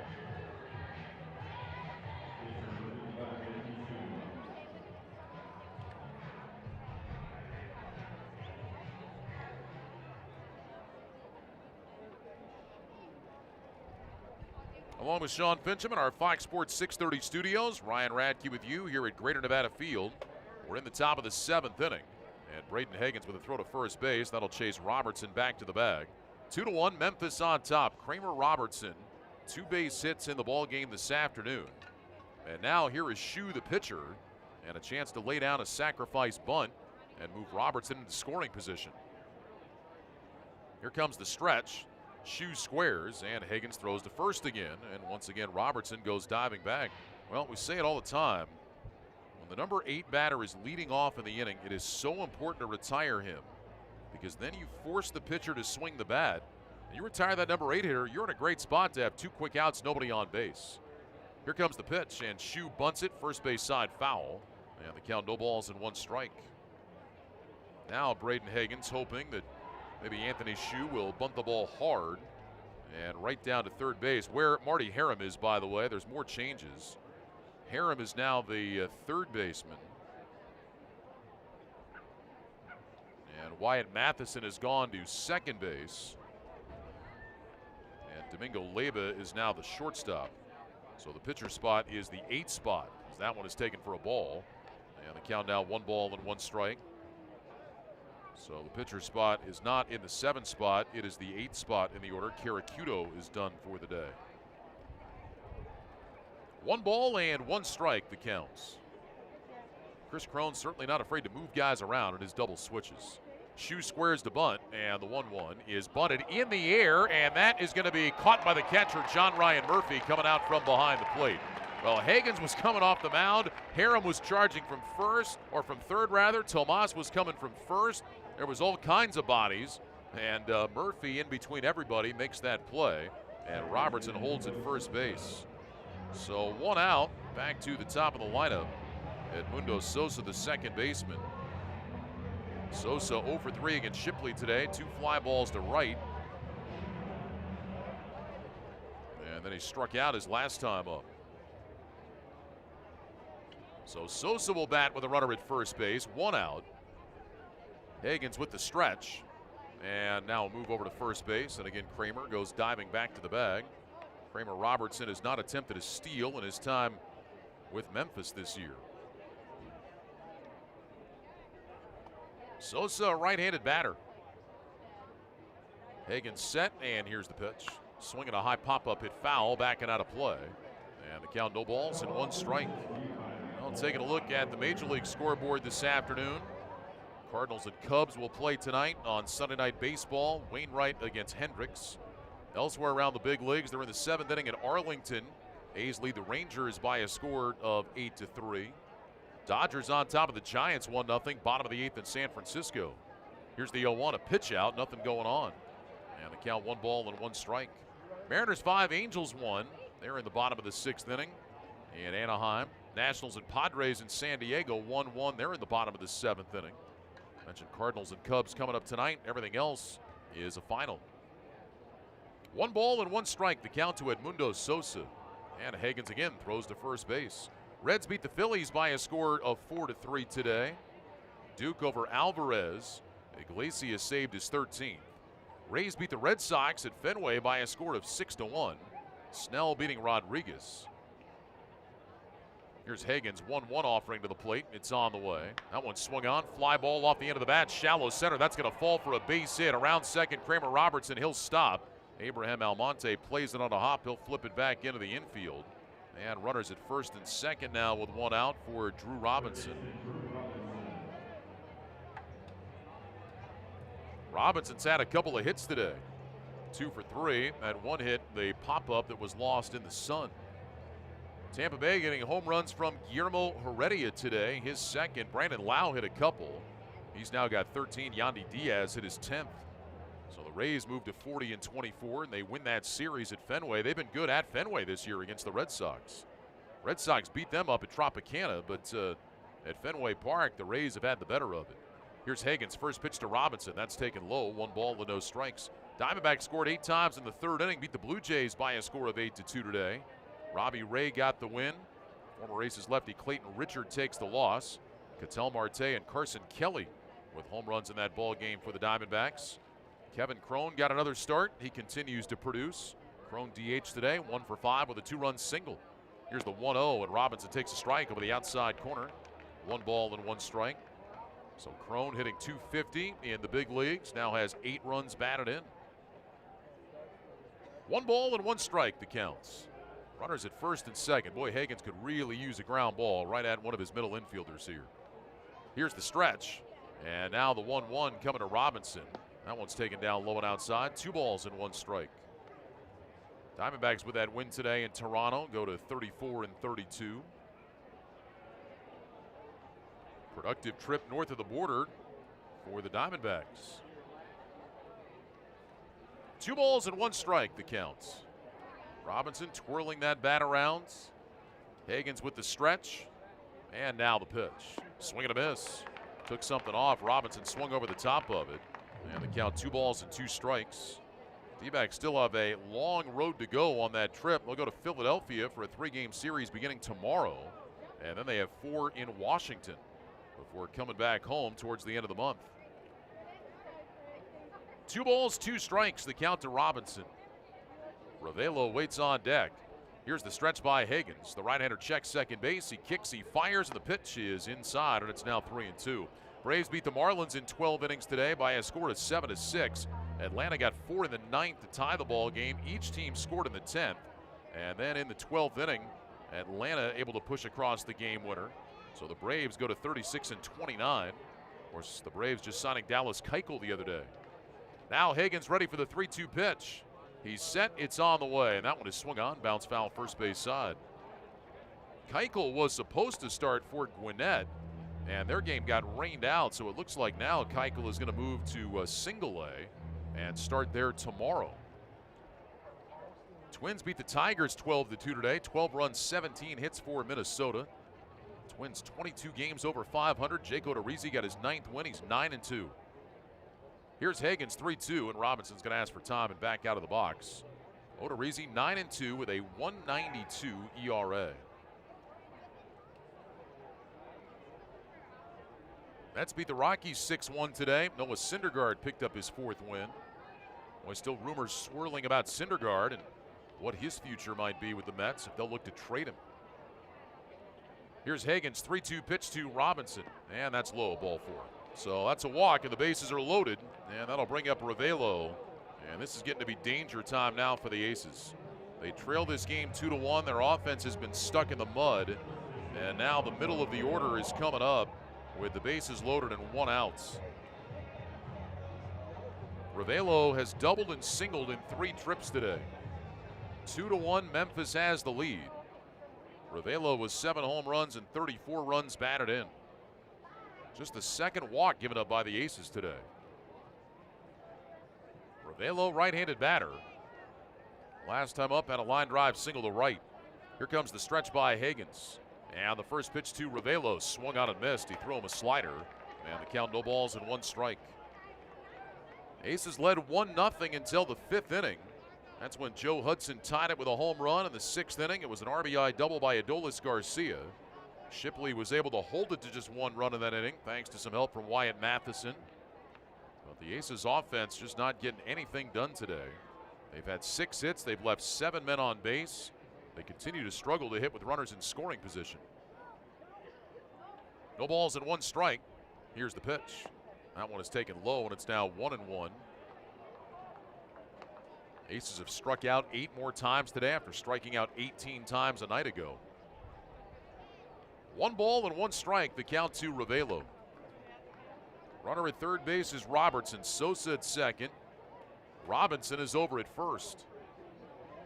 Along with Sean Fincham in our Fox Sports 630 studios, Ryan Radke with you here at Greater Nevada Field. We're in the top of the 7th inning. And Braden Higgins with a throw to first base. That'll chase Robertson back to the bag. 2-1 Memphis on top. Kramer Robertson, 2 base hits in the ball game this afternoon. And now here is Shu, the pitcher, and a chance to lay down a sacrifice bunt and move Robertson into scoring position. Here comes the stretch. Shu squares, and Higgins throws to first again. And once again, Robertson goes diving back. Well, we say it all the time. When the number 8 batter is leading off in the inning, it is so important to retire him, because then you force the pitcher to swing the bat. And you retire that number 8 hitter, you're in a great spot to have 2 quick outs, nobody on base. Here comes the pitch, and Shu bunts it, first base side foul. And the count, no balls and 1 strike. Now Braden Higgins hoping that maybe Anthony Shue will bunt the ball hard and right down to third base, where Marty Harum is, by the way. There's more changes. Harum is now the third baseman. And Wyatt Matheson has gone to second base. And Domingo Leyba is now the shortstop. So the pitcher spot is the 8th spot, as that one is taken for a ball. And the count now 1 ball and 1 strike. So the pitcher spot is not in the 7th spot. It is the 8th spot in the order. Karakudo is done for the day. 1 ball and 1 strike, the counts. Chris Crone certainly not afraid to move guys around in his double switches. Shue squares the bunt, and the 1-1 is bunted in the air, and that is going to be caught by the catcher, John Ryan Murphy, coming out from behind the plate. Well, Higgins was coming off the mound. Harum was charging from third rather. Tomas was coming from first. There was all kinds of bodies, and Murphy in between everybody makes that play, and Robertson holds at first base. So 1 out, back to the top of the lineup. Edmundo Sosa, the second baseman. Sosa 0 for 3 against Shipley today. 2 fly balls to right. And then he struck out his last time up. So Sosa will bat with a runner at first base. 1 out. Higgins with the stretch. And now a move over to first base. And again, Kramer goes diving back to the bag. Kramer Robertson has not attempted a steal in his time with Memphis this year. Sosa, a right-handed batter. Higgins set, and here's the pitch. Swinging a high pop-up hit foul, backing out of play. And the count, no balls and 1 strike. Well, taking a look at the Major League scoreboard this afternoon. Cardinals and Cubs will play tonight on Sunday Night Baseball. Wainwright against Hendricks. Elsewhere around the big leagues, they're in the 7th inning at Arlington. A's lead the Rangers by a score of 8-3. Dodgers on top of the Giants 1-0. Bottom of the 8th in San Francisco. Here's the 0-1, a pitch out, nothing going on. And the count 1 ball and 1 strike. Mariners 5, Angels 1. They're in the bottom of the 6th inning in Anaheim. Nationals and Padres in San Diego 1-1. They're in the bottom of the 7th inning. Mentioned Cardinals and Cubs coming up tonight. Everything else is a final. 1 ball and 1 strike, the count to Edmundo Sosa. And Higgins again throws to first base. Reds beat the Phillies by a score of 4-3 today. Duke over Alvarez. Iglesias saved his 13th. Rays beat the Red Sox at Fenway by a score of 6-1. Snell beating Rodriguez. Here's Higgins, 1-1 offering to the plate. It's on the way. That one swung on. Fly ball off the end of the bat. Shallow center. That's going to fall for a base hit. Around second, Kramer Robertson. He'll stop. Abraham Almonte plays it on a hop. He'll flip it back into the infield. And runners at first and second now with 1 out for Drew Robinson. Robinson's had a couple of hits today. 2 for 3. That 1 hit, the pop-up that was lost in the sun. Tampa Bay getting home runs from Guillermo Heredia today. His second. Brandon Lau hit a couple. He's now got 13. Yandy Diaz hit his 10th. So the Rays move to 40-24, and they win that series at Fenway. They've been good at Fenway this year against the Red Sox. Red Sox beat them up at Tropicana, but at Fenway Park, the Rays have had the better of it. Here's Higgins, first pitch to Robinson. That's taken low, 1 ball to no strikes. Diamondbacks scored 8 times in the 3rd inning, beat the Blue Jays by a score of 8-2 today. Robbie Ray got the win. Former Aces lefty Clayton Richard takes the loss. Ketel Marte and Carson Kelly with home runs in that ball game for the Diamondbacks. Kevin Cron got another start. He continues to produce. Cron DH today, 1 for 5 with a 2-run single. Here's the 1-0, and Robinson takes a strike over the outside corner. 1 ball and 1 strike. So Cron hitting .250 in the big leagues, now has 8 runs batted in. 1 ball and 1 strike, the counts. Runners at first and second. Boy, Higgins could really use a ground ball right at one of his middle infielders here. Here's the stretch. And now the 1-1 coming to Robinson. That one's taken down low and outside. 2 balls and 1 strike. Diamondbacks with that win today in Toronto go to 34-32. Productive trip north of the border for the Diamondbacks. 2 balls and 1 strike, the counts. Robinson twirling that bat around. Higgins with the stretch. And now the pitch. Swing and a miss. Took something off. Robinson swung over the top of it. And the count 2 balls and 2 strikes. D-backs still have a long road to go on that trip. They'll go to Philadelphia for a 3-game series beginning tomorrow. And then they have 4 in Washington before coming back home towards the end of the month. 2 balls, 2 strikes, the count to Robinson. Ravelo waits on deck. Here's the stretch by Higgins. The right-hander checks second base. He kicks, he fires, and the pitch is inside, and it's now 3-2. Braves beat the Marlins in 12 innings today by a score of 7-6. Atlanta got 4 in the 9th to tie the ball game. Each team scored in the 10th. And then in the 12th inning, Atlanta able to push across the game winner. So the Braves go to 36-29. Of course, the Braves just signing Dallas Keuchel the other day. Now Higgins ready for the 3-2 pitch. He's set, it's on the way, and that one is swung on, bounce foul first base side. Keuchel was supposed to start for Gwinnett, and their game got rained out, so it looks like now Keuchel is going to move to single A and start there tomorrow. Twins beat the Tigers 12-2 today. 12 runs, 17 hits for Minnesota. Twins 22 games over 500. Jake Odorizzi got his 9th win. He's 9-2. Here's Higgins 3-2, and Robinson's going to ask for time and back out of the box. Odorizzi 9-2 with a 1.92 ERA. Mets beat the Rockies 6-1 today. Noah Syndergaard picked up his 4th win. Boy, still rumors swirling about Syndergaard and what his future might be with the Mets if they'll look to trade him. Here's Higgins, 3-2 pitch to Robinson, and that's low, ball 4. So that's a walk, and the bases are loaded, and that'll bring up Ravelo. And this is getting to be danger time now for the Aces. They trail this game 2-1. Their offense has been stuck in the mud, and now the middle of the order is coming up with the bases loaded and 1 out. Ravelo has doubled and singled in 3 trips today. 2-1, Memphis has the lead. Ravelo was 7 home runs and 34 runs batted in. Just the 2nd walk given up by the Aces today. Ravelo, right-handed batter. Last time up had a line drive single to right. Here comes the stretch by Higgins. And the first pitch to Ravelo, swung on and missed. He threw him a slider. And the count, no balls and 1 strike. Aces led 1-0 until the 5th inning. That's when Joe Hudson tied it with a home run. In the 6th inning, it was an RBI double by Adolis Garcia. Shipley was able to hold it to just 1 run in that inning, thanks to some help from Wyatt Matheson. But the Aces offense just not getting anything done today. They've had 6 hits. They've left 7 men on base. They continue to struggle to hit with runners in scoring position. No balls and 1 strike. Here's the pitch. That one is taken low, and it's now 1-1. Aces have struck out 8 more times today after striking out 18 times a night ago. 1 ball and 1 strike, the count to Ravelo. Runner at third base is Robertson. Sosa at second. Robinson is over at first.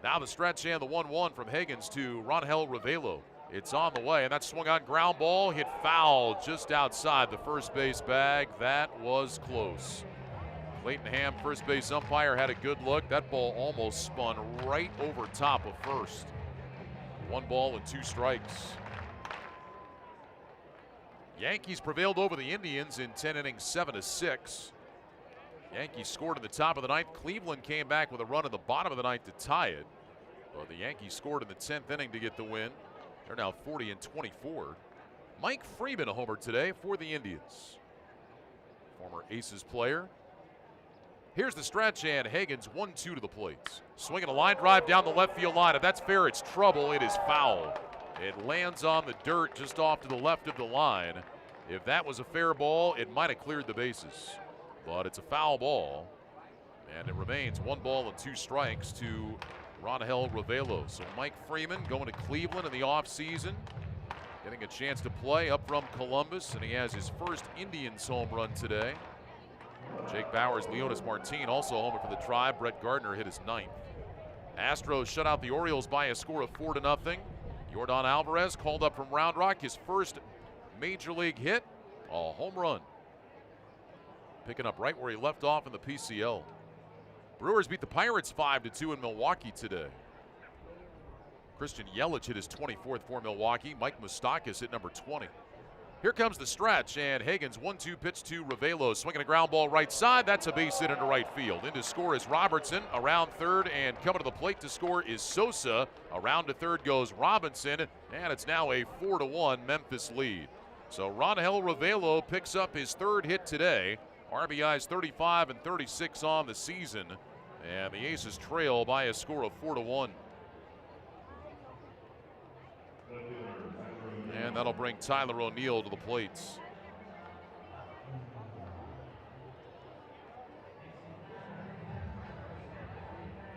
Now the stretch and the 1-1 from Higgins to Rangel Ravelo. It's on the way, and that swung on ground ball, hit foul just outside the first base bag. That was close. Clayton Ham, first base umpire, had a good look. That ball almost spun right over top of first. 1 ball and 2 strikes. Yankees prevailed over the Indians in 10 innings, 7-6. Yankees scored in the top of the 9th. Cleveland came back with a run in the bottom of the 9th to tie it. But the Yankees scored in the 10th inning to get the win. They're now 40-24. Mike Freeman a homer today for the Indians. Former Aces player. Here's the stretch, and Higgins 1-2 to the plate. Swinging a line drive down the left field line. If that's fair, it's trouble. It is foul. It lands on the dirt just off to the left of the line. If that was a fair ball, it might have cleared the bases. But it's a foul ball. And it remains 1 ball and 2 strikes to Rangel Ravelo. So Mike Freeman going to Cleveland in the offseason. Getting a chance to play up from Columbus. And he has his first Indians home run today. Jake Bauers, Leonis Martin also homer for the Tribe. Brett Gardner hit his 9th. Astros shut out the Orioles by a score of 4-0. Yordan Alvarez called up from Round Rock, his first major league hit, a home run. Picking up right where he left off in the PCL. Brewers beat the Pirates 5-2 in Milwaukee today. Christian Yelich hit his 24th for Milwaukee. Mike Moustakas hit number 20. Here comes the stretch, and Hagen's 1-2 pitch to Ravelo, swinging a ground ball right side. That's a base hit into right field. In to score is Robertson, around third, and coming to the plate to score is Sosa. Around to third goes Robinson, and it's now a 4-1 Memphis lead. So Ronhel Ravelo picks up his third hit today. RBIs 35 and 36 on the season, and the Aces trail by a score of 4-1. And that'll bring Tyler O'Neill to the plates.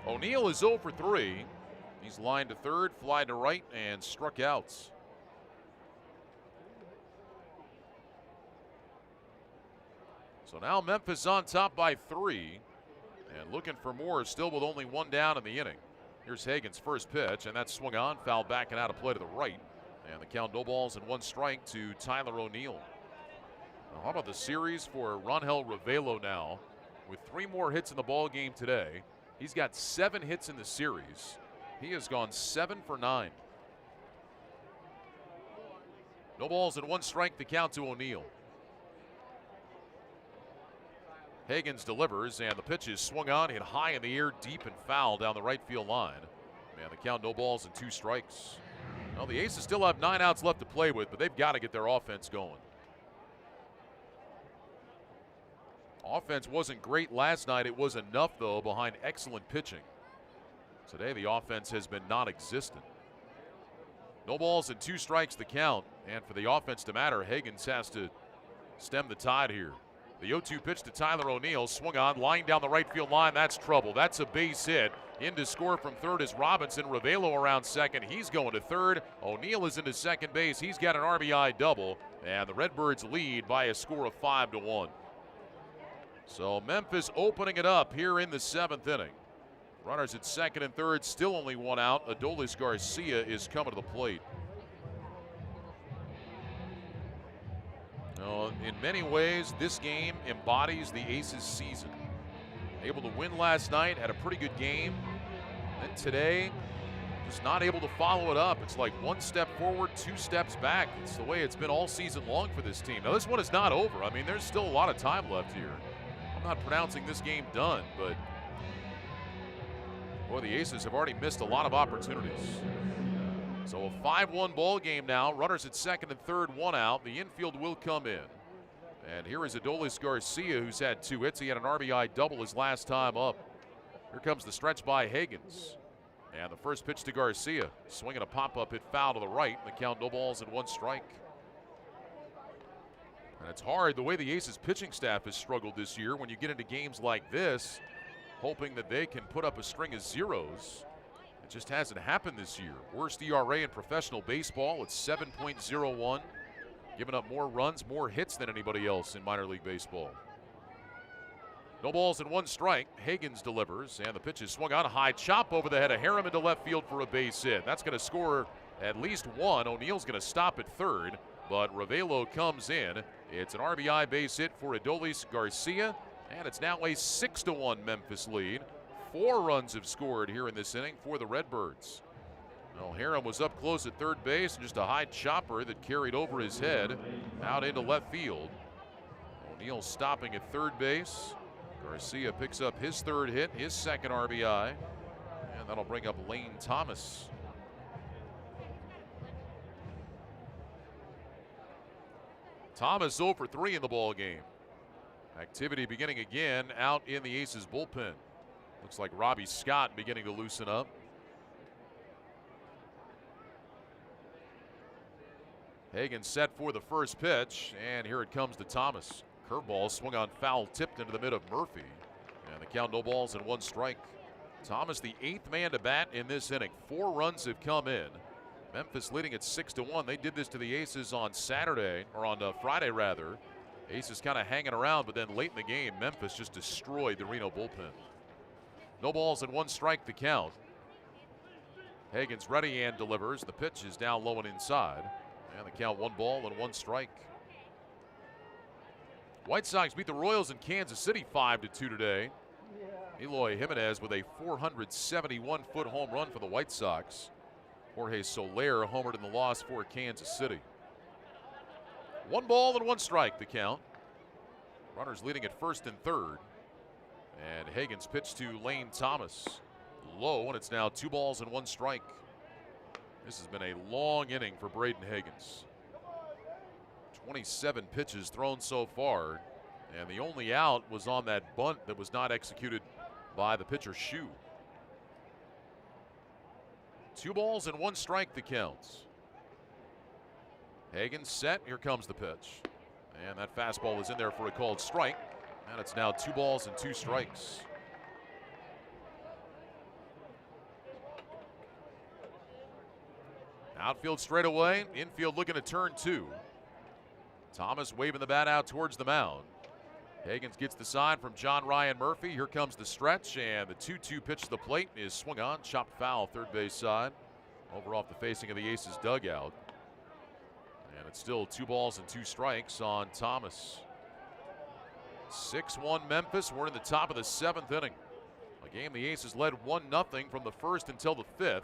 O'Neill is 0 for 3. He's lined to third, fly to right, and struck outs. So now Memphis on top by 3. And looking for more, still with only one down in the inning. Here's Hagen's first pitch, and that's swung on, foul back and out of play to the right. And the count, no balls and 1 strike to Tyler O'Neill. Now, how about the series for Ronhel Ravelo now? With 3 more hits in the ball game today. He's got 7 hits in the series. He has gone 7 for 9. No balls and 1 strike, the count to O'Neill. Hagens delivers, and the pitch is swung on, hit high in the air, deep and foul down the right field line. And the count, no balls and 2 strikes. Well, the Aces still have 9 outs left to play with, but they've got to get their offense going. Offense wasn't great last night. It was enough, though, behind excellent pitching. Today, the offense has been non-existent. No balls and 2 strikes the count, and for the offense to matter, Hagens has to stem the tide here. The 0-2 pitch to Tyler O'Neill, swung on, line down the right field line. That's trouble. That's a base hit. In to score from third is Robinson. Ravelo around second. He's going to third. O'Neill is into second base. He's got an RBI double, and the Redbirds lead by a score of 5-1. So Memphis opening it up here in the 7th inning. Runners at second and third, still only 1 out. Adolis Garcia is coming to the plate. In many ways, this game embodies the Aces season. Able to win last night, had a pretty good game. Then today, just not able to follow it up. It's like 1 step forward, 2 steps back. It's the way it's been all season long for this team. Now, this one is not over. I mean, there's still a lot of time left here. I'm not pronouncing this game done, but boy, the Aces have already missed a lot of opportunities. So a 5-1 ball game now. Runners at second and third, 1 out. The infield will come in. And here is Adolis Garcia, who's had 2 hits. He had an RBI double his last time up. Here comes the stretch by Hagens. And the first pitch to Garcia. Swinging a pop-up hit foul to the right. The count, no balls and 1 strike. And it's hard the way the Aces pitching staff has struggled this year when you get into games like this, hoping that they can put up a string of zeros. It just hasn't happened this year. Worst ERA in professional baseball. It's 7.01. Giving up more runs, more hits than anybody else in minor league baseball. No balls and 1 strike. Hagens delivers, and the pitch is swung on. A high chop over the head of Harriman to left field for a base hit. That's going to score at least 1. O'Neill's going to stop at third, but Ravelo comes in. It's an RBI base hit for Adolis Garcia, and it's now a 6-1 Memphis lead. 4 runs have scored here in this inning for the Redbirds. Well, Harriman was up close at third base, and just a high chopper that carried over his head out into left field. O'Neill stopping at third base. Garcia picks up his 3rd hit, his 2nd RBI, and that'll bring up Lane Thomas. Thomas 0 for 3 in the ball game. Activity beginning again out in the Aces bullpen. Looks like Robbie Scott beginning to loosen up. Hagens set for the first pitch, and here it comes to Thomas. Curveball swung on, foul tipped into the mid of Murphy. And the count, no balls and 1 strike. Thomas, the 8th man to bat in this inning. 4 runs have come in. Memphis leading at 6-1. They did this to the Aces on Saturday, or on Friday rather. Aces kind of hanging around, but then late in the game, Memphis just destroyed the Reno bullpen. No balls and 1 strike, the count. Hagens ready and delivers. The pitch is down low and inside. And the count, 1 ball and 1 strike. White Sox beat the Royals in Kansas City 5-2 today. Eloy Jimenez with a 471-foot home run for the White Sox. Jorge Soler homered in the loss for Kansas City. 1 ball and 1 strike, the count. Runners leading at first and third. And Hagen's pitch to Lane Thomas. Low, and it's now 2 balls and 1 strike. This has been a long inning for Braden Hagens. 27 pitches thrown so far, and the only out was on that bunt that was not executed by the pitcher Shu. 2 balls and 1 strike, the counts. Hagens set, here comes the pitch. And that fastball is in there for a called strike. And it's now 2 balls and 2 strikes. Outfield straight away, infield looking to turn 2. Thomas waving the bat out towards the mound. Hagens gets the sign from John Ryan Murphy. Here comes the stretch, and the 2-2 pitch to the plate is swung on, chopped foul, third base side. Over off the facing of the Aces dugout. And it's still 2 balls and 2 strikes on Thomas. 6-1 Memphis. We're in the top of the 7th inning. A game the Aces led 1-0 from the first until the 5th.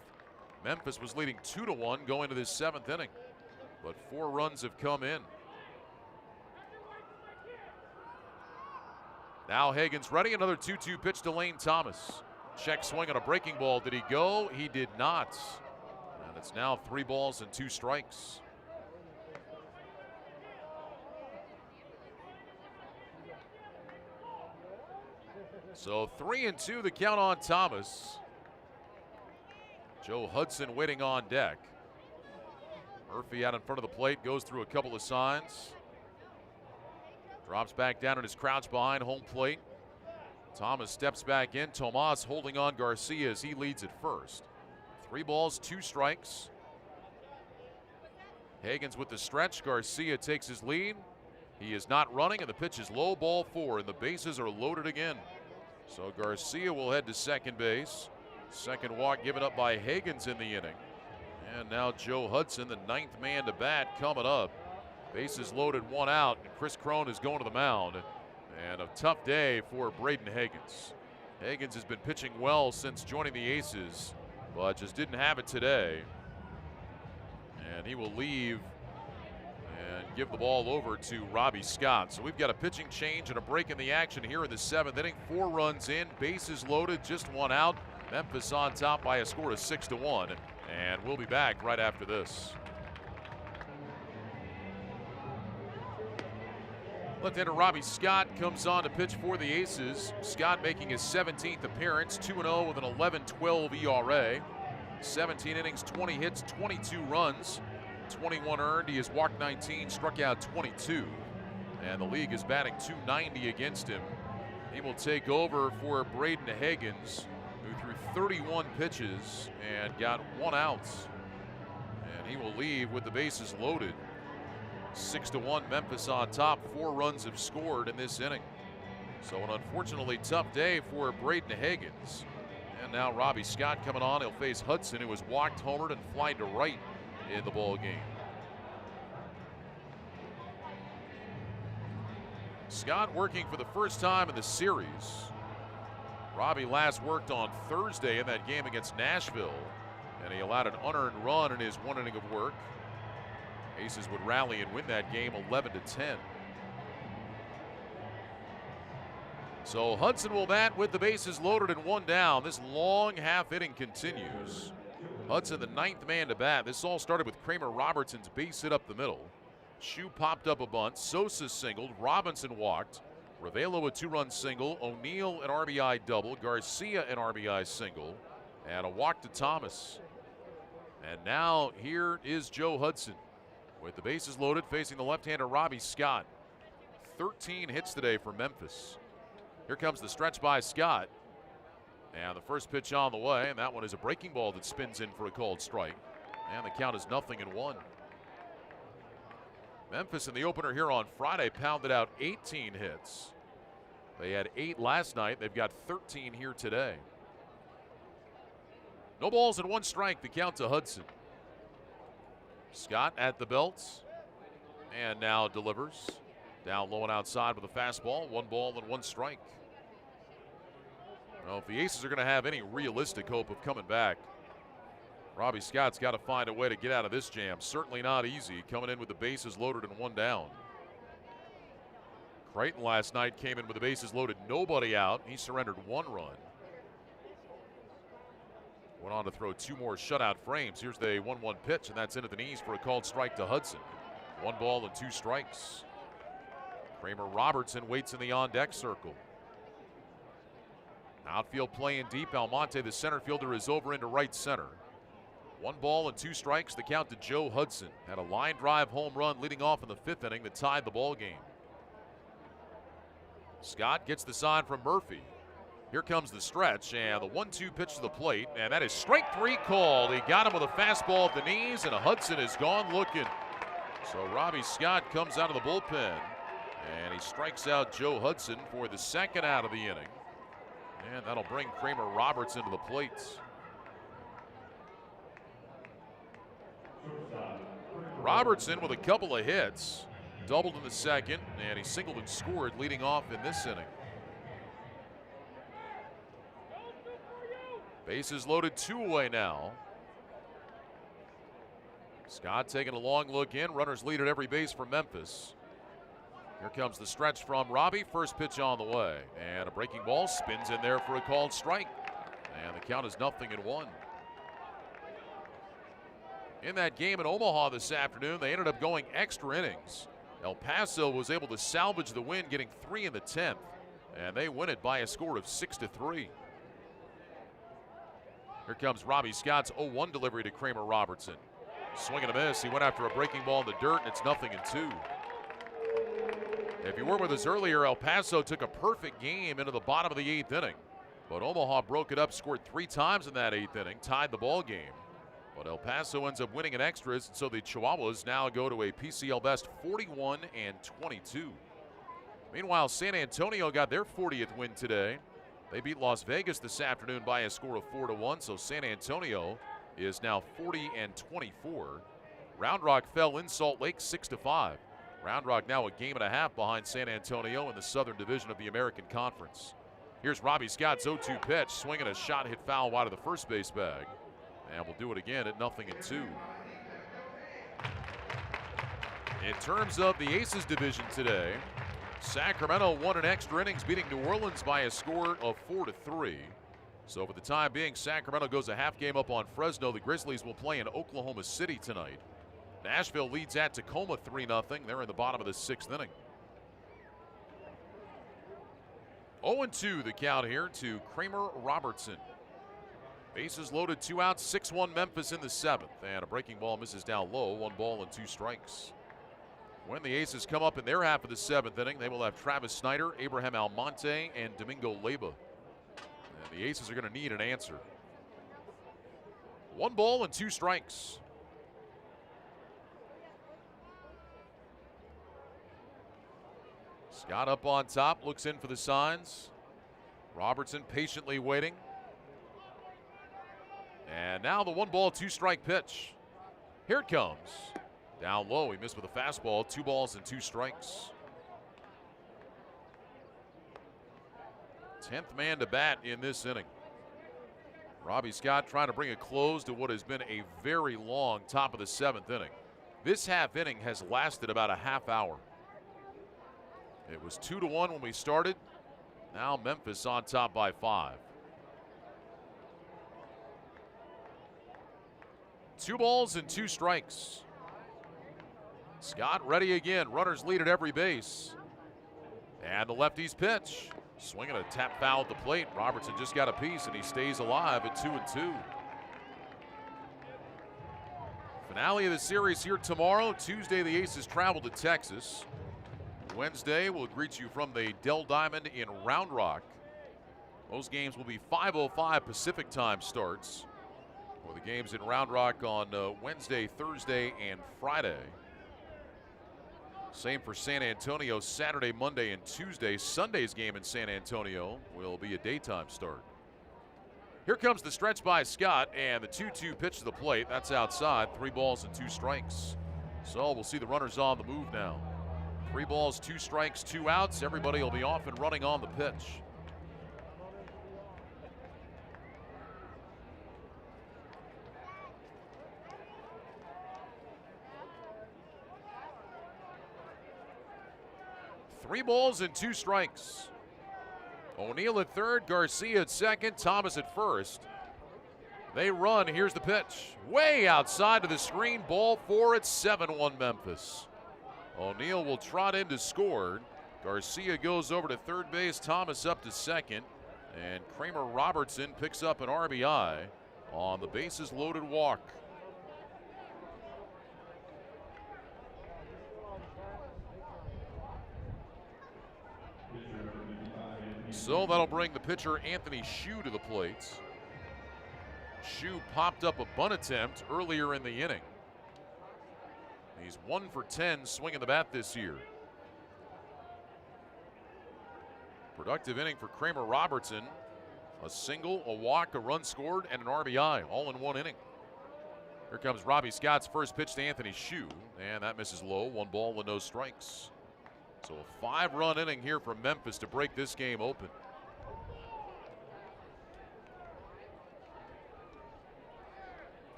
Memphis was leading 2-1 going to this 7th inning. But 4 runs have come in. Now Hagen's ready. Another 2-2 pitch to Lane Thomas. Check swing on a breaking ball. Did he go? He did not. And it's now 3 balls and 2 strikes. So 3-2 the count on Thomas. Joe Hudson waiting on deck. Murphy out in front of the plate, goes through a couple of signs. Drops back down at his crouch behind home plate. Thomas steps back in. Tomas holding on Garcia as he leads at first. 3 balls, 2 strikes. Hagens with the stretch. Garcia takes his lead. He is not running, and the pitch is low, ball 4, and the bases are loaded again. So Garcia will head to second base. Second walk given up by Hagens in the inning. And now Joe Hudson, the 9th man to bat, coming up. Bases loaded, 1 out, and Chris Crone is going to the mound. And a tough day for Braden Hagens. Hagens has been pitching well since joining the Aces, but just didn't have it today. And he will leave and give the ball over to Robbie Scott. So we've got a pitching change and a break in the action here in the 7th inning. 4 runs in, bases loaded, just 1 out. Memphis on top by a score of 6-1. And we'll be back right after this. Left-hander Robbie Scott comes on to pitch for the Aces. Scott making his 17th appearance, 2-0 with an 11-12 ERA. 17 innings, 20 hits, 22 runs, 21 earned. He has walked 19, struck out 22. And the league is batting .290 against him. He will take over for Braden Hagens, who threw 31 pitches and got 1 out. And he will leave with the bases loaded. 6-1 Memphis on top. 4 runs have scored in this inning. So an unfortunately tough day for Braden Hagens. And now Robbie Scott coming on. He'll face Hudson, who was walked, homered, and flied to right in the ball game. Scott working for the first time in the series. Robbie last worked on Thursday in that game against Nashville, and he allowed an unearned run in his 1 inning of work. Aces would rally and win that game 11-10. So Hudson will bat with the bases loaded and 1 down. This long half inning continues. Hudson, the 9th man to bat. This all started with Kramer Robertson's base hit up the middle. Shu popped up a bunt. Sosa singled. Robinson walked. Ravelo a 2-run single. O'Neill an RBI double. Garcia an RBI single. And a walk to Thomas. And now here is Joe Hudson with the bases loaded, facing the left-hander Robbie Scott. 13 hits today for Memphis. Here comes the stretch by Scott. And the first pitch on the way, and that one is a breaking ball that spins in for a called strike. And the count is 0-1. Memphis in the opener here on Friday pounded out 18 hits. They had 8 last night. They've got 13 here today. No balls and 1 strike, the count to Hudson. Scott at the belt, and now delivers. Down low and outside with a fastball. 1 ball and 1 strike. Well, if the Aces are going to have any realistic hope of coming back, Robbie Scott's got to find a way to get out of this jam. Certainly not easy, coming in with the bases loaded and one down. Creighton last night came in with the bases loaded, nobody out. He surrendered 1 run. Went on to throw 2 more shutout frames. Here's the 1-1 pitch, and that's into the knees for a called strike to Hudson. 1 ball and 2 strikes. Kramer Robertson waits in the on-deck circle. Outfield playing deep. Almonte, the center fielder, is over into right center. 1 ball and 2 strikes. The count to Joe Hudson. Had a line drive home run leading off in the 5th inning that tied the ball game. Scott gets the sign from Murphy. Here comes the stretch and the 1-2 pitch to the plate, and that is strike 3 called. He got him with a fastball at the knees, and Hudson is gone looking. So Robbie Scott comes out of the bullpen, and he strikes out Joe Hudson for the 2nd out of the inning. And that'll bring Kramer Robertson to the plate. Robertson with a couple of hits. Doubled in the 2nd, and he singled and scored leading off in this inning. Bases loaded, 2 away now. Scott taking a long look in. Runners lead at every base for Memphis. Here comes the stretch from Robbie. First pitch on the way. And a breaking ball spins in there for a called strike. And the count is 0-1. In that game in Omaha this afternoon, they ended up going extra innings. El Paso was able to salvage the win, getting 3 in the 10th, and they win it by a score of 6-3. Here comes Robbie Scott's 0-1 delivery to Kramer Robertson. Swing and a miss. He went after a breaking ball in the dirt, and it's 0-2. If you were with us earlier, El Paso took a perfect game into the bottom of the 8th inning, but Omaha broke it up, scored 3 times in that 8th inning, tied the ball game. But El Paso ends up winning in extras, and so the Chihuahuas now go to a PCL best 41-22. Meanwhile, San Antonio got their 40th win today. They beat Las Vegas this afternoon by a score of 4-1, so San Antonio is now 40-24. Round Rock fell in Salt Lake 6-5. Round Rock now a game and a half behind San Antonio in the Southern Division of the American Conference. Here's Robbie Scott's 0-2 pitch, swinging a shot hit foul wide of the first base bag. And we'll do it again at 0-2. In terms of the Aces division today, Sacramento won in extra innings, beating New Orleans by a score of 4-3. So for the time being, Sacramento goes a half game up on Fresno. The Grizzlies will play in Oklahoma City tonight. Nashville leads at Tacoma 3-0. They're in the bottom of the 6th inning. 0-2 the count here to Kramer Robertson. Bases loaded, 2 outs, 6-1 Memphis in the 7th. And a breaking ball misses down low, 1 ball and 2 strikes. When the Aces come up in their half of the 7th inning, they will have Travis Snyder, Abraham Almonte, and Domingo Leyba. And the Aces are going to need an answer. 1 ball and 2 strikes. Scott up on top, looks in for the signs. Robertson patiently waiting. And now the 1 ball, 2 strike pitch. Here it comes. Down low, he missed with a fastball. 2 balls and 2 strikes. 10th man to bat in this inning. Robbie Scott trying to bring a close to what has been a very long top of the 7th inning. This half inning has lasted about a half hour. It was 2-1 when we started. Now Memphis on top by 5. 2 balls and 2 strikes. Scott ready again. Runners lead at every base. And the lefty's pitch. Swinging a tap foul at the plate. Robertson just got a piece and he stays alive at 2-2. Finale of the series here tomorrow. Tuesday, the Aces travel to Texas. Wednesday, we'll greet you from the Dell Diamond in Round Rock. Those games will be 5:05 Pacific time starts. For the games in Round Rock on Wednesday, Thursday, and Friday. Same for San Antonio, Saturday, Monday, and Tuesday. Sunday's game in San Antonio will be a daytime start. Here comes the stretch by Scott, and the 2-2 pitch to the plate. That's outside. 3 balls and 2 strikes. So we'll see the runners on the move now. 3 balls, 2 strikes, 2 outs. Everybody will be off and running on the pitch. 3 balls and 2 strikes. O'Neill at third, Garcia at second, Thomas at first. They run. Here's the pitch. Way outside of the screen. Ball 4 at 7-1 Memphis. O'Neill will trot in to score. Garcia goes over to third base. Thomas up to second. And Kramer Robertson picks up an RBI on the bases loaded walk. So that'll bring the pitcher Anthony Shue to the plate. Shue popped up a bunt attempt earlier in the inning. He's 1 for 10 swinging the bat this year. Productive inning for Kramer Robertson. A single, a walk, a run scored, and an RBI all in one inning. Here comes Robbie Scott's first pitch to Anthony Shue, and that misses low. 1 ball and no strikes. So a 5-run inning here from Memphis to break this game open.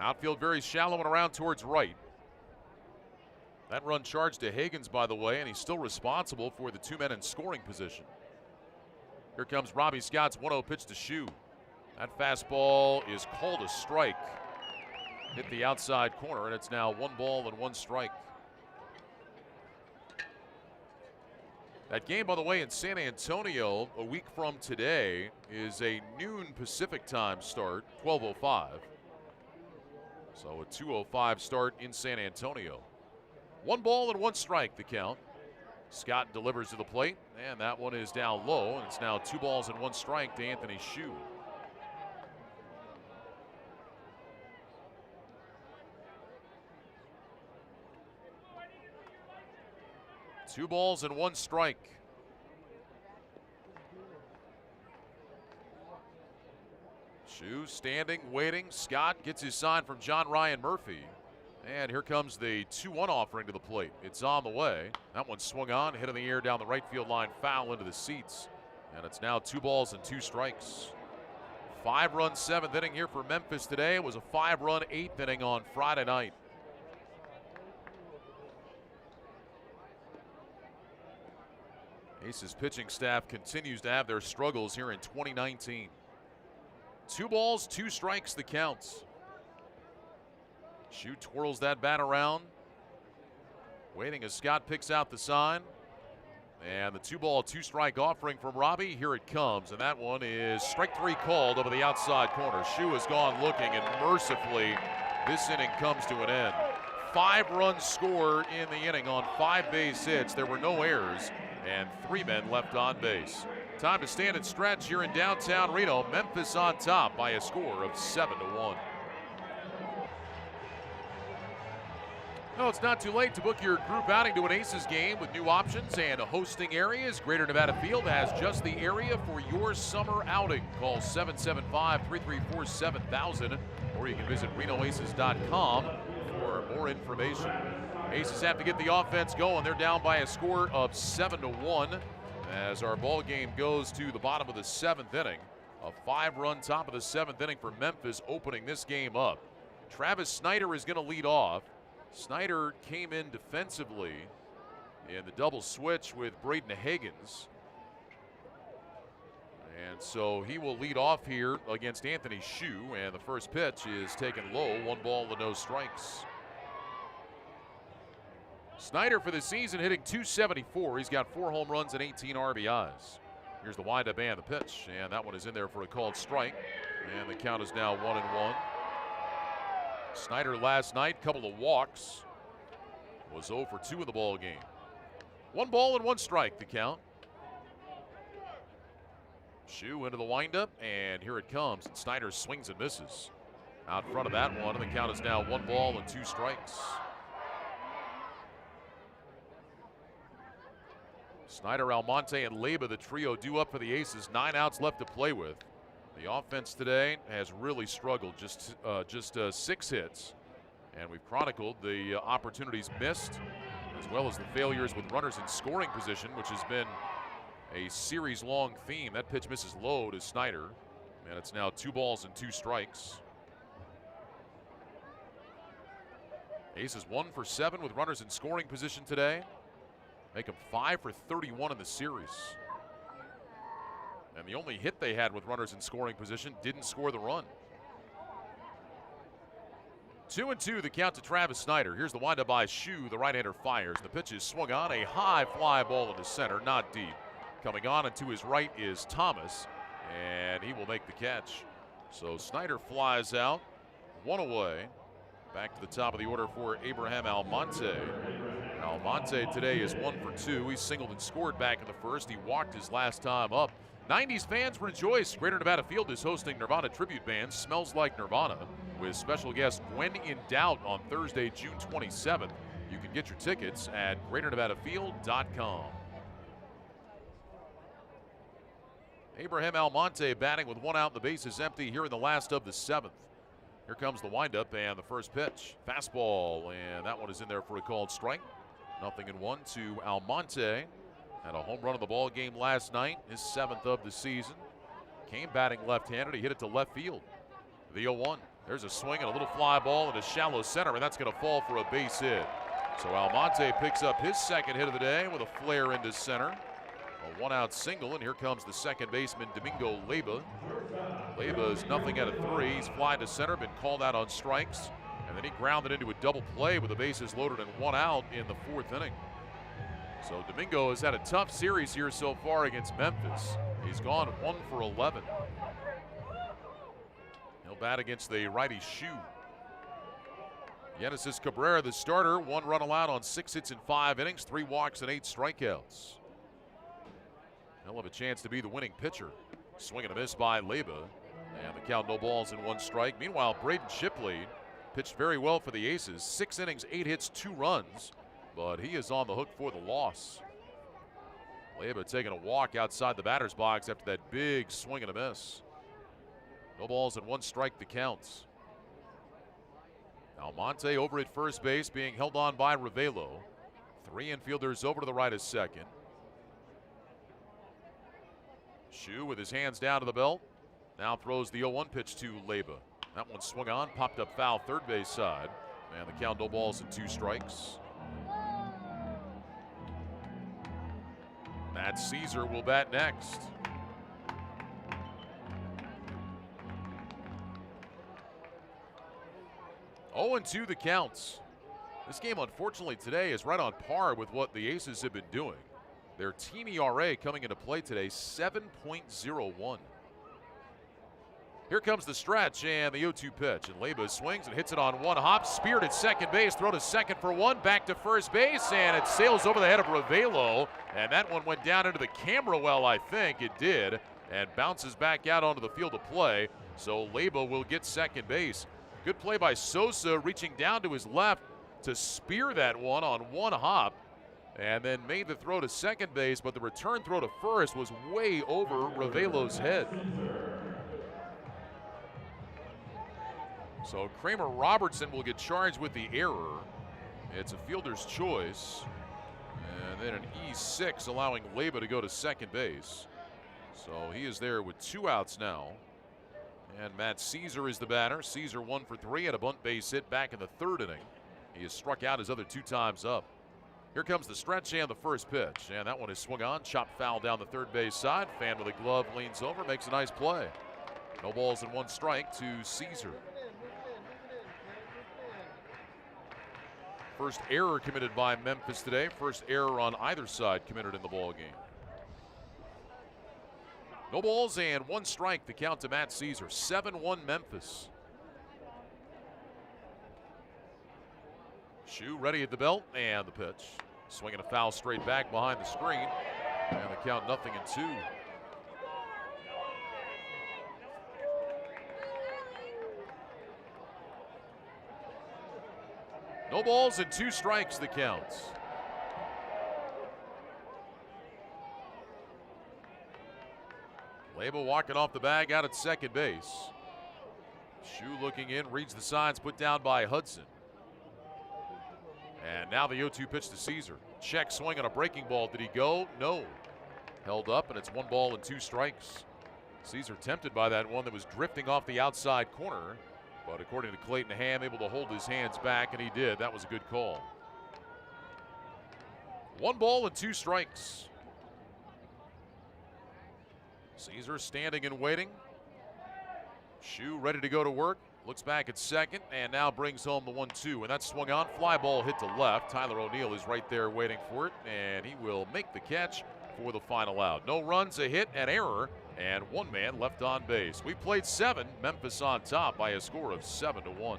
Outfield very shallow and around towards right. That run charged to Higgins, by the way, and he's still responsible for the 2 men in scoring position. Here comes Robbie Scott's 1-0 pitch to Shue. That fastball is called a strike. Hit the outside corner, and it's now 1 ball and 1 strike. That game, by the way, in San Antonio, a week from today, is a noon Pacific time start, 12:05. So a 2:05 start in San Antonio. 1 ball and 1 strike, the count. Scott delivers to the plate, and that one is down low, and it's now 2 balls and 1 strike to Anthony Shue. Two balls and 1 strike. Shue standing, waiting. Scott gets his sign from John Ryan Murphy. And here comes the 2-1 offering to the plate. It's on the way. That one swung on, hit in the air down the right field line, foul into the seats. And it's now 2 balls and 2 strikes. 5-run 7th inning here for Memphis today. It was a 5-run 8th inning on Friday night. Aces pitching staff continues to have their struggles here in 2019. 2 balls, 2 strikes the count. Shue twirls that bat around. Waiting as Scott picks out the sign. And the 2 ball, 2 strike offering from Robbie. Here it comes, and that one is strike 3 called over the outside corner. Shue has gone looking, and mercifully, this inning comes to an end. 5 runs scored in the inning on 5 base hits. There were no errors, and 3 men left on base. Time to stand and stretch here in downtown Reno. Memphis on top by a score of 7-1. No, it's not too late to book your group outing to an Aces game with new options and hosting areas. Greater Nevada Field has just the area for your summer outing. Call 775-334-7000, or you can visit renoaces.com for more information. Aces have to get the offense going. They're down by a score of 7-1 as our ball game goes to the bottom of the 7th inning. A 5-run top of the 7th inning for Memphis opening this game up. Travis Snyder is going to lead off. Snyder came in defensively in the double switch with Braden Higgins. And so he will lead off here against Anthony Shue, and the first pitch is taken low, 1 ball and no strikes. Snyder for the season hitting .274. He's got 4 home runs and 18 RBIs. Here's the windup and the pitch, and that one is in there for a called strike. And the count is now 1-1. Snyder last night, couple of walks, was 0 for 2 in the ball game. 1 ball and 1 strike, the count. Shue into the windup, and here it comes. And Snyder swings and misses out front of that one, and the count is now 1 ball and 2 strikes. Snyder, Almonte, and Leyba, the trio due up for the Aces. 9 outs left to play with. The offense today has really struggled, just 6 hits. And we've chronicled the opportunities missed, as well as the failures with runners in scoring position, which has been a series-long theme. That pitch misses low to Snyder, and it's now 2 balls and 2 strikes. Aces 1 for 7 with runners in scoring position today. make them 5 for 31 in the series. And the only hit they had with runners in scoring position didn't score the run. 2-2 the count to Travis Snyder. Here's the windup by Shu. The right-hander fires. The pitch is swung on. A high fly ball into center, not deep. Coming on and to his right is Thomas, and he will make the catch. So Snyder flies out, 1 away. Back to the top of the order for Abraham Almonte. Almonte today is 1 for 2. He singled and scored back in the first. He walked his last time up. 90s fans rejoice. Greater Nevada Field is hosting Nirvana tribute band Smells Like Nirvana with special guest When in Doubt on Thursday, June 27th. You can get your tickets at GreaterNevadaField.com. Abraham Almonte batting with 1 out. The base is empty here in the last of the 7th. Here comes the windup and the first pitch. Fastball, and that one is in there for a called strike. 0-1 to Almonte. Had a home run in the ball game last night, his 7th of the season. Came batting left-handed. He hit it to left field. The 0-1. There's a swing and a little fly ball into shallow center, and that's going to fall for a base hit. So Almonte picks up his second hit of the day with a flare into center. A 1-out single, and here comes the second baseman, Domingo Leyba. Leyba is 0 out of 3. He's flying to center, been called out on strikes, and then he grounded into a double play with the bases loaded and 1 out in the 4th inning. So Domingo has had a tough series here so far against Memphis. He's gone 1 for 11. He'll bat against the righty Shu. Genesis Cabrera, the starter, 1 run allowed on 6 hits in 5 innings, 3 walks and 8 strikeouts. He'll have a chance to be the winning pitcher. Swing and a miss by Leyba. And the count, no balls and 1 strike. Meanwhile, Braden Shipley pitched very well for the Aces. 6 innings, 8 hits, 2 runs. But he is on the hook for the loss. Leyba taking a walk outside the batter's box after that big swing and a miss. No balls and 1 strike the counts. Almonte over at first base being held on by Ravelo. 3 infielders over to the right as second. Shu with his hands down to the belt. Now throws the 0-1 pitch to Leyba. That one swung on, popped up foul third base side. And the count, no balls and 2 strikes. Matt Caesar will bat next. Oh, 0-2 the counts. This game, unfortunately, today is right on par with what the Aces have been doing. Their team ERA coming into play today, 7.01. Here comes the stretch and the 0-2 pitch. And Leyba swings and hits it on 1 hop. Speared at second base, throw to second for 1. Back to first base, and it sails over the head of Ravelo. And that one went down into the camera well, I think it did. And bounces back out onto the field of play. So Leyba will get second base. Good play by Sosa, reaching down to his left to spear that one on 1 hop. And then made the throw to second base, but the return throw to first was way over Ravelo's head. So Kramer Robertson will get charged with the error. It's a fielder's choice. And then an E6 allowing Leyba to go to second base. So he is there with 2 outs now. And Matt Caesar is the batter. Caesar 1 for 3 at a bunt base hit back in the 3rd inning. He has struck out his other 2 times up. Here comes the stretch and the first pitch. And that one is swung on, chopped foul down the third base side. Fan with a glove leans over, makes a nice play. No balls and 1 strike to Caesar. First error committed by Memphis today. First error on either side committed in the ball game. No balls and 1 strike. The count to Matt Caesar. 7-1 Memphis. Shu ready at the belt and the pitch. Swinging a foul straight back behind the screen. And the count 0-2. No balls and 2 strikes the counts. Leyba walking off the bag out at second base. Shu looking in, reads the signs put down by Hudson. And now the 0-2 pitch to Caesar. Check swing on a breaking ball. Did he go? No. Held up, and it's 1 ball and 2 strikes. Caesar tempted by that one that was drifting off the outside corner. But according to Clayton Ham, able to hold his hands back, and he did. That was a good call. 1 ball and 2 strikes. Caesar standing and waiting. Shoe ready to go to work. Looks back at second and now brings home the 1-2. And that's swung on. Fly ball hit to left. Tyler O'Neill is right there waiting for it. And he will make the catch for the final out. No runs, a hit, an error, and 1 man left on base. We played 7. Memphis on top by a score of 7-1.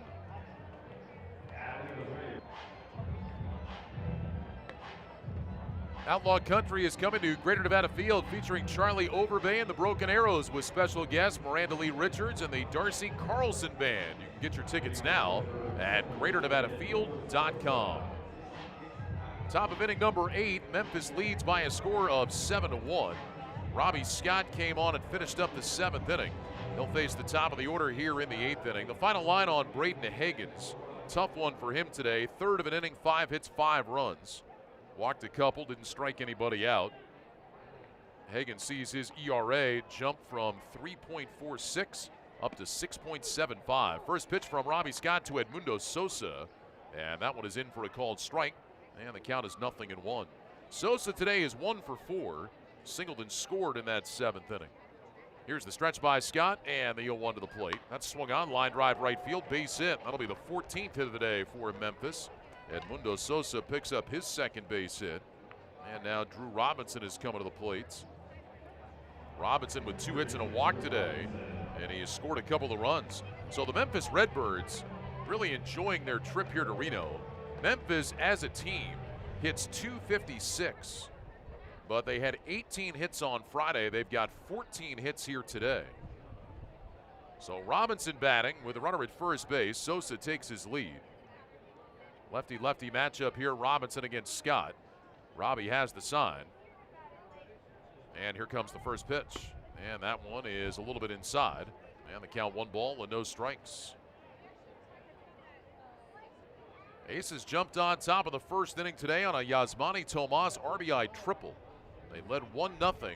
Outlaw Country is coming to Greater Nevada Field featuring Charlie Overbay and the Broken Arrows with special guests Miranda Lee Richards and the Darcy Carlson Band. You can get your tickets now at GreaterNevadaField.com. Top of inning number 8, Memphis leads by a score of 7-1. Robbie Scott came on and finished up the 7th inning. He'll face the top of the order here in the 8th inning. The final line on Braden Higgins. Tough one for him today. 3rd of an inning, 5 hits, 5 runs. Walked a couple, didn't strike anybody out. Hagan sees his ERA jump from 3.46 up to 6.75. First pitch from Robbie Scott to Edmundo Sosa, and that one is in for a called strike, and the count is 0-1. Sosa today is 1 for 4, singled and scored in that 7th inning. Here's the stretch by Scott, and the 0-1 to the plate. That's swung on, line drive right field, base hit. That'll be the 14th hit of the day for Memphis. Edmundo Sosa picks up his 2nd base hit. And now Drew Robinson is coming to the plate. Robinson with 2 hits and a walk today, and he has scored a couple of runs. So the Memphis Redbirds really enjoying their trip here to Reno. Memphis as a team hits .256, but they had 18 hits on Friday. They've got 14 hits here today. So Robinson batting with a runner at first base. Sosa takes his lead. Lefty-lefty matchup here, Robinson against Scott. Robbie has the sign. And here comes the first pitch. And that one is a little bit inside. And the count 1 ball and no strikes. Aces jumped on top of the 1st inning today on a Yasmani Tomas RBI triple. They led 1-0.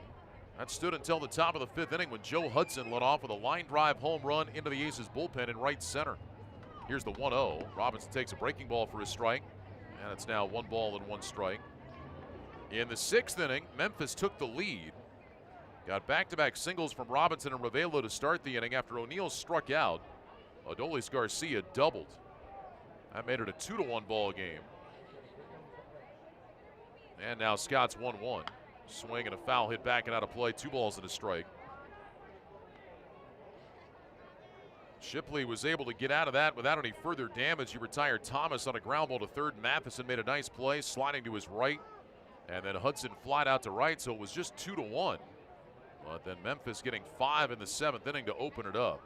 That stood until the top of the 5th inning when Joe Hudson led off with a line drive home run into the Aces bullpen in right center. Here's the 1-0. Robinson takes a breaking ball for his strike, and it's now 1 ball and 1 strike. In the 6th inning, Memphis took the lead. Got back-to-back singles from Robinson and Ravelo to start the inning after O'Neill struck out. Adolis Garcia doubled. That made it a 2-1 ball game. And now Scott's 1-1. Swing and a foul hit back and out of play. 2 balls and a strike. Shipley was able to get out of that without any further damage. He retired Thomas on a ground ball to 3rd. Matheson made a nice play, sliding to his right. And then Hudson flied out to right, so it was just 2-1. But then Memphis getting 5 in the 7th inning to open it up.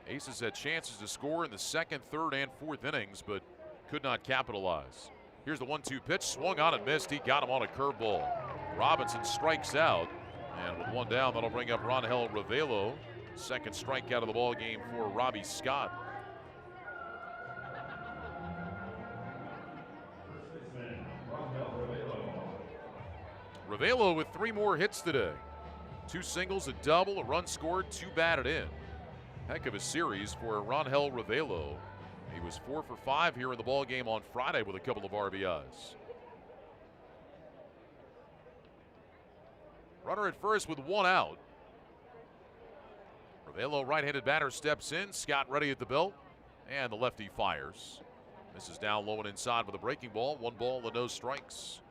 Aces had chances to score in the 2nd, 3rd, and 4th innings, but could not capitalize. Here's the 1-2 pitch, swung on and missed. He got him on a curveball. Robinson strikes out, and with 1 down, that'll bring up Ronhel Ravelo. 2nd strikeout of the ball game for Robbie Scott. Ravelo with 3 more hits today. 2 singles, a double, a run scored, 2 batted in. Heck of a series for Ronhel Ravelo. He was 4 for 5 here in the ball game on Friday with a couple of RBIs. Runner at first with 1 out. Ravelo, right-handed batter, steps in. Scott ready at the belt, and the lefty fires. Misses down low and inside with a breaking ball. 1 ball and no strikes.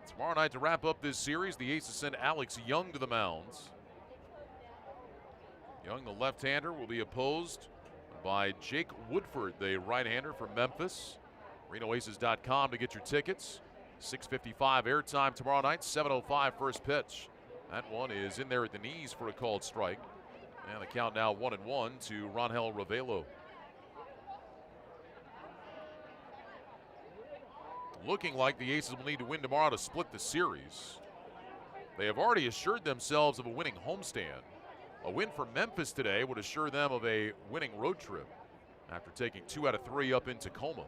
Tomorrow night to wrap up this series, the Aces send Alex Young to the mounds. Young, the left-hander, will be opposed by Jake Woodford, the right-hander from Memphis. RenoAces.com to get your tickets. 6:55 airtime tomorrow night, 7:05 first pitch. That one is in there at the knees for a called strike. And the count now 1-1 to Ronhel Ravelo. Looking like the Aces will need to win tomorrow to split the series. They have already assured themselves of a winning homestand. A win for Memphis today would assure them of a winning road trip after taking 2 out of 3 up in Tacoma.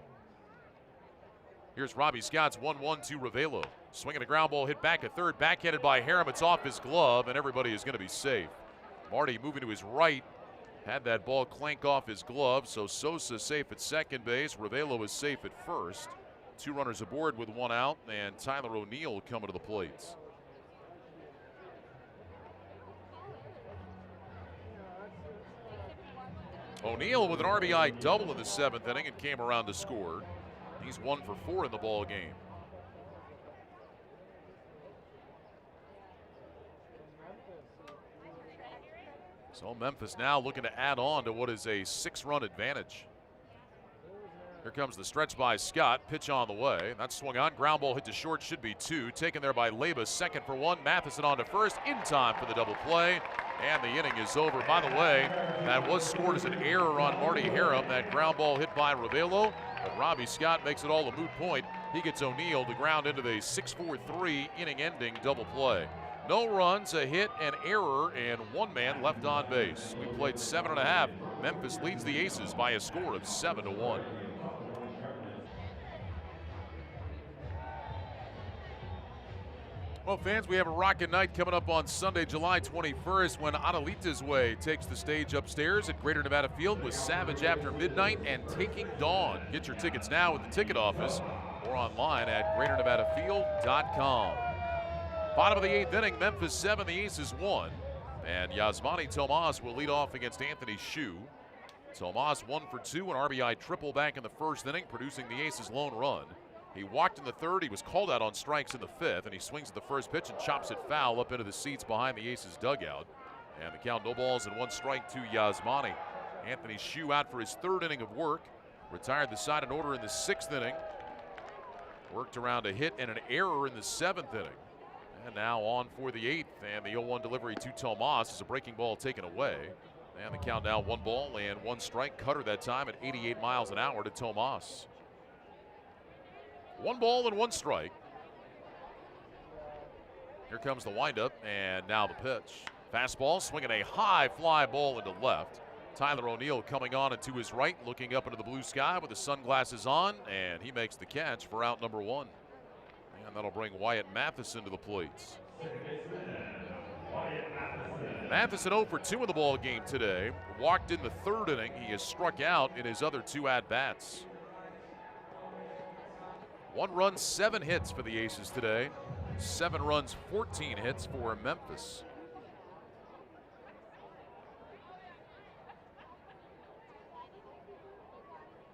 Here's Robbie Scott's 1-1 to Ravelo. Swinging a ground ball hit back at 3rd, backhanded by Harum. It's off his glove, and everybody is going to be safe. Marty moving to his right, had that ball clank off his glove, so Sosa safe at 2nd base. Ravelo is safe at 1st. 2 runners aboard with 1 out, and Tyler O'Neill coming to the plates. O'Neill with an RBI double in the 7th inning and came around to score. He's 1 for 4 in the ball game. So Memphis now looking to add on to what is a 6-run advantage. Here comes the stretch by Scott. Pitch on the way. That's swung on. Ground ball hit to short. Should be 2. Taken there by Leba. Second for 1. Matheson on to first. In time for the double play. And the inning is over. By the way, that was scored as an error on Marty Harum. That ground ball hit by Ravello. But Robbie Scott makes it all a moot point. He gets O'Neill to ground into the 6-4-3 inning-ending double play. No runs, a hit, an error, and 1 man left on base. We played 7.5. Memphis leads the Aces by a score of 7-1. Well, fans, we have a rockin' night coming up on Sunday, July 21st, when Adelita's Way takes the stage upstairs at Greater Nevada Field with Savage After Midnight and Taking Dawn. Get your tickets now at the ticket office or online at GreaterNevadaField.com. Bottom of the 8th inning, Memphis 7, the Aces 1. And Yasmani Tomas will lead off against Anthony Hsu. Tomas 1 for 2, an RBI triple back in the 1st inning, producing the Aces' lone run. He walked in the 3rd, he was called out on strikes in the 5th, and he swings at the first pitch and chops it foul up into the seats behind the Aces dugout. And the count, no balls and 1 strike to Yasmani. Anthony Hsu out for his 3rd inning of work. Retired the side in order in the 6th inning. Worked around a hit and an error in the 7th inning. And now on for the 8th, and the 0-1 delivery to Tomas is a breaking ball taken away. And the count now 1 ball and 1 strike. Cutter that time at 88 miles an hour to Tomas. 1 ball and 1 strike. Here comes the windup, and now the pitch. Fastball swinging a high fly ball into left. Tyler O'Neill coming on and to his right, looking up into the blue sky with the sunglasses on, and he makes the catch for out number 1. And that'll bring Wyatt Matheson to the plates. Matheson 0 for 2 in the ball game today. Walked in the 3rd inning. He has struck out in his other 2 at-bats. 1 run, 7 hits for the Aces today. 7 runs, 14 hits for Memphis.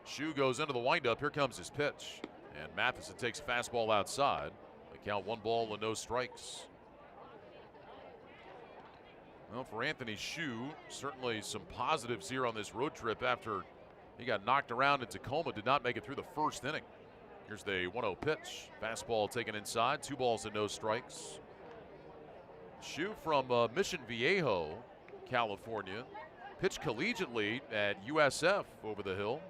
Hsu goes into the windup. Here comes his pitch. And Matheson takes a fastball outside. The count 1 ball and no strikes. Well, for Anthony Hsu, certainly some positives here on this road trip after he got knocked around in Tacoma, did not make it through the 1st inning. Here's the 1-0 pitch. Fastball taken inside, 2 balls and no strikes. Hsu from Mission Viejo, California. Pitched collegiately at USF over the hill.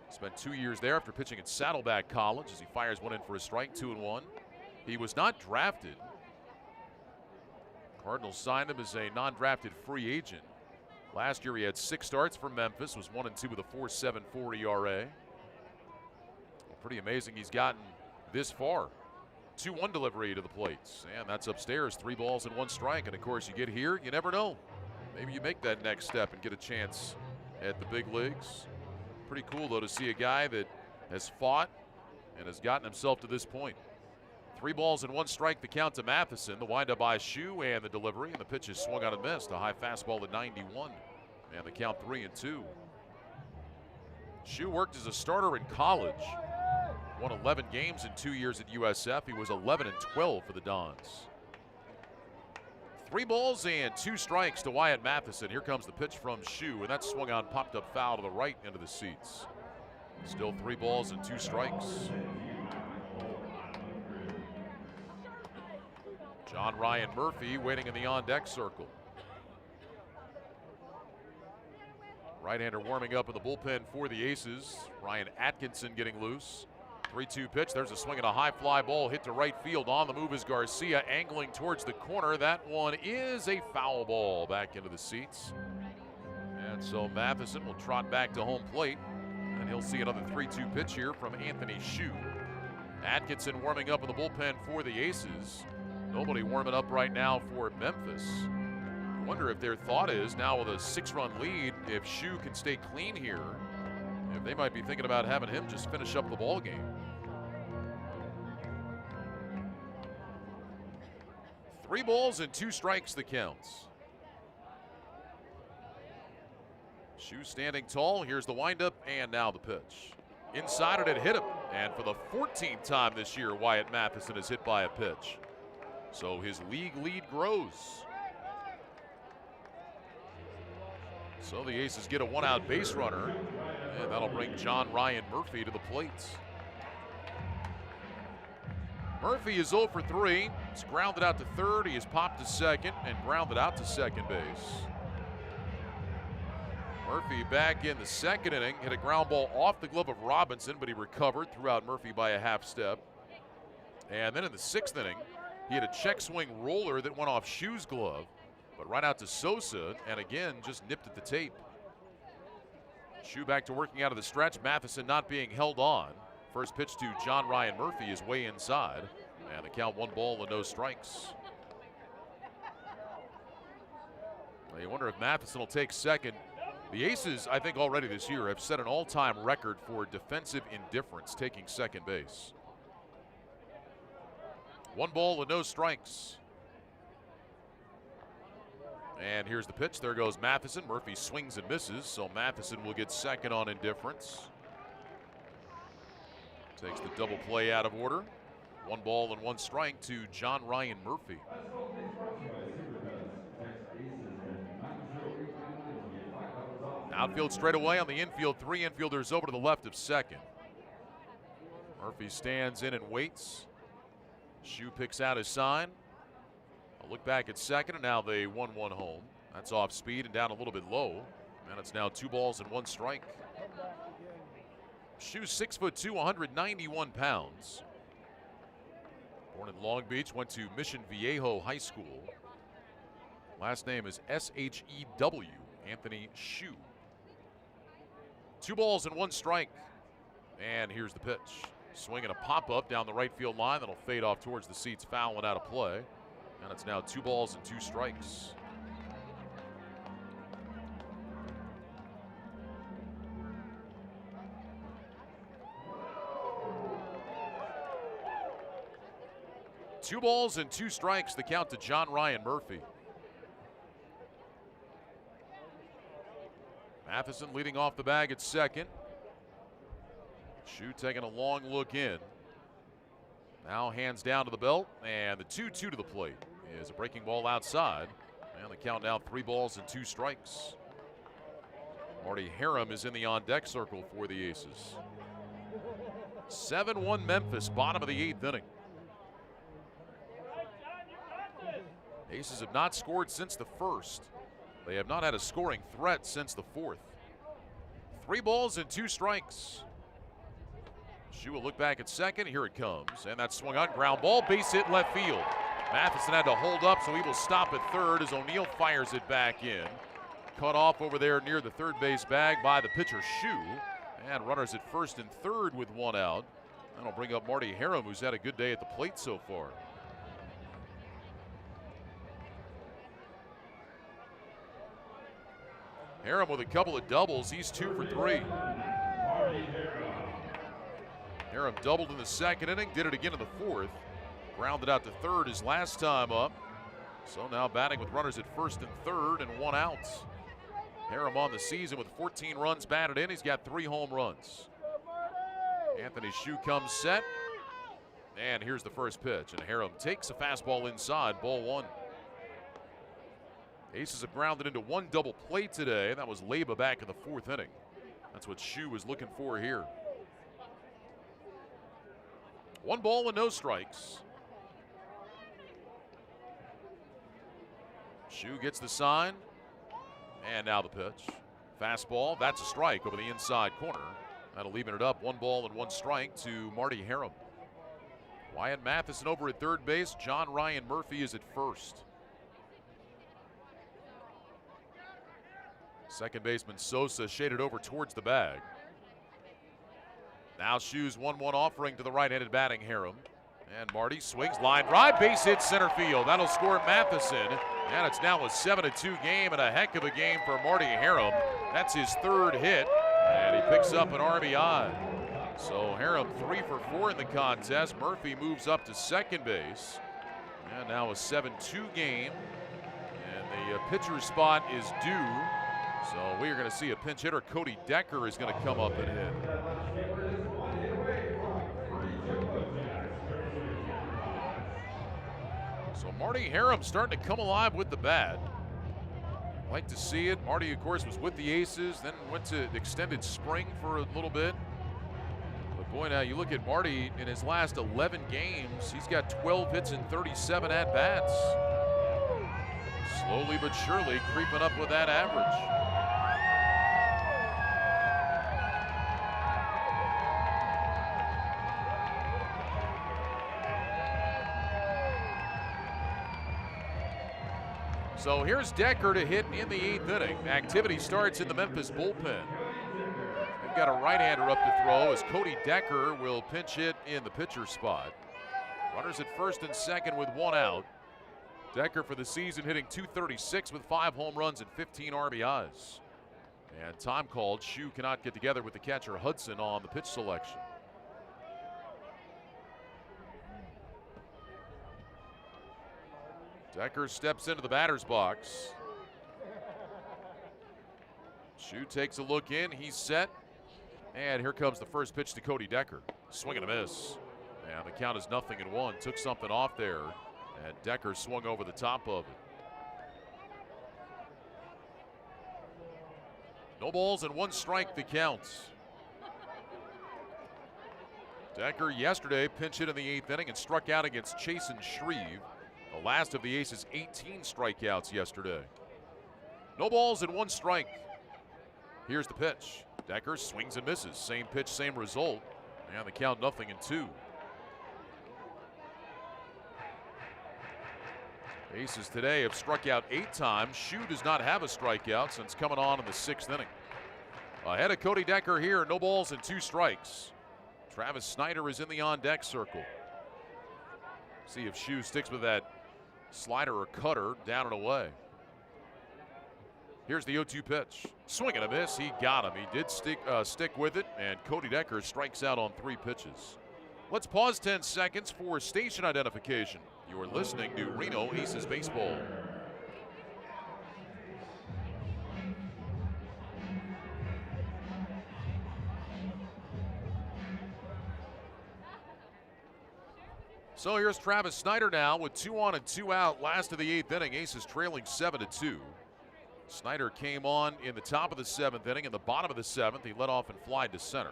Spent 2 years there after pitching at Saddleback College as he fires 1 in for a strike, 2-1. He was not drafted. Cardinals signed him as a non-drafted free agent. Last year he had 6 starts for Memphis, was 1-2 with a 4.74 ERA. Pretty amazing he's gotten this far. 2-1 delivery to the plates. And that's upstairs, 3 balls and 1 strike. And of course, you get here, you never know. Maybe you make that next step and get a chance at the big leagues. Pretty cool, though, to see a guy that has fought and has gotten himself to this point. 3 balls and 1 strike, the count to Matheson. The windup by Hsu and the delivery. And the pitch is swung on and missed. A high fastball at 91. And the count 3-2. Hsu worked as a starter in college. Won 11 games in 2 years at USF. He was 11-12 for the Dons. 3 balls and 2 strikes to Wyatt Matheson. Here comes the pitch from Hsu, and that swung on, popped up foul to the right into the seats. Still 3 balls and 2 strikes. John Ryan Murphy waiting in the on-deck circle. Right-hander warming up in the bullpen for the Aces. Ryan Atkinson getting loose. 3-2 pitch. There's a swing and a high fly ball hit to right field. On the move is Garcia, angling towards the corner. That one is a foul ball back into the seats. And so Matheson will trot back to home plate, and he'll see another 3-2 pitch here from Anthony Hsu. Atkinson warming up in the bullpen for the Aces. Nobody warming up right now for Memphis. I wonder if their thought is now with a 6-run lead, if Hsu can stay clean here, if they might be thinking about having him just finish up the ball game. 3 balls and 2 strikes the counts. Shu standing tall. Here's the windup, and now the pitch. Inside it, hit him. And for the 14th time this year, Wyatt Matheson is hit by a pitch. So his league lead grows. So the Aces get a 1-out base runner, and that'll bring John Ryan Murphy to the plate. Murphy is 0 for 3. He's grounded out to third. He has popped to second and grounded out to second base. Murphy back in the second inning, hit a ground ball off the glove of Robinson, but he recovered, threw out Murphy by a half step. And then in the 6th inning, he had a check swing roller that went off Shu's glove, but right out to Sosa, and again, just nipped at the tape. Shu back to working out of the stretch, Matheson not being held on. First pitch to John Ryan Murphy is way inside, and the count 1 ball and no strikes. Well, you wonder if Matheson will take second. The Aces, I think already this year, have set an all-time record for defensive indifference, taking second base. 1 ball and no strikes. And here's the pitch. There goes Matheson. Murphy swings and misses, so Matheson will get second on indifference. Takes the double play out of order. 1 ball and 1 strike to John Ryan Murphy. Outfield straight away on the infield. 3 infielders over to the left of second. Murphy stands in and waits. Shu picks out his sign. A look back at second, and now they 1-1 home. That's off speed and down a little bit low. And it's now 2 balls and 1 strike. Shu's 6'2", 191 pounds. Born in Long Beach, went to Mission Viejo High School. Last name is S-H-E-W, Anthony Shu. 2 balls and 1 strike. And here's the pitch. Swinging a pop-up down the right field line that'll fade off towards the seats, foul and out of play. And it's now 2 balls and 2 strikes. Two balls and 2 strikes, the count to John Ryan Murphy. Matheson leading off the bag at second. Shu taking a long look in. Now hands down to the belt, and the 2-2 to the plate is a breaking ball outside. And the count now 3 balls and 2 strikes. Marty Harum is in the on-deck circle for the Aces. 7-1 Memphis, bottom of the 8th inning. Aces have not scored since the 1st. They have not had a scoring threat since the 4th. 3 balls and 2 strikes. Shu will look back at second. Here it comes. And that swung on. Ground ball. Base hit left field. Matheson had to hold up, so he will stop at third as O'Neill fires it back in. Cut off over there near the third base bag by the pitcher, Shu. And runners at first and third with 1 out. That'll bring up Marty Harum, who's had a good day at the plate so far. Harum with a couple of doubles. He's 2 for 3. Harum doubled in the 2nd inning, did it again in the 4th. Grounded out to third his last time up. So now batting with runners at first and third and 1 out. Harum on the season with 14 runs batted in. He's got 3 home runs. Anthony Shu comes set. And here's the first pitch. And Harum takes a fastball inside, ball 1. Aces have grounded into 1 double play today. That was Leyba back in the 4th inning. That's what Shu was looking for here. 1 ball and no strikes. Shu gets the sign. And now the pitch. Fastball, that's a strike over the inside corner. That'll leave it up 1 ball and 1 strike to Marty Harum. Wyatt Matheson over at third base. John Ryan Murphy is at first. Second baseman Sosa shaded over towards the bag. Now Shu's 1-1 offering to the right-handed batting Harum. And Marty swings, line drive, base hit center field. That'll score Matheson. And it's now a 7-2 game, and a heck of a game for Marty Harum. That's his 3rd hit, and he picks up an RBI. So Harum 3 for 4 in the contest. Murphy moves up to second base. And now a 7-2 game. And the pitcher spot is due. So we are going to see a pinch hitter. Cody Decker is going to come up and hit. So Marty Harum starting to come alive with the bat. Like to see it. Marty, of course, was with the Aces, then went to extended spring for a little bit. But boy, now you look at Marty in his last 11 games, he's got 12 hits and 37 at-bats. Slowly but surely creeping up with that average. So here's Decker to hit in the 8th inning. Activity starts in the Memphis bullpen. They've got a right-hander up to throw as Cody Decker will pinch hit in the pitcher spot. Runners at first and second with 1 out. Decker for the season hitting .236 with 5 home runs and 15 RBIs. And time called. Shu cannot get together with the catcher Hudson on the pitch selection. Decker steps into the batter's box. Shu takes a look in. He's set. And here comes the first pitch to Cody Decker. Swing and a miss. And the count is 0-1. Took something off there. And Decker swung over the top of it. No balls and 1 strike the count. Decker yesterday pinch hit in the 8th inning and struck out against Chasen Shreve. The last of the Aces' 18 strikeouts yesterday. No balls and 1 strike. Here's the pitch. Decker swings and misses. Same pitch, same result. And the count 0-2. Aces today have struck out 8 times. Shu does not have a strikeout since coming on in the 6th inning. Ahead of Cody Decker here, no balls and 2 strikes. Travis Snyder is in the on-deck circle. See if Shu sticks with that slider or cutter down and away. Here's the 0-2 pitch. Swing and a miss. He got him. He did stick with it, and Cody Decker strikes out on 3 pitches. Let's pause 10 seconds for station identification. You are listening to Reno Aces Baseball. So here's Travis Snyder now with 2 on and 2 out. Last of the 8th inning. Aces trailing 7-2. Snyder came on in the top of the 7th inning. In the bottom of the 7th, he led off and flied to center.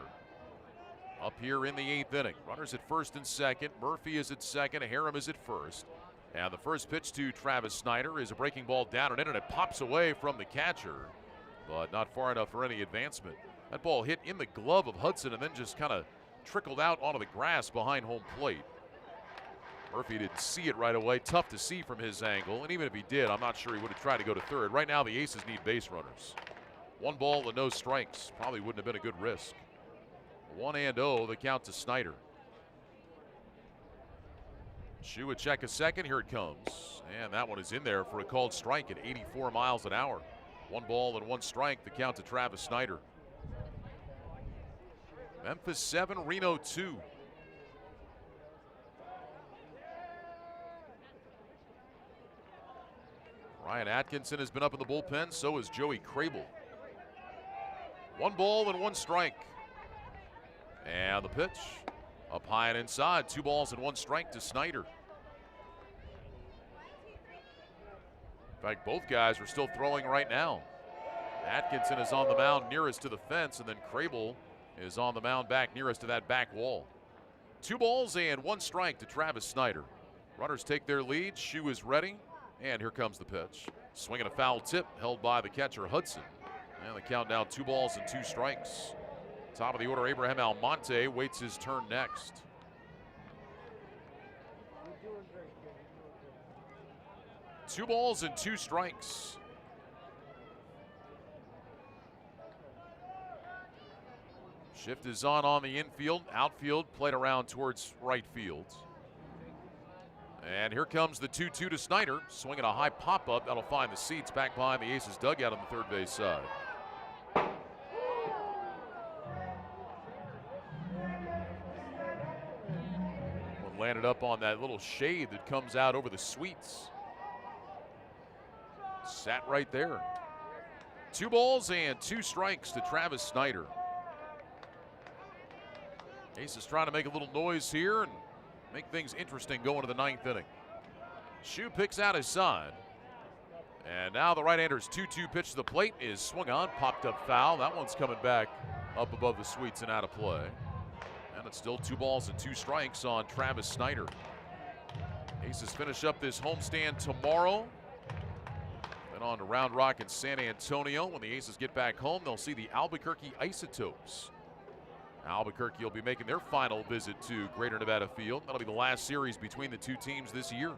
Up here in the 8th inning. Runners at first and second. Murphy is at second. Harum is at first. And the first pitch to Travis Snyder is a breaking ball down and in, and it pops away from the catcher, but not far enough for any advancement. That ball hit in the glove of Hudson and then just kind of trickled out onto the grass behind home plate. Murphy didn't see it right away. Tough to see from his angle, and even if he did, I'm not sure he would have tried to go to third. Right now, the Aces need base runners. 1 ball and no strikes. Probably wouldn't have been a good risk. 1-0, the count to Snyder. Shu would check a second. Here it comes. And that one is in there for a called strike at 84 miles an hour. 1 ball and 1 strike, the count to Travis Snyder. Memphis 7, Reno 2. Ryan Atkinson has been up in the bullpen, so is Joey Crable. 1 ball and 1 strike. And the pitch. Up high and inside, 2 balls and 1 strike to Snyder. In fact, both guys are still throwing right now. Atkinson is on the mound nearest to the fence, and then Crable is on the mound back nearest to that back wall. 2 balls and 1 strike to Travis Snyder. Runners take their lead. Shu is ready, and here comes the pitch. Swinging a foul tip held by the catcher Hudson. And the count down 2 balls and 2 strikes. Top of the order, Abraham Almonte waits his turn next. Two balls and 2 strikes. Shift is on the infield. Outfield played around towards right field. And here comes the 2-2 to Snyder. Swinging a high pop-up. That'll find the seats back behind the Aces dugout on the third base side. landed up on that little shade that comes out over the suites. Sat right there. 2 balls and 2 strikes to Travis Snyder. Aces trying to make a little noise here and make things interesting going to the 9th inning. Shu picks out his side. And now the right-hander's 2-2 pitch to the plate is swung on, popped up foul. That one's coming back up above the suites and out of play. And it's still 2 balls and 2 strikes on Travis Snyder. Aces finish up this homestand tomorrow. Then on to Round Rock in San Antonio. When the Aces get back home, they'll see the Albuquerque Isotopes. Albuquerque will be making their final visit to Greater Nevada Field. That'll be the last series between the 2 teams this year.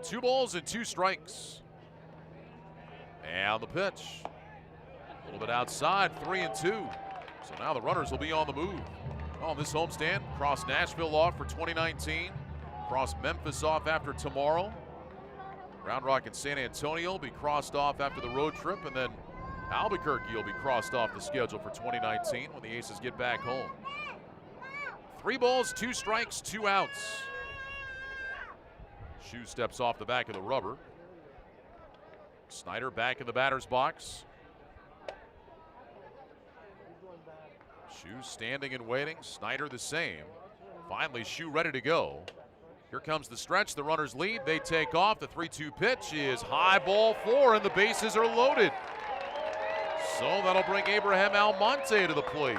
2 balls and 2 strikes. And the pitch. A little bit outside, 3-2. So now the runners will be on the move. On this homestand, cross Nashville off for 2019. Cross Memphis off after tomorrow. Round Rock and San Antonio will be crossed off after the road trip. And then Albuquerque will be crossed off the schedule for 2019 when the Aces get back home. 3 balls, 2 strikes, 2 outs. Shu steps off the back of the rubber. Snyder back in the batter's box. Shu standing and waiting. Snyder the same. Finally, Shu ready to go. Here comes the stretch. The runners lead. They take off. The 3-2 pitch is high, ball 4, and the bases are loaded. So that'll bring Abraham Almonte to the plate.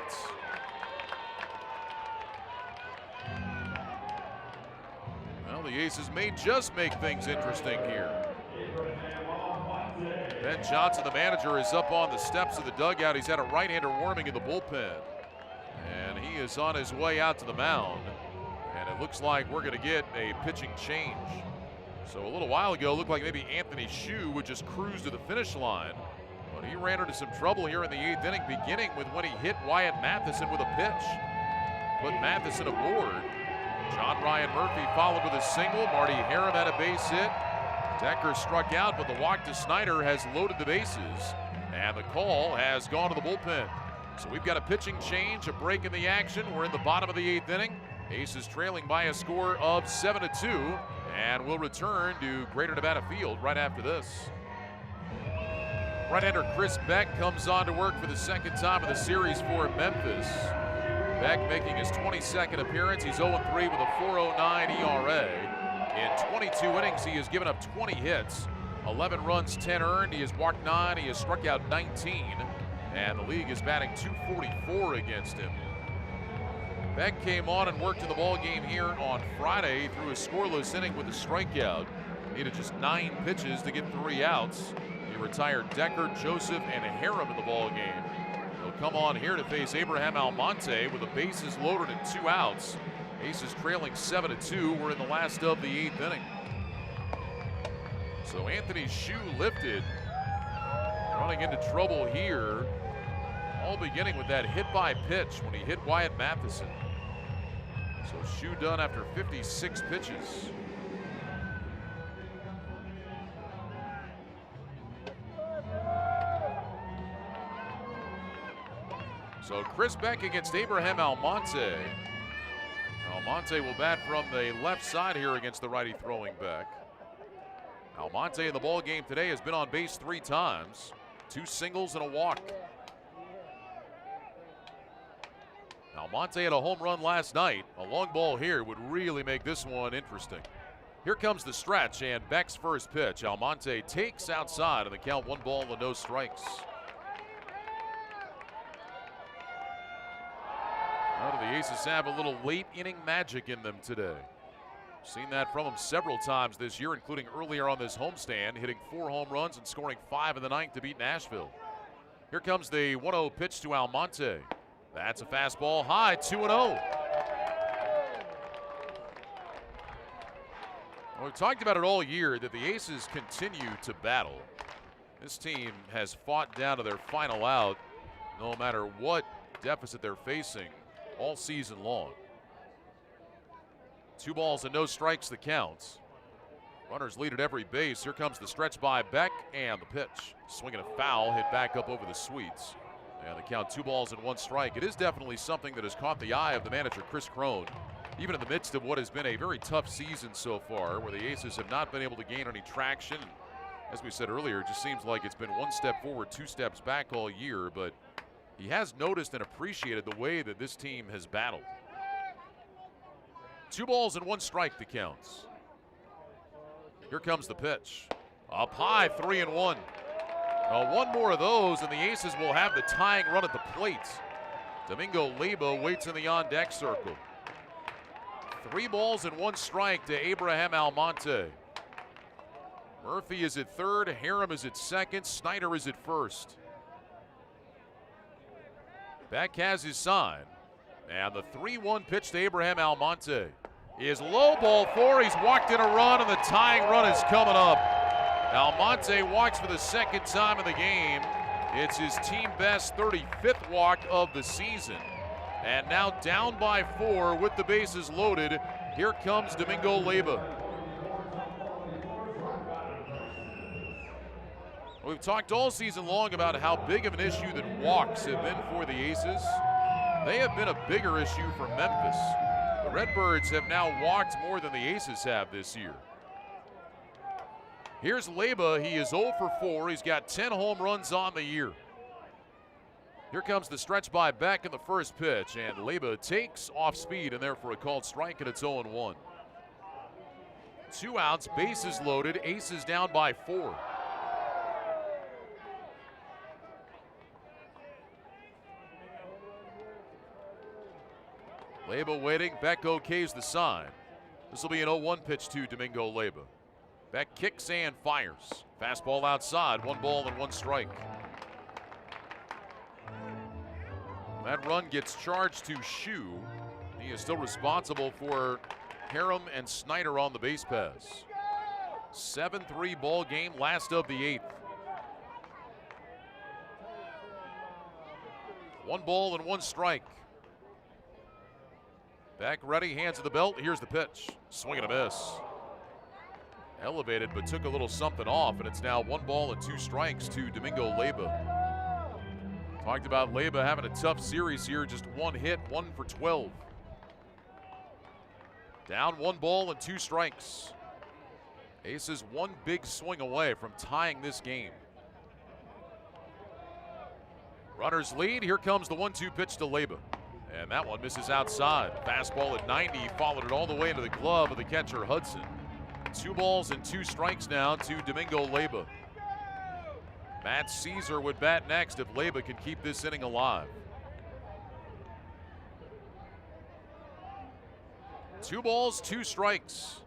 Well, the Aces may just make things interesting here. Ben Johnson, the manager, is up on the steps of the dugout. He's had a right-hander warming in the bullpen. And he is on his way out to the mound. And it looks like we're going to get a pitching change. So a little while ago, it looked like maybe Anthony Shu would just cruise to the finish line. But he ran into some trouble here in the 8th inning, beginning with when he hit Wyatt Matheson with a pitch. Put Matheson aboard. John Ryan Murphy followed with a single. Marty Harum had a base hit. Decker struck out, but the walk to Snyder has loaded the bases. And the call has gone to the bullpen. So we've got a pitching change, a break in the action. We're in the bottom of the 8th inning. Aces trailing by a score of 7-2. And we'll return to Greater Nevada Field right after this. Right-hander Chris Beck comes on to work for the 2nd time of the series for Memphis. Beck making his 22nd appearance. He's 0-3 with a 4.09 ERA. In 22 innings, he has given up 20 hits, 11 runs, 10 earned. He has walked 9. He has struck out 19. And the league is batting .244 against him. Beck came on and worked in the ball game here on Friday. He threw a scoreless inning with a strikeout. Needed just 9 pitches to get 3 outs. He retired Decker, Joseph, and Harum in the ball game. He'll come on here to face Abraham Almonte with the bases loaded and 2 outs. Aces trailing 7-2. We're in the last of the 8th inning. So Anthony Shu lifted, running into trouble here. All beginning with that hit by pitch when he hit Wyatt Matheson. So Shu done after 56 pitches. So Chris Beck against Abraham Almonte. Almonte will bat from the left side here against the righty throwing Beck. Almonte in the ball game today has been on base 3 times, 2 singles and a walk. Almonte had a home run last night. A long ball here would really make this one interesting. Here comes the stretch and Beck's first pitch. Almonte takes outside and the count 1 ball and no strikes. How do the Aces have a little late inning magic in them today? Seen that from them several times this year, including earlier on this homestand, hitting 4 home runs and scoring 5 in the 9th to beat Nashville. Here comes the 1-0 pitch to Almonte. That's a fastball high, 2-0. Well, we've talked about it all year that the Aces continue to battle. This team has fought down to their final out no matter what deficit they're facing all season long. 2 balls and no strikes the count. Runners lead at every base. Here comes the stretch by Beck and the pitch. Swinging a foul, hit back up over the suites. And the count 2 balls and 1 strike. It is definitely something that has caught the eye of the manager, Chris Crone, even in the midst of what has been a very tough season so far, where the Aces have not been able to gain any traction. As we said earlier, it just seems like it's been 1 step forward, 2 steps back all year, but he has noticed and appreciated the way that this team has battled. 2 balls and 1 strike, the counts. Here comes the pitch. Up high, 3-1. Now, 1 more of those, and the Aces will have the tying run at the plate. Domingo Leyba waits in the on-deck circle. 3 balls and 1 strike to Abraham Almonte. Murphy is at third, Harum is at second, Snyder is at first. Beck has his sign, and the 3-1 pitch to Abraham Almonte is low, ball 4. He's walked in a run, and the tying run is coming up. Almonte walks for the 2nd time in the game. It's his team best 35th walk of the season. And now down by 4 with the bases loaded. Here comes Domingo Leyba. We've talked all season long about how big of an issue that walks have been for the Aces. They have been a bigger issue for Memphis. The Redbirds have now walked more than the Aces have this year. Here's Leyba. He is 0 for 4. He's got 10 home runs on the year. Here comes the stretch by Beck in the first pitch, and Leyba takes off speed and there for a called strike, and it's 0-1. 2 outs, bases loaded, Aces down by 4. Leyba waiting, Beck okays the sign. This will be an 0-1 pitch to Domingo Leyba. Beck kicks and fires. Fastball outside, 1 ball and 1 strike. That run gets charged to Shu. He is still responsible for Harum and Snyder on the base pass. 7-3 ball game, last of the 8th. 1 ball and 1 strike. Beck ready, hands to the belt. Here's the pitch. Swing and a miss. Elevated, but took a little something off, and it's now 1 ball and 2 strikes to Domingo Leyba. Talked about Leyba having a tough series here, just 1 hit, 1 for 12. Down 1 ball and 2 strikes. Aces 1 big swing away from tying this game. Runners lead. Here comes the 1-2 pitch to Leyba. And that one misses outside. Fastball at 90, followed it all the way into the glove of the catcher, Hudson. 2 balls and 2 strikes now to Domingo Leyba. Matt Caesar would bat next if Leyba can keep this inning alive. 2 balls, 2 strikes.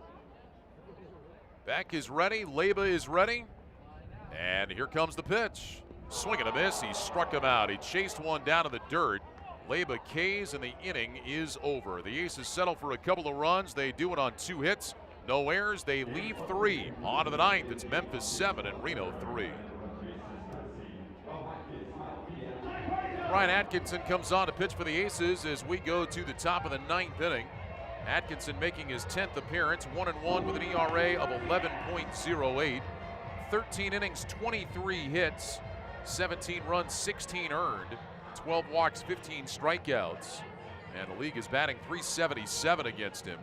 Beck is ready, Leyba is ready. And here comes the pitch. Swing and a miss, he struck him out. He chased one down in the dirt. Leyba K's and the inning is over. The Aces settle for a couple of runs. They do it on 2 hits. No errors, they leave 3. On to the 9th, it's Memphis 7 and Reno 3. Ryan Atkinson comes on to pitch for the Aces as we go to the top of the 9th inning. Atkinson making his 10th appearance, 1-1 with an ERA of 11.08. 13 innings, 23 hits, 17 runs, 16 earned, 12 walks, 15 strikeouts. And the league is batting .377 against him.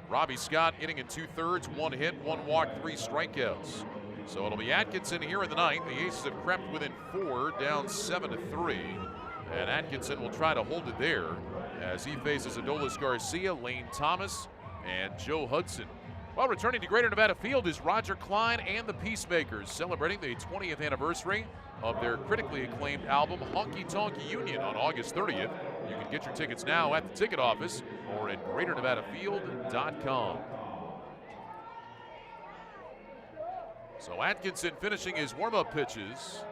Robbie Scott inning in 2/3, 1 hit, 1 walk, 3 strikeouts. So it'll be Atkinson here in the 9th. The Aces have crept within 4, down 7-3. And Atkinson will try to hold it there as he faces Adolis Garcia, Lane Thomas, and Joe Hudson. Well, returning to Greater Nevada Field is Roger Klein and the Peacemakers, celebrating the 20th anniversary of their critically acclaimed album, Honky Tonk Union, on August 30th. You can get your tickets now at the ticket office or at GreaterNevadaField.com. So Atkinson finishing his warm-up pitches,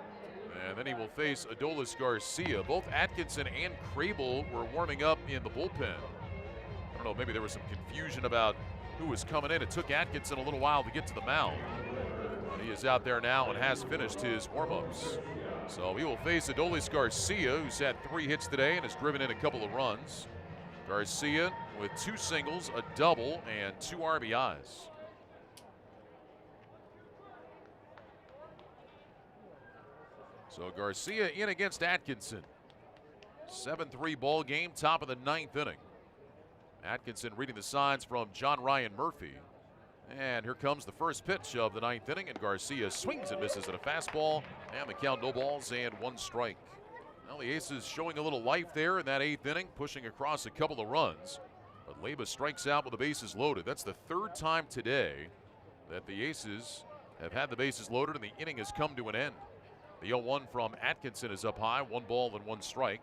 and then he will face Adolis Garcia. Both Atkinson and Crable were warming up in the bullpen. I don't know, maybe there was some confusion about who was coming in. It took Atkinson a little while to get to the mound. He is out there now and has finished his warm-ups. So he will face Adolis Garcia, who's had 3 hits today and has driven in a couple of runs. Garcia with 2 singles, a double, and 2 RBIs. So Garcia in against Atkinson. 7-3 ball game, top of the 9th inning. Atkinson reading the signs from John Ryan Murphy. And here comes the first pitch of the 9th inning, and Garcia swings and misses at a fastball, and the count, no balls and 1 strike. Well, the Aces showing a little life there in that 8th inning, pushing across a couple of runs. But Leyba strikes out with the bases loaded. That's the 3rd time today that the Aces have had the bases loaded, and the inning has come to an end. The 0-1 from Atkinson is up high, 1 ball and 1 strike.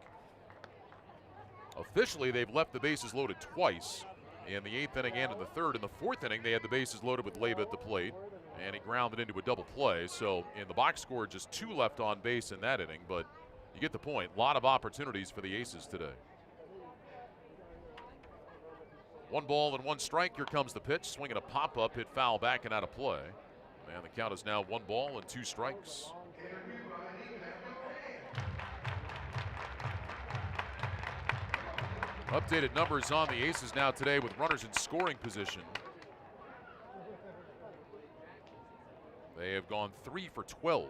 Officially, they've left the bases loaded twice in the 8th inning and in the 3rd. In the 4th inning, they had the bases loaded with Leyba at the plate, and he grounded into a double play. So in the box score, just 2 left on base in that inning, but you get the point. A lot of opportunities for the Aces today. 1 ball and 1 strike. Here comes the pitch. Swinging a pop-up, hit foul back and out of play. And the count is now 1 ball and 2 strikes. Updated numbers on the Aces now today with runners in scoring position. They have gone 3 for 12.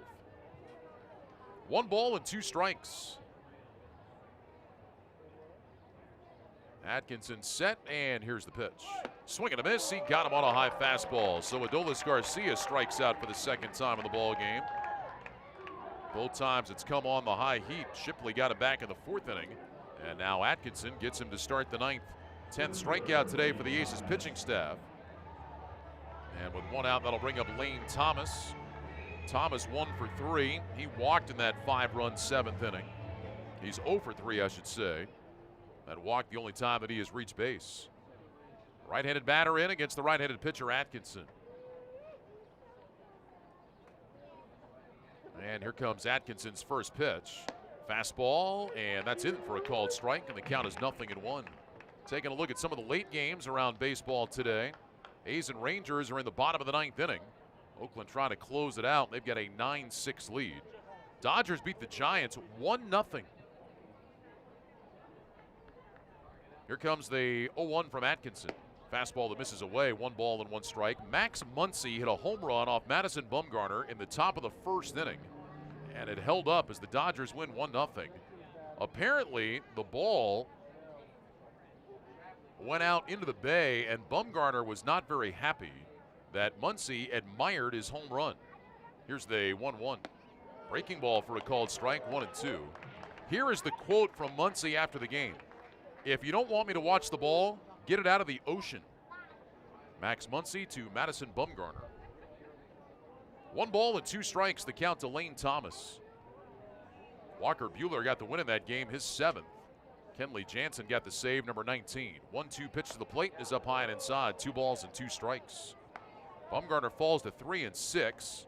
1 ball and 2 strikes. Atkinson set, and here's the pitch. Swing and a miss. He got him on a high fastball. So Adolis Garcia strikes out for the 2nd time in the ball game. Both times it's come on the high heat. Shipley got it back in the 4th inning. And now Atkinson gets him to start the 9th. 10th strikeout today for the Aces pitching staff. And with 1 out, that'll bring up Lane Thomas. Thomas 1 for 3. He walked in that 5-run 7th inning. He's 0 for 3, I should say. That walk the only time that he has reached base. Right-handed batter in against the right-handed pitcher Atkinson. And here comes Atkinson's first pitch. Fastball, and that's in for a called strike, and the count is 0-1. Taking a look at some of the late games around baseball today. A's and Rangers are in the bottom of the 9th inning. Oakland trying to close it out. They've got a 9-6 lead. Dodgers beat the Giants 1-0. Here comes the 0-1 from Atkinson. Fastball that misses away, 1 ball and 1 strike. Max Muncy hit a home run off Madison Bumgarner in the top of the 1st inning. And it held up as the Dodgers win 1-0. Apparently, the ball went out into the bay, and Bumgarner was not very happy that Muncy admired his home run. Here's the 1-1. Breaking ball for a called strike, 1-2. Here is the quote from Muncy after the game. "If you don't want me to watch the ball, get it out of the ocean." Max Muncy to Madison Bumgarner. 1 ball and 2 strikes, the count to Lane Thomas. Walker Buehler got the win in that game, his 7th. Kenley Jansen got the save, number 19. 1-2 pitch to the plate is up high and inside, 2 balls and 2 strikes. Bumgarner falls to 3-6.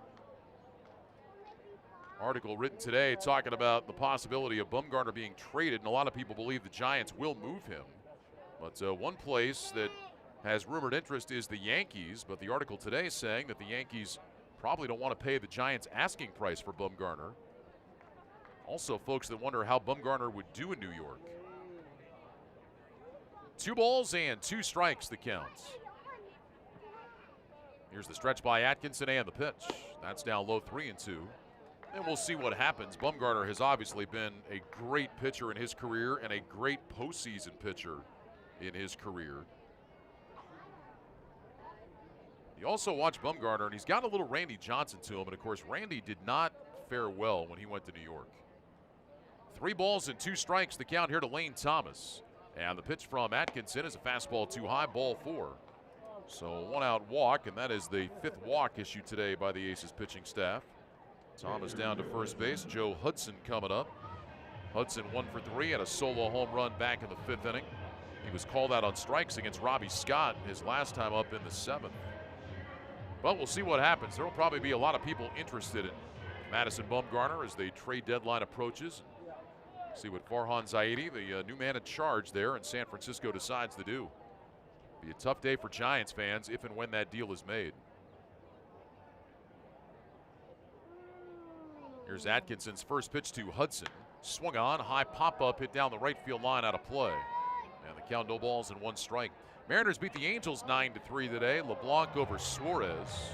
Article written today talking about the possibility of Bumgarner being traded, and a lot of people believe the Giants will move him. But one place that has rumored interest is the Yankees, but the article today is saying that the Yankees probably don't want to pay the Giants' asking price for Bumgarner. Also, folks that wonder how Bumgarner would do in New York. 2 balls and 2 strikes, the counts. Here's the stretch by Atkinson and the pitch. That's down low, 3-2. And we'll see what happens. Bumgarner has obviously been a great pitcher in his career and a great postseason pitcher in his career. You also watch Bumgarner, and he's got a little Randy Johnson to him. And, of course, Randy did not fare well when he went to New York. 3 balls and 2 strikes, the count here to Lane Thomas. And the pitch from Atkinson is a fastball too high, ball 4. So 1 out walk, and that is the 5th walk issued today by the Aces pitching staff. Thomas down to first base. Joe Hudson coming up. Hudson 1 for 3 and a solo home run back in the 5th inning. He was called out on strikes against Robbie Scott his last time up in the 7th. But we'll see what happens. There will probably be a lot of people interested in Madison Bumgarner as the trade deadline approaches. See what Farhan Zaidi, the new man in charge there in San Francisco, decides to do. Be a tough day for Giants fans if and when that deal is made. Here's Atkinson's first pitch to Hudson. Swung on, high pop-up, hit down the right field line, out of play. And the count, no balls and 1 strike. Mariners beat the Angels 9-3 today. LeBlanc over Suarez.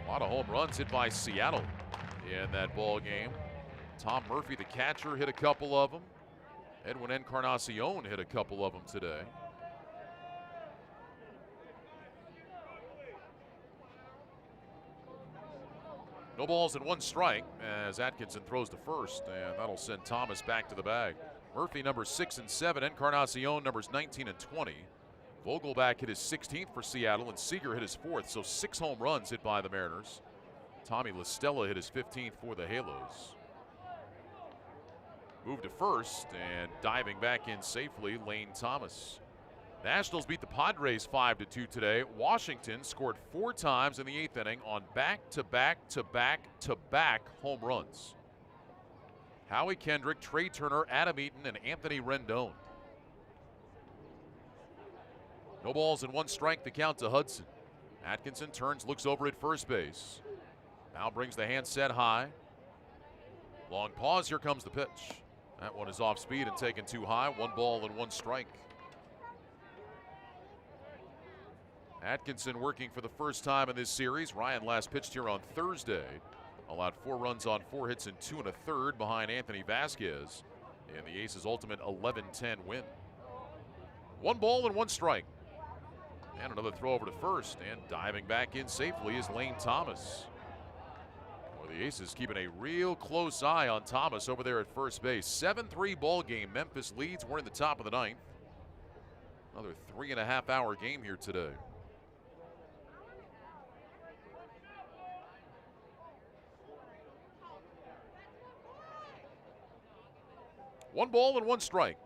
A lot of home runs hit by Seattle in that ball game. Tom Murphy, the catcher, hit a couple of them. Edwin Encarnacion hit a couple of them today. No balls and 1 strike as Atkinson throws to first, and that'll send Thomas back to the bag. Murphy numbers 6 and 7, Encarnacion numbers 19 and 20. Vogelback hit his 16th for Seattle, and Seager hit his 4th, so 6 home runs hit by the Mariners. Tommy LaStella hit his 15th for the Halos. Move to first, and diving back in safely, Lane Thomas. Nationals beat the Padres 5-2 today. Washington scored 4 times in the 8th inning on back-to-back-to-back-to-back home runs. Howie Kendrick, Trey Turner, Adam Eaton, and Anthony Rendon. No balls and 1 strike, the count to Hudson. Atkinson turns, looks over at first base. Now brings the hand set high. Long pause, here comes the pitch. That one is off speed and taken too high. 1 ball and 1 strike. Atkinson working for the first time in this series. Ryan last pitched here on Thursday. Allowed 4 runs on 4 hits and 2 1/3 behind Anthony Vasquez in the Aces' ultimate 11-10 win. 1 ball and 1 strike. And another throw over to first, and diving back in safely is Lane Thomas. Well, the Aces keeping a real close eye on Thomas over there at first base. 7-3 ball game. Memphis leads. We're in the top of the 9th. Another 3.5-hour game here today. One ball and 1 strike.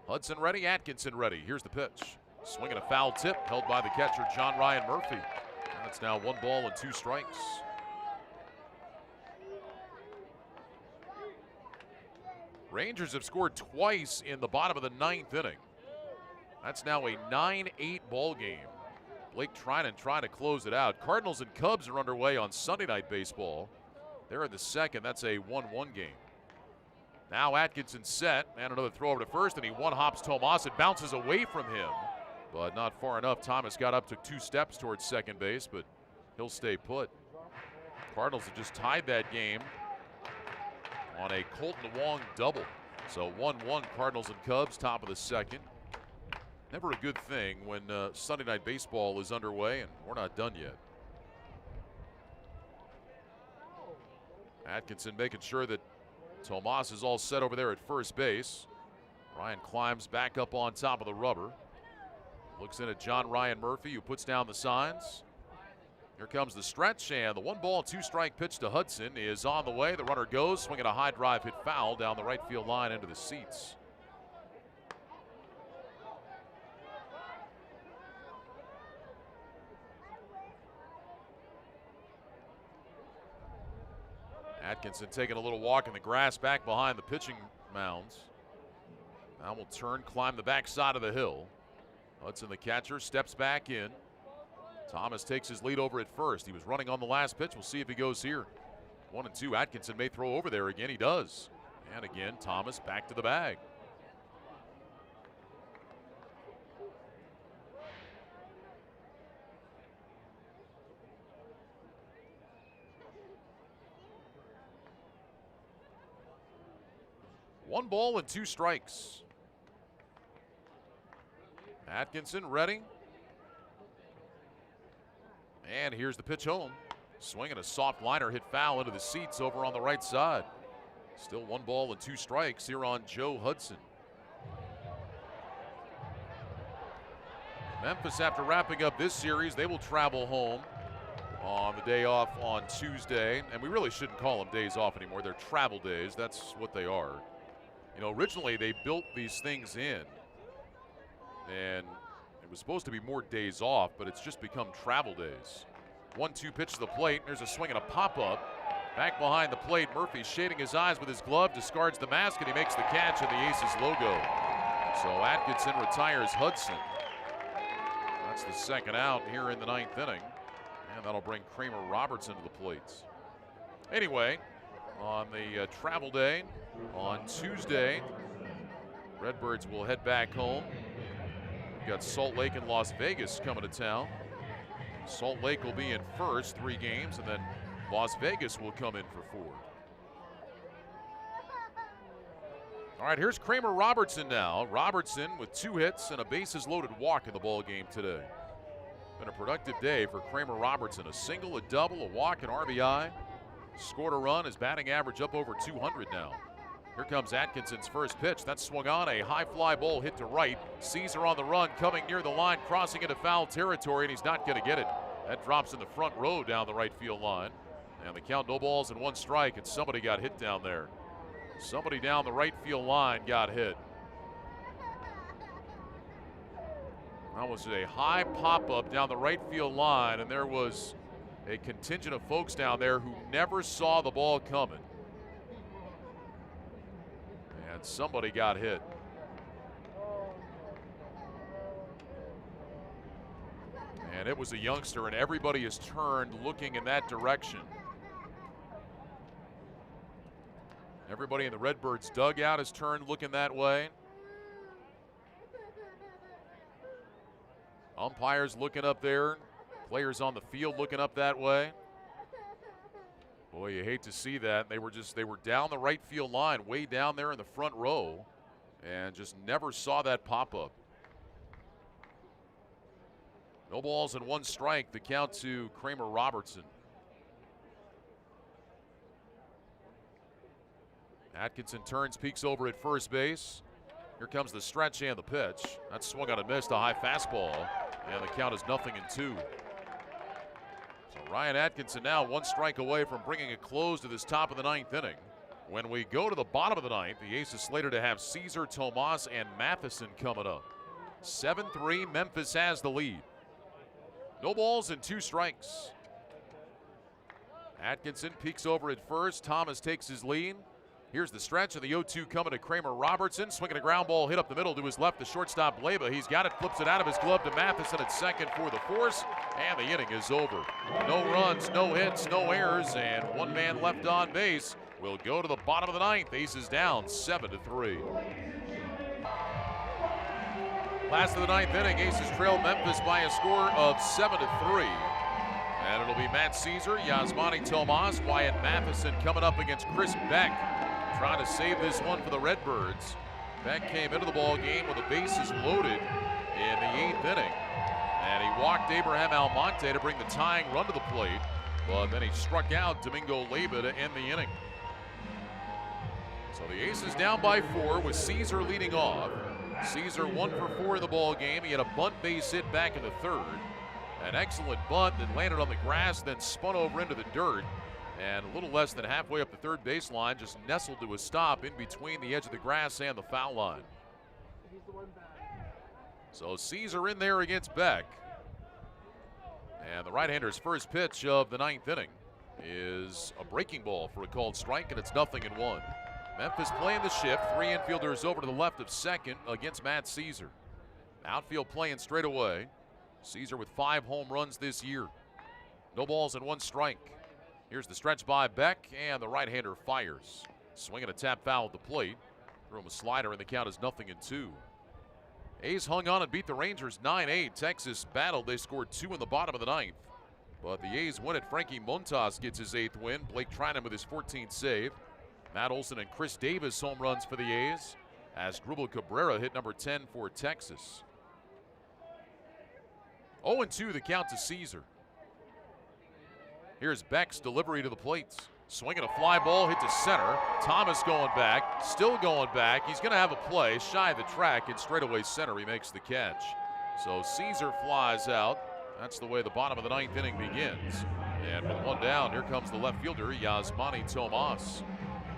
Hudson ready, Atkinson ready. Here's the pitch. Swinging a foul tip held by the catcher, John Ryan Murphy. That's now 1 ball and 2 strikes. Rangers have scored twice in the bottom of the 9th inning. That's now a 9-8 ball game. Blake Trinan trying to close it out. Cardinals and Cubs are underway on Sunday Night Baseball. They're in the 2nd. That's a 1-1 game. Now Atkinson set, and another throw over to first, and he one-hops Tomas. It bounces away from him, but not far enough. Thomas got up, took 2 steps towards second base, but he'll stay put. Cardinals have just tied that game on a Colton Wong double. So 1-1 Cardinals and Cubs, top of the 2nd. Never a good thing when Sunday Night Baseball is underway, and we're not done yet. Atkinson making sure that Tomas is all set over there at first base. Ryan climbs back up on top of the rubber. Looks in at John Ryan Murphy, who puts down the signs. Here comes the stretch, and the 1 ball, 2 strike pitch to Hudson is on the way. The runner goes, swinging a high drive, hit foul down the right field line into the seats. Atkinson taking a little walk in the grass back behind the pitching mounds. Now will turn, climb the backside of the hill. Hudson, the catcher, steps back in. Thomas takes his lead over at first. He was running on the last pitch. We'll see if he goes here. 1-2. Atkinson may throw over there again. He does. And again, Thomas back to the bag. One ball and 2 strikes. Atkinson ready. And here's the pitch home. Swinging a soft liner, hit foul into the seats over on the right side. Still 1 ball and 2 strikes here on Joe Hudson. Memphis, after wrapping up this series, they will travel home on the day off on Tuesday. And we really shouldn't call them days off anymore. They're travel days. That's what they are. You know, originally they built these things in, and it was supposed to be more days off, but it's just become travel days. 1-2 pitch to the plate. There's a swing and a pop-up. Back behind the plate, Murphy shading his eyes with his glove, discards the mask, and he makes the catch in the Aces logo. So Atkinson retires Hudson. That's the 2nd out here in the 9th inning, and that'll bring Kramer Robertson to the plate. Anyway, on the travel day, on Tuesday, Redbirds will head back home. We've got Salt Lake and Las Vegas coming to town. Salt Lake will be in first, 3 games, and then Las Vegas will come in for 4. All right, here's Kramer Robertson now. Robertson with 2 hits and a bases-loaded walk in the ball game today. Been a productive day for Kramer Robertson. A single, a double, a walk, an RBI. Scored a run. His batting average up over 200 now. Here comes Atkinson's first pitch. That's swung on. A high fly ball hit to right. Caesar on the run, coming near the line, crossing into foul territory, and he's not going to get it. That drops in the front row down the right field line. And the count, no balls and 1 strike, and somebody got hit down there. Somebody down the right field line got hit. That was a high pop-up down the right field line, and there was a contingent of folks down there who never saw the ball coming. And somebody got hit. And it was a youngster, and everybody is turned looking in that direction. Everybody in the Redbirds dugout is turned looking that way. Umpires looking up there. Players on the field looking up that way. Boy, you hate to see that. They were down the right field line, way down there in the front row, and just never saw that pop up. No balls and 1 strike. The count to Kramer Robertson. Atkinson turns, peeks over at first base. Here comes the stretch and the pitch. That swung on and missed, a high fastball, and the count is 0-2. So Ryan Atkinson now 1 strike away from bringing a close to this top of the 9th inning. When we go to the bottom of the 9th, the Aces slated to have Caesar, Tomas, and Matheson coming up. 7-3, Memphis has the lead. No balls and 2 strikes. Atkinson peeks over at first. Thomas takes his lead. Here's the stretch of the 0-2 coming to Kramer Robertson. Swinging a ground ball hit up the middle to his left, the shortstop Leyba. He's got it, flips it out of his glove to Matheson at second for the force, and the inning is over. No runs, no hits, no errors, and 1 man left on base. We'll go to the bottom of the 9th. Aces down 7-3. Last of the 9th inning, Aces trail Memphis by a score of 7-3. And it'll be Matt Caesar, Yasmani Tomas, Wyatt Matheson coming up against Chris Beck, trying to save this one for the Redbirds. Beck came into the ball game with the bases loaded in the 8th inning, and he walked Abraham Almonte to bring the tying run to the plate, but then he struck out Domingo Leyba to end the inning. So the Aces down by 4 with Caesar leading off. Caesar 1 for 4 in the ball game. He had a bunt base hit back in the 3rd. An excellent bunt that landed on the grass, then spun over into the dirt. And a little less than halfway up the 3rd baseline, just nestled to a stop in between the edge of the grass and the foul line. So Caesar in there against Beck. And the right-hander's first pitch of the 9th inning is a breaking ball for a called strike, and it's 0-1. Memphis playing the shift. 3 infielders over to the left of second against Matt Caesar. Outfield playing straight away. Caesar with 5 home runs this year. No balls and 1 strike. Here's the stretch by Beck, and the right-hander fires. Swinging a tap foul at the plate. Threw him a slider, and the count is 0-2. A's hung on and beat the Rangers 9-8. Texas battled. They scored 2 in the bottom of the 9th. But the A's win it. Frankie Montas gets his 8th win. Blake Trinan with his 14th save. Matt Olson and Chris Davis home runs for the A's, as Grubel Cabrera hit number 10 for Texas. 0-2 the count to Caesar. Here's Beck's delivery to the plates. Swinging a fly ball hit to center. Thomas going back, still going back. He's going to have a play shy of the track in straightaway center. He makes the catch. So Caesar flies out. That's the way the bottom of the 9th inning begins. And with 1 down, here comes the left fielder, Yasmani Tomas.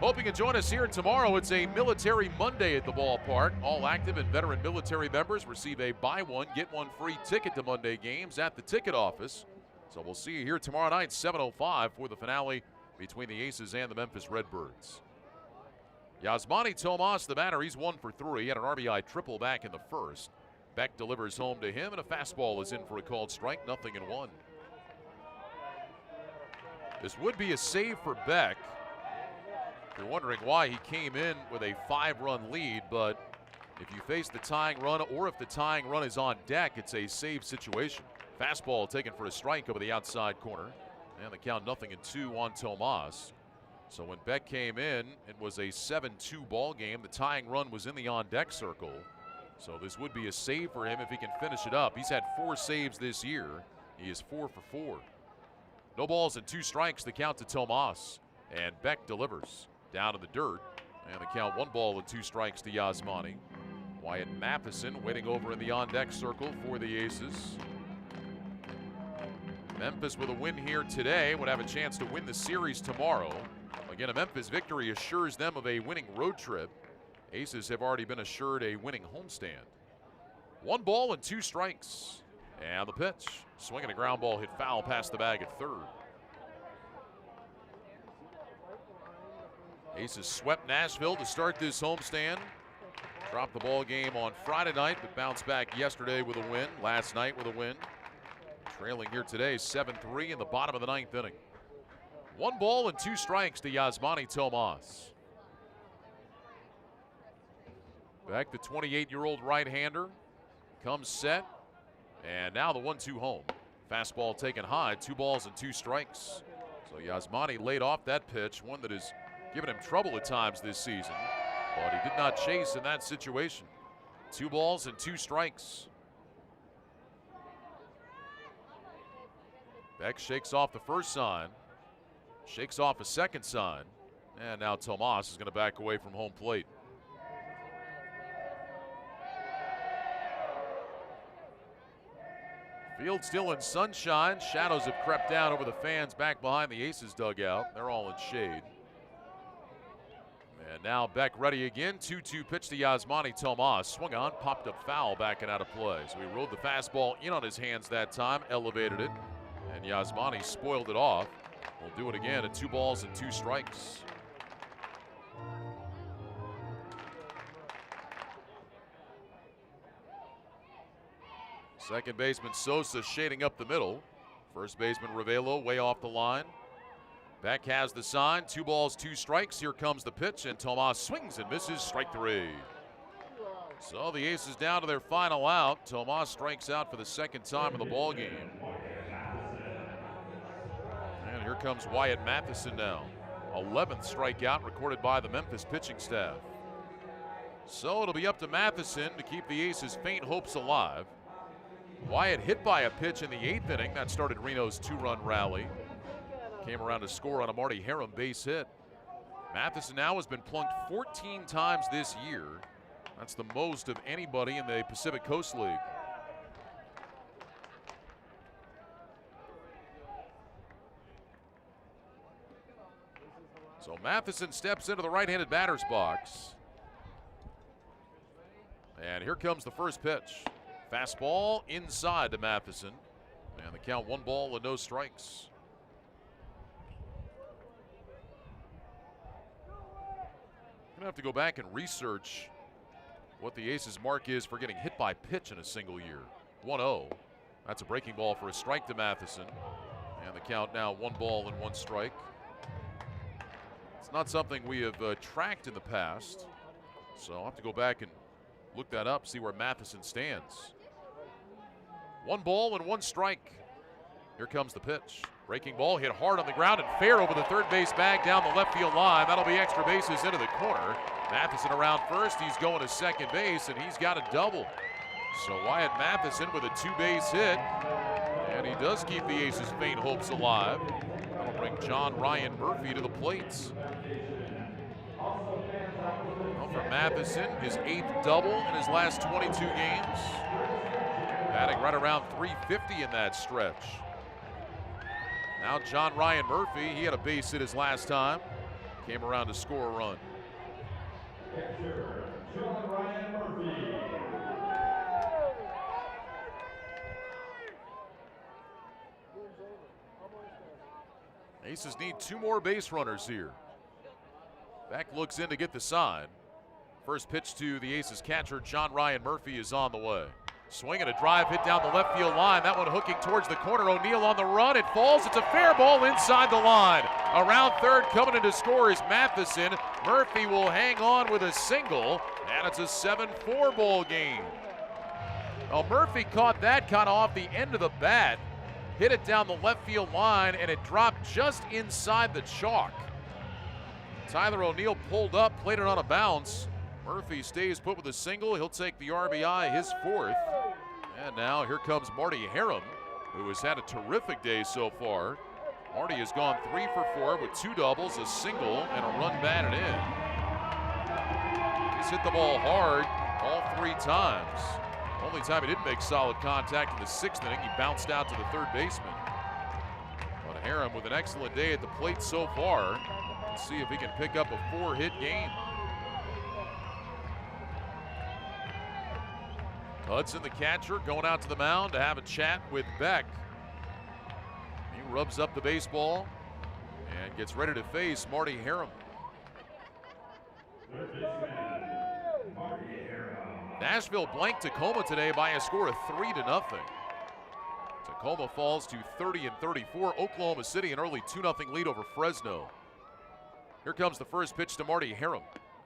Hope you can join us here tomorrow. It's a Military Monday at the ballpark. All active and veteran military members receive a buy one, get one free ticket to Monday games at the ticket office. So we'll see you here tomorrow night, 7:05 for the finale between the Aces and the Memphis Redbirds. Yasmani Tomas, the batter, he's 1 for 3. Had an RBI triple back in the 1st. Beck delivers home to him, and a fastball is in for a called strike, 0-1. This would be a save for Beck. You're wondering why he came in with a 5-run lead, but if you face the tying run or if the tying run is on deck, it's a save situation. Fastball taken for a strike over the outside corner, and the count 0-2 on Tomas. So when Beck came in, it was a 7-2 ball game. The tying run was in the on-deck circle. So this would be a save for him if he can finish it up. He's had 4 saves this year. He is 4 for 4. No balls and 2 strikes, the count to Tomas. And Beck delivers down in the dirt. And the count 1 ball and 2 strikes to Yasmani. Wyatt Matheson waiting over in the on-deck circle for the Aces. Memphis with a win here today would have a chance to win the series tomorrow. Again, a Memphis victory assures them of a winning road trip. Aces have already been assured a winning homestand. 1 ball and 2 strikes. And the pitch. Swinging a ground ball hit foul past the bag at third. Aces swept Nashville to start this homestand. Dropped the ball game on Friday night, but bounced back yesterday with a win. Last night with a win. Trailing here today 7-3 in the bottom of the 9th inning. 1 ball and 2 strikes to Yasmani Tomas. Back the 28-year-old right-hander comes set, and now the 1-2 home. Fastball taken high, 2 balls and 2 strikes. So Yasmani laid off that pitch, one that has given him trouble at times this season, but he did not chase in that situation. 2 balls and 2 strikes. Beck shakes off the first sign, shakes off a second sign, and now Tomas is going to back away from home plate. Field still in sunshine. Shadows have crept down over the fans back behind the Aces dugout. They're all in shade. And now Beck ready again. 2-2 pitch to Yasmani Tomas. Swung on, popped up foul, backing out of play. So he rode the fastball in on his hands that time, elevated it, and Yasmani spoiled it off. We'll do it again at 2 balls and 2 strikes. Second baseman Sosa shading up the middle. First baseman Ravelo way off the line. Beck has the sign. 2 balls, 2 strikes. Here comes the pitch, and Tomas swings and misses. Strike 3. So the Aces down to their final out. Tomas strikes out for the 2nd time in the ball game. And here comes Wyatt Matheson now. 11th strikeout recorded by the Memphis pitching staff. So it'll be up to Matheson to keep the Aces' faint hopes alive. Wyatt hit by a pitch in the 8th inning. That started Reno's 2-run rally. Came around to score on a Marty Harum base hit. Matheson now has been plunked 14 times this year. That's the most of anybody in the Pacific Coast League. So Matheson steps into the right-handed batter's box. And here comes the first pitch. Fastball inside to Matheson. And the count 1 ball and no strikes. I'm gonna have to go back and research what the Aces mark is for getting hit by pitch in a single year. 1-0. That's a breaking ball for a strike to Matheson. And the count now 1 ball and 1 strike. It's not something we have tracked in the past. So I'll have to go back and look that up, see where Matheson stands. 1 ball and 1 strike. Here comes the pitch. Breaking ball hit hard on the ground and fair over the third base bag down the left field line. That'll be extra bases into the corner. Matheson around first. He's going to second base, and he's got a double. So Wyatt Matheson with a 2-base hit. And he does keep the Aces' faint hopes alive. That'll bring John Ryan Murphy to the plate. Well, for Matheson, his 8th double in his last 22 games. Batting right around .350 in that stretch. Now John Ryan Murphy, he had a base hit his last time. Came around to score a run. John Ryan Murphy. Aces need 2 more base runners here. Beck looks in to get the sign. First pitch to the Aces catcher, John Ryan Murphy, is on the way. Swinging a drive hit down the left field line. That one hooking towards the corner. O'Neill on the run. It falls. It's a fair ball inside the line. Around third, coming in to score is Matheson. Murphy will hang on with a single, and it's a 7-4 ball game. Well, Murphy caught that kind of off the end of the bat. Hit it down the left field line, and it dropped just inside the chalk. Tyler O'Neill pulled up, played it on a bounce. Murphy stays put with a single. He'll take the RBI, his 4th. And now here comes Marty Harum, who has had a terrific day so far. Marty has gone 3 for 4 with 2 doubles, a single, and a run batted in. He's hit the ball hard all 3 times. Only time he didn't make solid contact in the 6th inning, he bounced out to the 3rd baseman. But Harum with an excellent day at the plate so far. Let's see if he can pick up a 4-hit game. Hudson, the catcher, going out to the mound to have a chat with Beck. He rubs up the baseball and gets ready to face Marty Harum. Nashville blanked Tacoma today by a score of 3-0. Tacoma falls to 30-34. Oklahoma City an early 2-0 lead over Fresno. Here comes the first pitch to Marty Harum,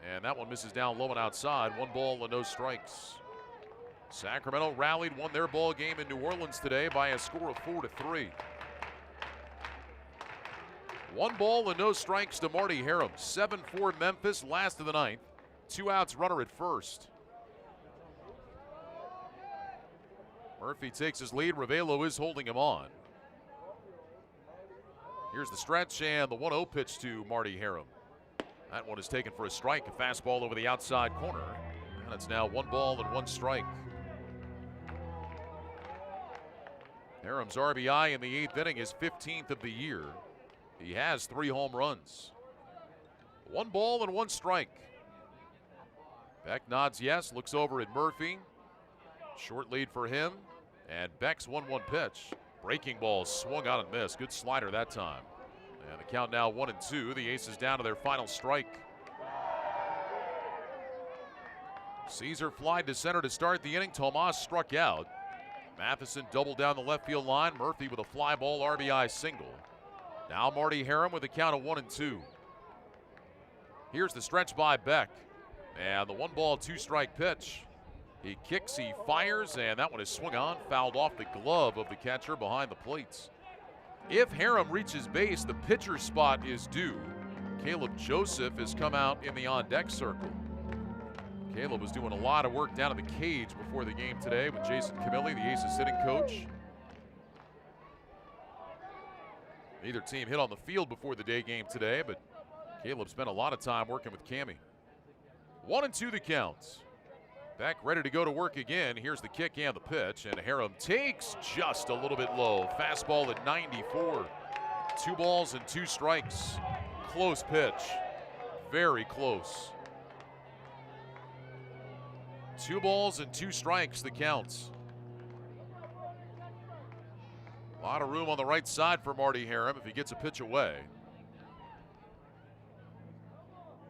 and that one misses down low and outside. 1 ball and no strikes. Sacramento rallied, won their ball game in New Orleans today by a score of 4-3. 1 ball and no strikes to Marty Harum. 7-4 Memphis, last of the 9th. 2 outs, runner at first. Murphy takes his lead. Ravelo is holding him on. Here's the stretch and the 1-0 pitch to Marty Harum. That one is taken for a strike. A fastball over the outside corner. And it's now 1 ball and 1 strike. Harum's RBI in the 8th inning is 15th of the year. He has 3 home runs. 1 ball and 1 strike. Beck nods yes, looks over at Murphy. Short lead for him. And Beck's 1-1 pitch. Breaking ball swung out and missed. Good slider that time. And the count now 1-2. The Aces down to their final strike. Caesar flied to center to start the inning. Tomas struck out. Matheson doubled down the left field line. Murphy with a fly ball RBI single. Now Marty Harum with a count of 1-2. Here's the stretch by Beck. And the 1 ball, 2 strike pitch. He kicks, he fires, and that one is swung on, fouled off the glove of the catcher behind the plates. If Harum reaches base, the pitcher spot is due. Caleb Joseph has come out in the on-deck circle. Caleb was doing a lot of work down in the cage before the game today with Jason Camilli, the Aces hitting coach. Neither team hit on the field before the day game today, but Caleb spent a lot of time working with Cammy. 1-2 the count. Beck ready to go to work again. Here's the kick and the pitch, and Harum takes just a little bit low. Fastball at 94. 2 balls and 2 strikes. Close pitch. Very close. 2 balls and 2 strikes, the counts. A lot of room on the right side for Marty Harum if he gets a pitch away.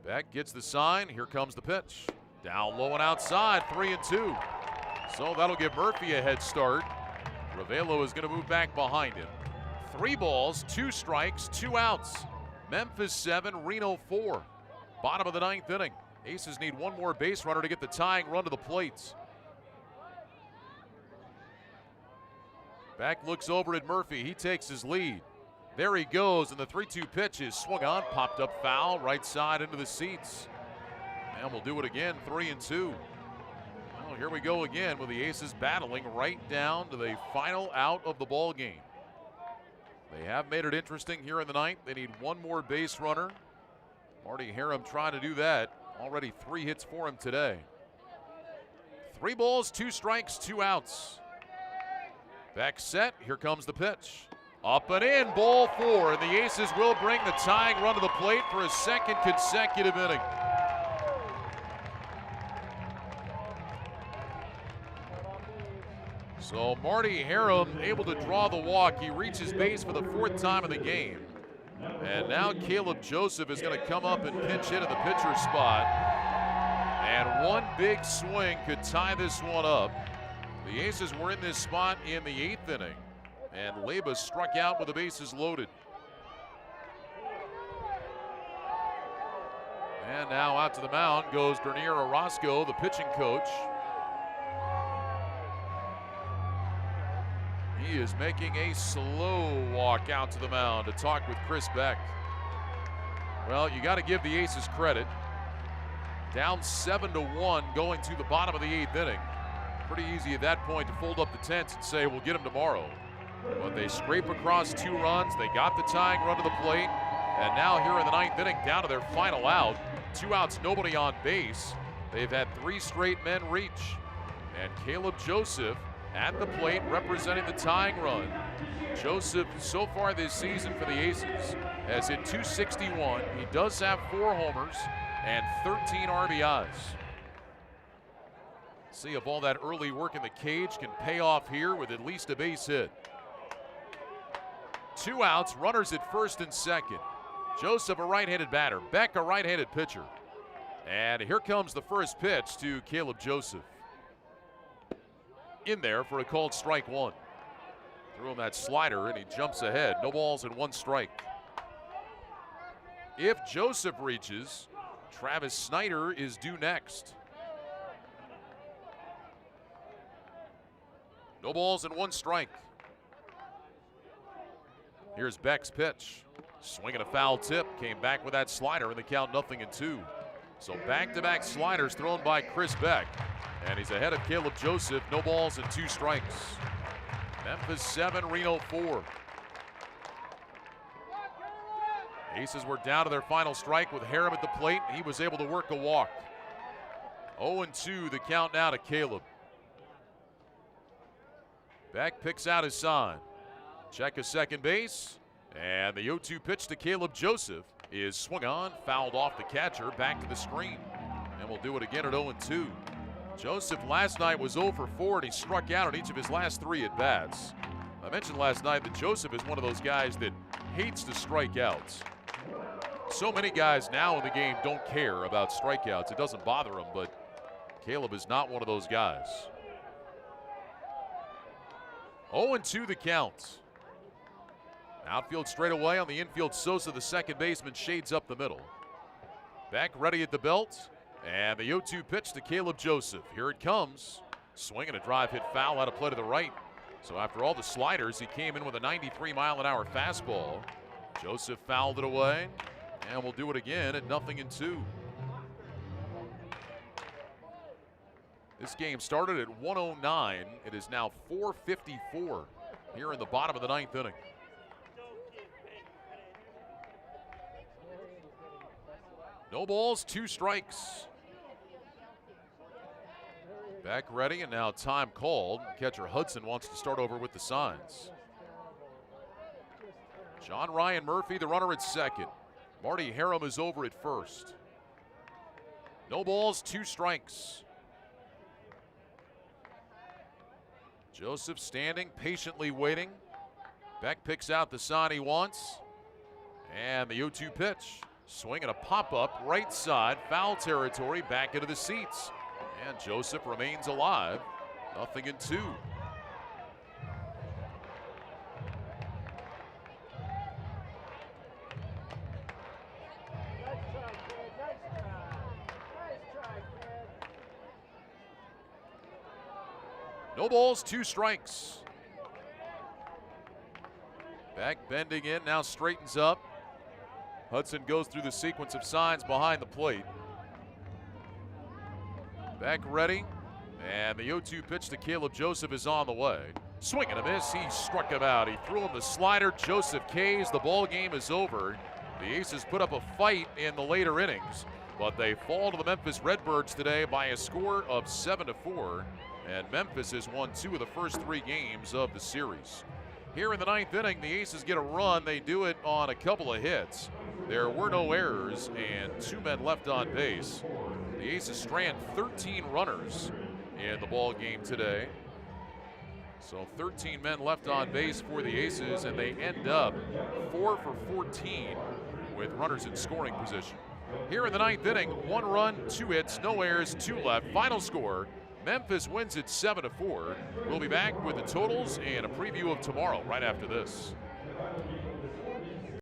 Beck gets the sign. Here comes the pitch. Down low and outside, 3-2. So that'll give Murphy a head start. Ravelo is going to move back behind him. 3 balls, 2 strikes, 2 outs. Memphis 7, Reno 4. Bottom of the 9th inning. Aces need 1 more base runner to get the tying run to the plates. Beck looks over at Murphy. He takes his lead. There he goes, and the 3-2 pitch is swung on, popped up foul, right side into the seats. And we'll do it again, 3-2. Well, here we go again with the Aces battling right down to the final out of the ball game. They have made it interesting here in the 9th. They need 1 more base runner. Marty Harum trying to do that. Already 3 hits for him today. 3 balls, 2 strikes, 2 outs. Back set, here comes the pitch. Up and in, ball 4, and the Aces will bring the tying run to the plate for a 2nd consecutive inning. So Marty Harum able to draw the walk. He reaches base for the 4th time of the game. And now Caleb Joseph is going to come up and pinch hit in the pitcher spot. And 1 big swing could tie this one up. The Aces were in this spot in the 8th inning. And Leyba struck out with the bases loaded. And now out to the mound goes Dernier Orozco, the pitching coach. He is making a slow walk out to the mound to talk with Chris Beck. Well, you got to give the Aces credit. Down 7-1 going to the bottom of the 8th inning. Pretty easy at that point to fold up the tents and say, we'll get them tomorrow. But they scrape across 2 runs. They got the tying run to the plate. And now here in the 9th inning, down to their final out. 2 outs, nobody on base. They've had 3 straight men reach. And Caleb Joseph at the plate representing the tying run. Joseph, so far this season for the Aces, has hit .261. He does have 4 homers and 13 RBIs. See if all that early work in the cage can pay off here with at least a base hit. 2 outs, runners at first and second. Joseph, a right-handed batter. Beck, a right-handed pitcher. And here comes the first pitch to Caleb Joseph. In there for a called strike 1. Threw him that slider and he jumps ahead. No balls and 1 strike. If Joseph reaches, Travis Snyder is due next. No balls and 1 strike. Here's Beck's pitch. Swinging a foul tip. Came back with that slider in the count 0-2. So back-to-back sliders thrown by Chris Beck. And he's ahead of Caleb Joseph. No balls and 2 strikes. Memphis 7, Reno 4. Aces were down to their final strike with Harem at the plate. He was able to work a walk. 0-2 the count now to Caleb. Beck picks out his sign. Check a second base. And the 0-2 pitch to Caleb Joseph is swung on, fouled off the catcher, back to the screen. And we'll do it again at 0-2. Joseph last night was 0 for 4 and he struck out on each of his last 3 at-bats. I mentioned last night that Joseph is one of those guys that hates to strike outs. So many guys now in the game don't care about strikeouts. It doesn't bother them, but Caleb is not one of those guys. 0-2 the count. Outfield straight away on the infield. Sosa, the second baseman, shades up the middle. Beck ready at the belt. And the 0-2 pitch to Caleb Joseph. Here it comes. Swinging a drive hit foul out of play to the right. So after all the sliders, he came in with a 93-mile-an-hour fastball. Joseph fouled it away. And we'll do it again at 0-2. This game started at 109. It is now 4:54 here in the bottom of the 9th inning. No balls, 2 strikes. Beck ready, and now time called. Catcher Hudson wants to start over with the signs. John Ryan Murphy, the runner at second. Marty Harem is over at first. No balls, 2 strikes. Joseph standing, patiently waiting. Beck picks out the sign he wants. And the 0-2 pitch. Swinging a pop-up, right side, foul territory, back into the seats. And Joseph remains alive, 0-2. No balls, 2 strikes. Beck bending in, now straightens up. Hudson goes through the sequence of signs behind the plate. Beck ready, and the 0-2 pitch to Caleb Joseph is on the way. Swing and a miss, he struck him out. He threw him the slider, Joseph K's. The ball game is over. The Aces put up a fight in the later innings, but they fall to the Memphis Redbirds today by a score of 7-4, and Memphis has won 2 of the first 3 games of the series. Here in the 9th inning, the Aces get a run. They do it on a couple of hits. There were no errors and 2 men left on base. The Aces strand 13 runners in the ball game today. So 13 men left on base for the Aces, and they end up 4 for 14 with runners in scoring position. Here in the 9th inning, 1 run, 2 hits, no errors, 2 left. Final score, Memphis wins it 7-4. We'll be back with the totals and a preview of tomorrow right after this.